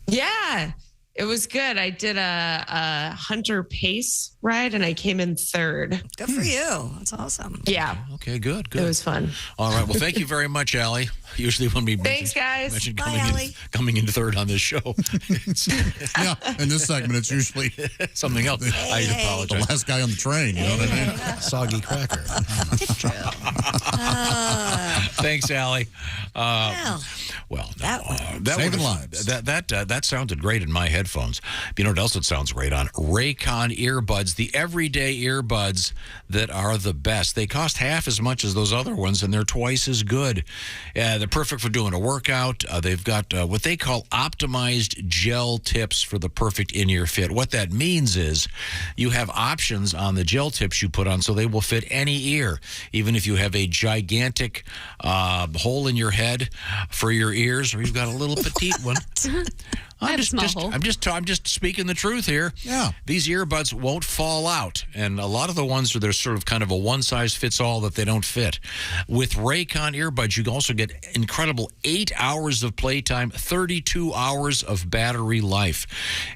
Yeah, it was good. I did a hunter pace ride, and I came in third. Good for you. That's awesome. Yeah. Okay, good. It was fun. All right. Well, thank you very much, Allie. Usually when we Thanks, guys. mention Bye, coming in third on this show. Yeah, in this segment, it's usually something else. I apologize. The last guy on the train, you know what I mean? Soggy cracker. Thanks, Allie. Saving lives. That sounded great in my headphones. You know what else it sounds great on? Raycon earbuds, the everyday earbuds that are the best. They cost half as much as those other ones, and they're twice as good. They're perfect for doing a workout. They've got what they call optimized gel tips for the perfect in-ear fit. What that means is you have options on the gel tips you put on so they will fit any ear, even if you have a gigantic hole in your head for your ears, or you've got a little petite one. I'm just speaking the truth here. Yeah. These earbuds won't fall out, and a lot of the ones they're sort of kind of a one-size-fits-all that they don't fit. With Raycon earbuds, you can also get incredible 8 hours of playtime, 32 hours of battery life.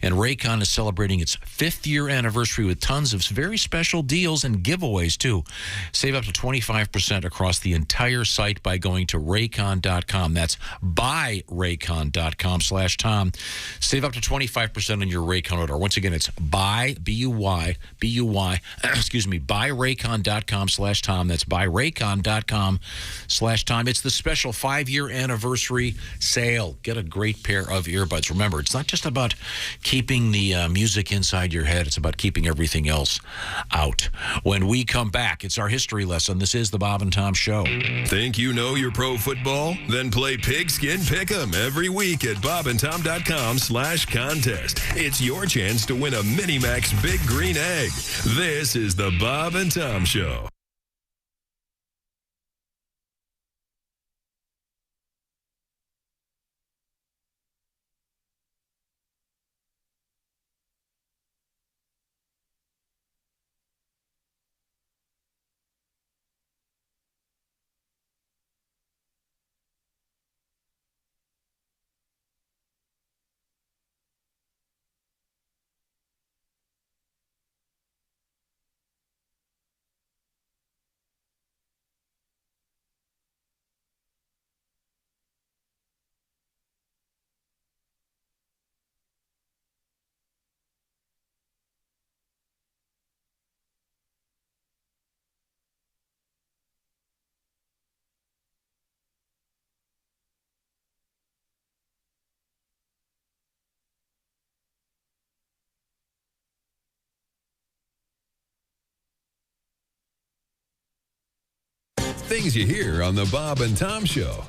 And Raycon is celebrating its 5th year anniversary with tons of very special deals and giveaways, too. Save up to 25% across the entire site by going to Raycon.com. That's buyraycon.com/Tom. Save up to 25% on your Raycon order. Once again, it's buyraycon.com/Tom. That's buyraycon.com/Tom. It's the special 5-year anniversary sale. Get a great pair of earbuds. Remember, it's not just about keeping the music inside your head. It's about keeping everything else out. When we come back, it's our history lesson. This is the Bob and Tom Show. Think you know your pro football? Then play Pigskin Pick'em every week at bobandtom.com/contest. It's your chance to win a Minimax Big Green Egg. This is the Bob and Tom Show. Things you hear on the Bob and Tom Show.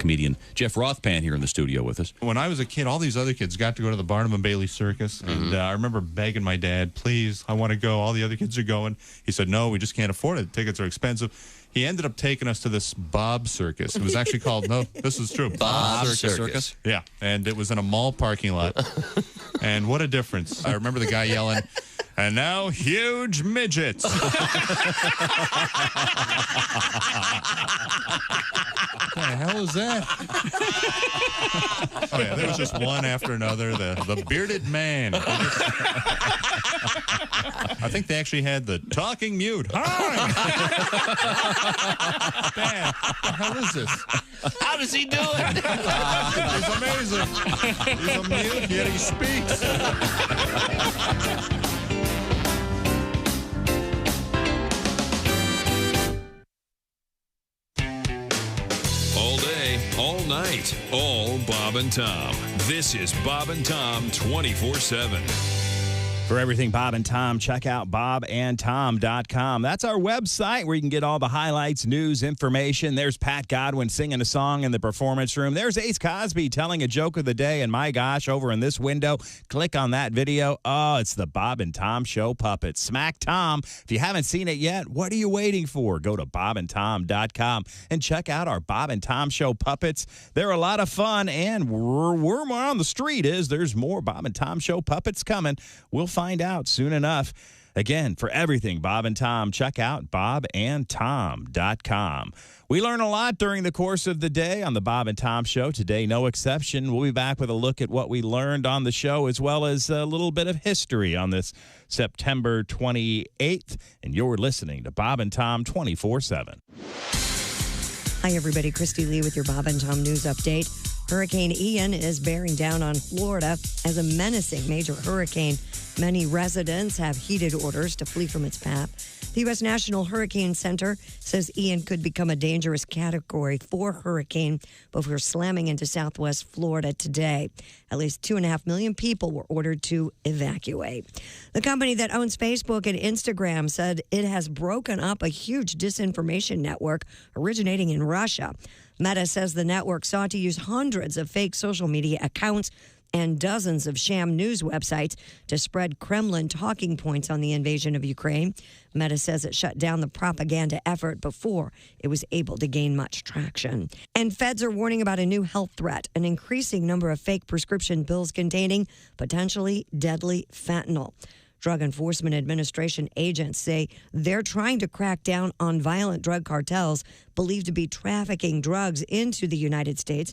comedian Jeff Rothpan here in the studio with us. When I was a kid, all these other kids got to go to the Barnum and Bailey Circus, and I remember begging my dad, please, I want to go. All the other kids are going. He said, no, we just can't afford it. Tickets are expensive. He ended up taking us to this Bob Circus. It was actually called, no, this is true. Bob Circus. Yeah, and it was in a mall parking lot. And what a difference. I remember the guy yelling, and now huge midgets. What the hell is that? Oh, yeah, there was just one after another. The bearded man. I think they actually had the talking mute. Hi! Dad, what the hell is this? How does he do it? He's amazing. He's a mute, yet he speaks. All day, all night, all Bob and Tom. This is Bob and Tom 24/7. For everything Bob and Tom, check out bobandtom.com. That's our website where you can get all the highlights, news, information. There's Pat Godwin singing a song in the performance room. There's Ace Cosby telling a joke of the day. And my gosh, over in this window, click on that video. Oh, it's the Bob and Tom Show puppet. Smack Tom. If you haven't seen it yet, what are you waiting for? Go to bobandtom.com and check out our Bob and Tom Show puppets. They're a lot of fun, and word on the street is there's more Bob and Tom Show puppets coming. We'll find out soon enough. Again, for everything Bob and Tom, check out bobandtom.com. We learn a lot during the course of the day on the Bob and Tom Show. Today, no exception. We'll be back with a look at what we learned on the show, as well as a little bit of history on this September 28th. And you're listening to Bob and Tom 24/7. Hi, everybody. Christy Lee with your Bob and Tom News Update. Hurricane Ian is bearing down on Florida as a menacing major hurricane. Many residents have heated orders to flee from its path. The U.S. National Hurricane Center says Ian could become a dangerous Category 4 hurricane before slamming into southwest Florida today. At least 2.5 million people were ordered to evacuate. The company that owns Facebook and Instagram said it has broken up a huge disinformation network originating in Russia. Meta says the network sought to use hundreds of fake social media accounts and dozens of sham news websites to spread Kremlin talking points on the invasion of Ukraine. Meta says it shut down the propaganda effort before it was able to gain much traction. And feds are warning about a new health threat, an increasing number of fake prescription pills containing potentially deadly fentanyl. Drug Enforcement Administration agents say they're trying to crack down on violent drug cartels believed to be trafficking drugs into the United States.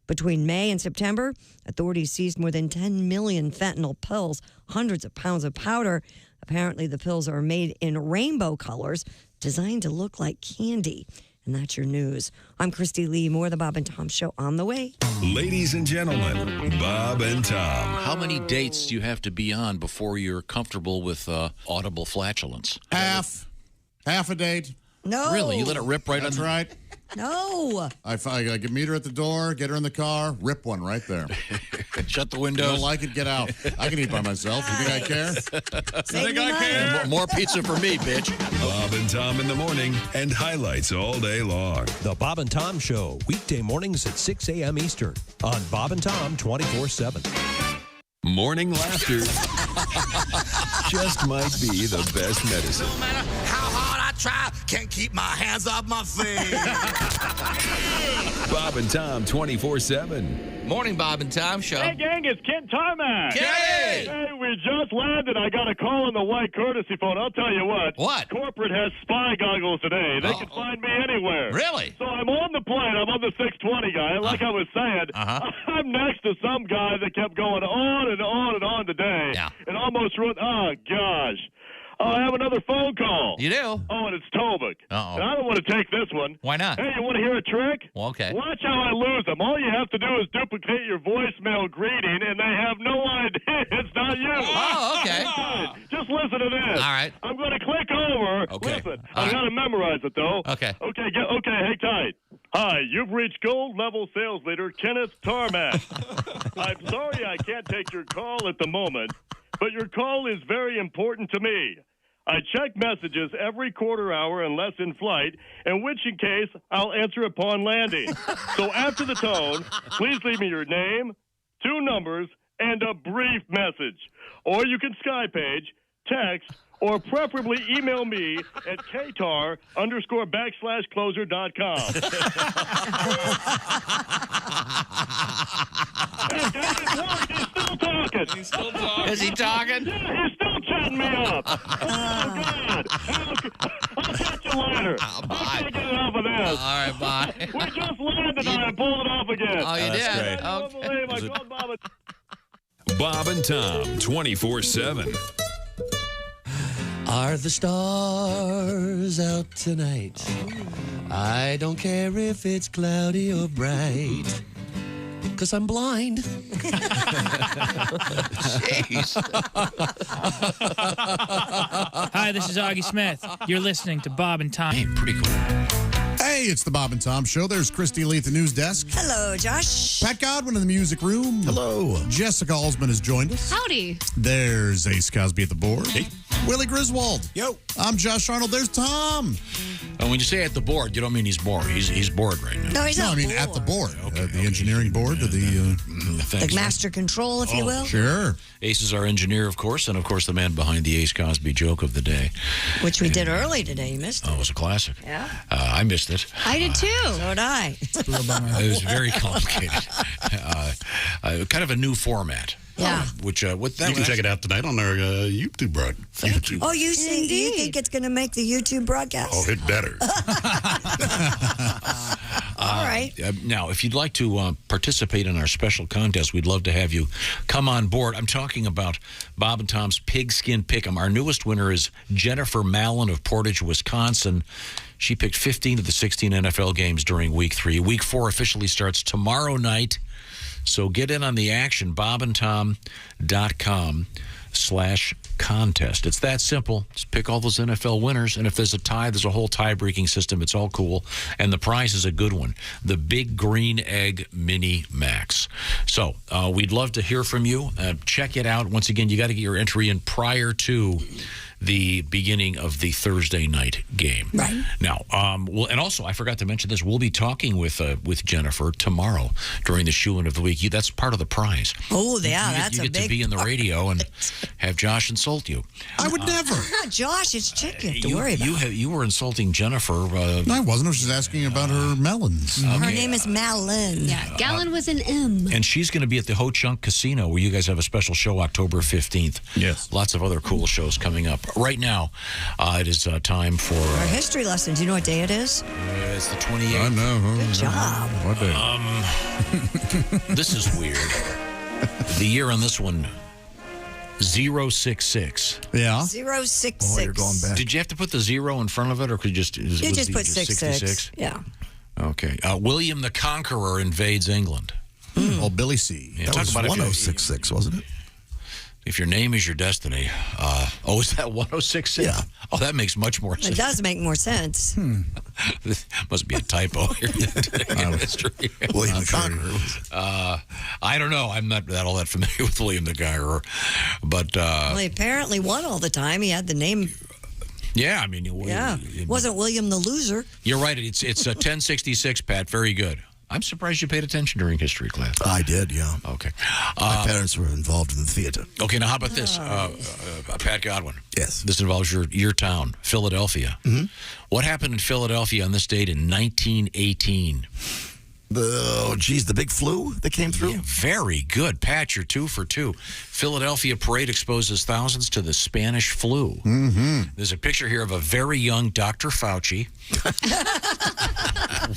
Between May and September, authorities seized more than 10 million fentanyl pills, hundreds of pounds of powder. Apparently, the pills are made in rainbow colors, designed to look like candy. And that's your news. I'm Christy Lee. More of the Bob and Tom Show on the way. Ladies and gentlemen, Bob and Tom. How many dates do you have to be on before you're comfortable with audible flatulence? Half a date. No. Really? You let it rip right on? That's right. No. I can meet her at the door, get her in the car, rip one right there. Shut the windows. You don't like it, get out. I can eat by myself. You think I care? You think I care? More pizza for me, bitch. Bob and Tom in the morning and highlights all day long. The Bob and Tom Show, weekday mornings at 6 a.m. Eastern on Bob and Tom 24/7. Morning laughter just might be the best medicine. No matter how hard I try, can't keep my hands off my face. Bob and Tom 24/7. Morning, Bob and Tom Show. Hey, gang, it's Ken Tarmac. Hey! Hey, we just landed. I got a call on the white courtesy phone. I'll tell you what. What? Corporate has spy goggles today. They can find me anywhere. Really? So I'm on the plane. I'm on the 620 guy. Like I was saying, I'm next to some guy that kept going on and on and on today. Yeah. And almost ruined. Oh, gosh. Oh, I have another phone call. You do? Oh, and it's Tobik. Uh-oh. And I don't want to take this one. Why not? Hey, you want to hear a trick? Well, okay. Watch how I lose them. All you have to do is duplicate your voicemail greeting, and they have no idea it's not you. Oh, okay. Just listen to this. All right. I'm going to click over. Okay. Listen, I got to memorize it, though. Okay. Okay, hang tight. Hi, you've reached gold level sales leader Kenneth Tarmac. I'm sorry I can't take your call at the moment, but your call is very important to me. I check messages every quarter hour unless in flight, in which case I'll answer upon landing. So after the tone, please leave me your name, 2 numbers, and a brief message. Or you can Skypage, text, or preferably email me at ktar_/closer.com. He's still talking. He's still talking. Is he talking? Yeah, he's still chatting me up. Oh, God. I'll catch you later. Oh, bye. I can't get enough of this. All right, bye. We just landed and I pulled it off again. Oh, you did? I don't believe I called Bob. Bob and Tom, 24/7. Are the stars out tonight? I don't care if it's cloudy or bright, 'cause I'm blind. Jeez. Hi, this is Augie Smith. You're listening to Bob and Tom. Hey, pretty cool. Hey, it's the Bob and Tom Show. There's Christy Lee at the news desk. Hello, Josh. Pat Godwin in the music room. Hello. Jessica Alsman has joined us. Howdy. There's Ace Cosby at the board. Hey. Willie Griswold. Yo. I'm Josh Arnold. There's Tom. And when you say at the board, you don't mean he's bored. He's bored right now. No, he's not. I mean at the board. The engineering board. The master control, if you will. Sure. Ace is our engineer, of course, and of course the man behind the Ace Cosby joke of the day. Which we did early today. You missed it. Oh, it was a classic. Yeah. I missed it. I did too. So did I. It was very complicated. Kind of a new format. Yeah. Which with that You can check it out tonight on our YouTube broadcast. Oh, you think it's going to make the YouTube broadcast? Oh, it better. All right. Now, if you'd like to participate in our special contest, we'd love to have you come on board. I'm talking about Bob and Tom's Pigskin Pick'em. Our newest winner is Jennifer Mallon of Portage, Wisconsin. She picked 15 of the 16 NFL games during Week 3. Week 4 officially starts tomorrow night. So get in on the action, bobandtom.com/contest. It's that simple. Just pick all those NFL winners, and if there's a tie, there's a whole tie-breaking system. It's all cool, and the prize is a good one, the Big Green Egg Mini Max. So we'd love to hear from you. Check it out. Once again, you got to get your entry in prior to the beginning of the Thursday night game. Right. Now, and also, I forgot to mention this. We'll be talking with Jennifer tomorrow during the shoe-in of the week. That's part of the prize. Oh, yeah, that's a big You get to be in the radio and have Josh insult you. I would never. Josh, it's chicken. Don't worry about it. You were insulting Jennifer. No, I wasn't. I was just asking about her melons. Her name is Malin. Yeah, Gallon was an M. And she's going to be at the Ho Chunk Casino, where you guys have a special show October 15th. Yes. Lots of other cool shows coming up. Right now, it is time for our history lesson. Do you know what day it is? It's the 28th. I know. Good job. What day? This is weird. The year on this one, 066. Yeah. 066. Oh, you're going back. Did you have to put the 0 in front of it, or could you just? You just put 66. Yeah. Okay. William the Conqueror invades England. Oh, Billy C. Yeah, That talk was about if you- 1066, wasn't it? If your name is your destiny. Is that 1066? Yeah. Oh, that makes much more It sense. does make more sense. This must be a typo here in history. William the Conqueror. I don't know. I'm not all that familiar with William the Conqueror. But, Well, he apparently won all the time. He had the name. yeah, I mean, Wasn't William the Loser. you're right. It's 1066, Pat. Very good. I'm surprised you paid attention during history class. I did, yeah. Okay. My parents were involved in the theater. Okay, now how about this? Pat Godwin. Yes. This involves your town, Philadelphia. Mm-hmm. What happened in Philadelphia on this date in 1918? The big flu that came through? Yeah, very good. Pat, you're 2 for 2. Philadelphia parade exposes thousands to the Spanish flu. Mm-hmm. There's a picture here of a very young Dr. Fauci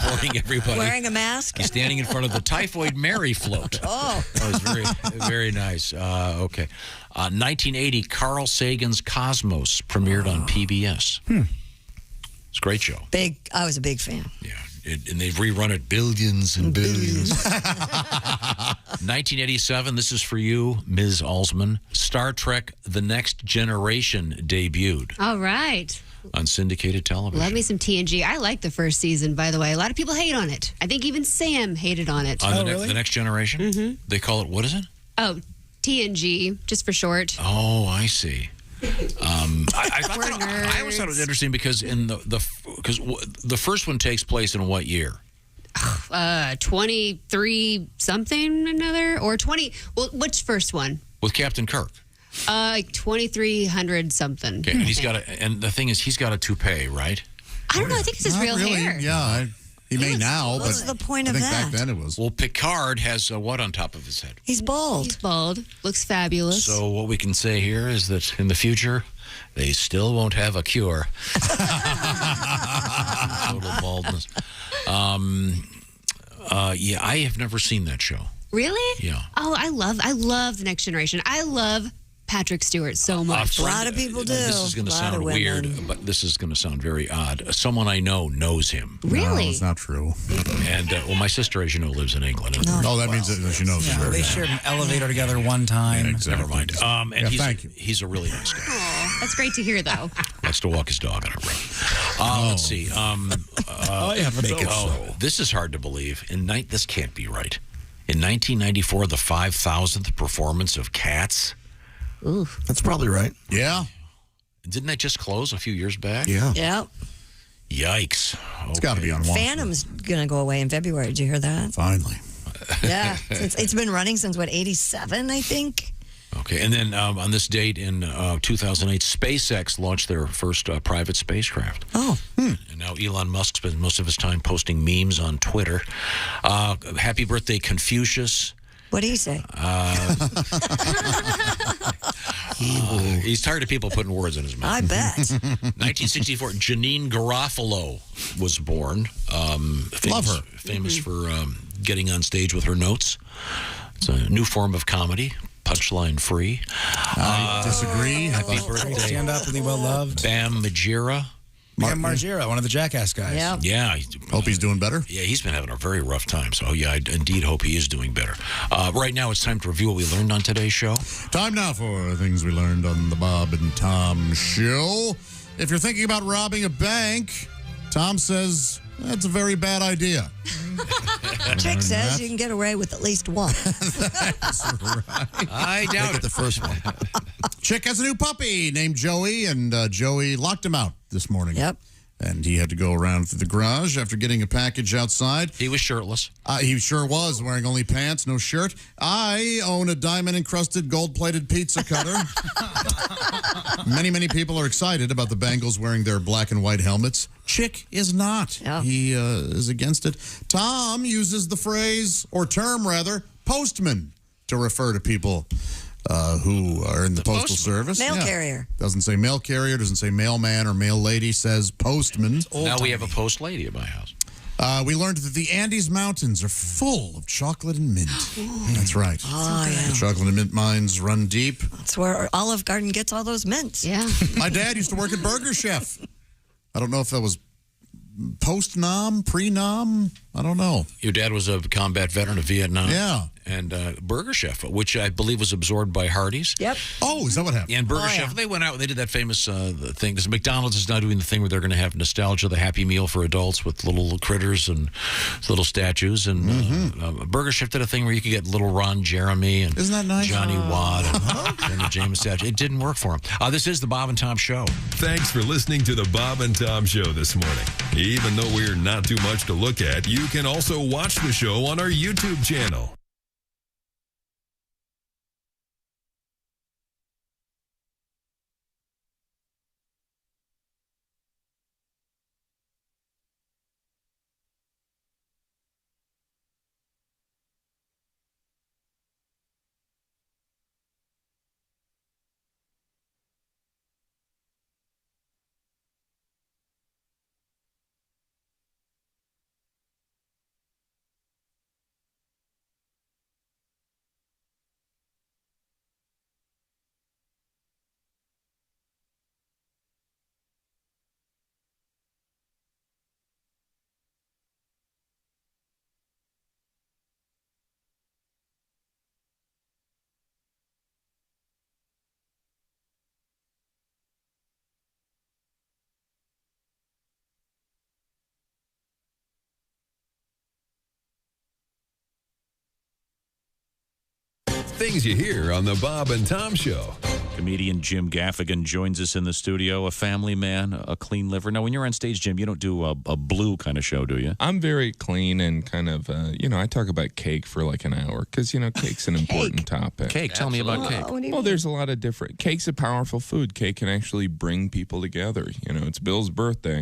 warning everybody. Wearing a mask. He's standing in front of the Typhoid Mary float. Oh. That was very, very nice. Okay. 1980, Carl Sagan's Cosmos premiered on PBS. It's a great show. I was a big fan. Yeah. And they've rerun it billions and billions. 1987, this is for you, Ms. Alsman. Star Trek The Next Generation debuted All right. on syndicated television. Love me some TNG. I like the first season, by the way. A lot of people hate on it. I think even Sam hated on it. On the Next Generation? Mm-hmm. They call it, what is it? Oh, TNG, just for short. Oh, I see. I always thought it was interesting because the first one takes place in what year? 23 something another or 20. Well, which first one? With Captain Kirk. Like 2300 something. Okay, and the thing is, he's got a toupee, right? I don't know. I think it's his real hair. Yeah, he may now, but what's the point of I think that? back then it was. Well, Picard has what on top of his head? He's bald. He's bald. Looks fabulous. So what we can say here is that in the future, they still won't have a cure. Total baldness. Yeah, I have never seen that show. Really? Yeah. Oh, I love The Next Generation. I love Patrick Stewart so much. A lot of people do. This is going to sound weird, but this is going to sound very odd. Someone I know knows him. Really? No, it's not true. And, well, my sister, as you know, lives in England. Oh, that means that she knows him. They shared an elevator together one time. Yeah, exactly. Never mind. And thank you. He's a really nice guy. Oh, that's great to hear, though. Likes to walk his dog on a road. Let's see. This is hard to believe. This can't be right. In 1994, the 5,000th performance of Cats. Ooh, that's probably right. Yeah. Didn't that just close a few years back? Yeah. Yep. Yikes. It's got to be on one. Phantom's going to go away in February. Did you hear that? Finally. Yeah. It's been running since, 87, I think? Okay. And then on this date in 2008, SpaceX launched their first private spacecraft. Oh. And now Elon Musk spends most of his time posting memes on Twitter. Happy birthday, Confucius. What do you say? He's tired of people putting words in his mouth. I bet. 1964, Janine Garofalo was born. Love her. Famous for getting on stage with her notes. It's a new form of comedy, punchline free. I disagree. Happy birthday. Stand up and be well loved. Bam Margera. Margera, one of the Jackass guys. Yeah. Yeah. Hope he's doing better. Yeah, he's been having a very rough time. So, yeah, I indeed hope he is doing better. Right now, it's time to review what we learned on today's show. Time now for things we learned on the Bob and Tom Show. If you're thinking about robbing a bank, Tom says that's a very bad idea. Chick says you can get away with at least one. That's right. I doubt it. The first one. Chick has a new puppy named Joey, and Joey locked him out this morning. Yep. And he had to go around through the garage after getting a package outside. He was shirtless. He sure was, wearing only pants, no shirt. I own a diamond-encrusted, gold-plated pizza cutter. Many people are excited about the Bengals wearing their black and white helmets. Chick is not. Yeah. He is against it. Tom uses the phrase, or term rather, postman, to refer to people who are in the postal service. Mail carrier. Doesn't say mail carrier, doesn't say mailman or mail lady, says postman. Now we have a post lady at my house. We learned that the Andes Mountains are full of chocolate and mint. That's right. Oh, yeah. The chocolate and mint mines run deep. That's where Olive Garden gets all those mints. Yeah. My dad used to work at Burger Chef. I don't know if that was post-nom, pre-nom. I don't know. Your dad was a combat veteran of Vietnam. Yeah. And Burger Chef, which I believe was absorbed by Hardee's. Yep. Oh, is that what happened? Yeah, and Burger Chef, they went out, they did that famous thing. Because McDonald's is now doing the thing where they're going to have nostalgia, the Happy Meal for adults with little critters and little statues. And Burger Chef did a thing where you could get little Ron Jeremy and Isn't that nice? Johnny Watt and the James statue. It didn't work for him. This is the Bob and Tom Show. Thanks for listening to the Bob and Tom Show this morning. Even though we're not too much to look at, you can also watch the show on our YouTube channel. Things you hear on the Bob and Tom Show. Comedian Jim Gaffigan joins us in the studio, a family man, a clean liver. Now, when you're on stage, Jim, you don't do a blue kind of show, do you? I'm very clean and kind of, I talk about cake for like an hour because, cake's an important topic. Cake, tell me about cake. Well, there's a lot of different. Cake's a powerful food. Cake can actually bring people together. It's Bill's birthday.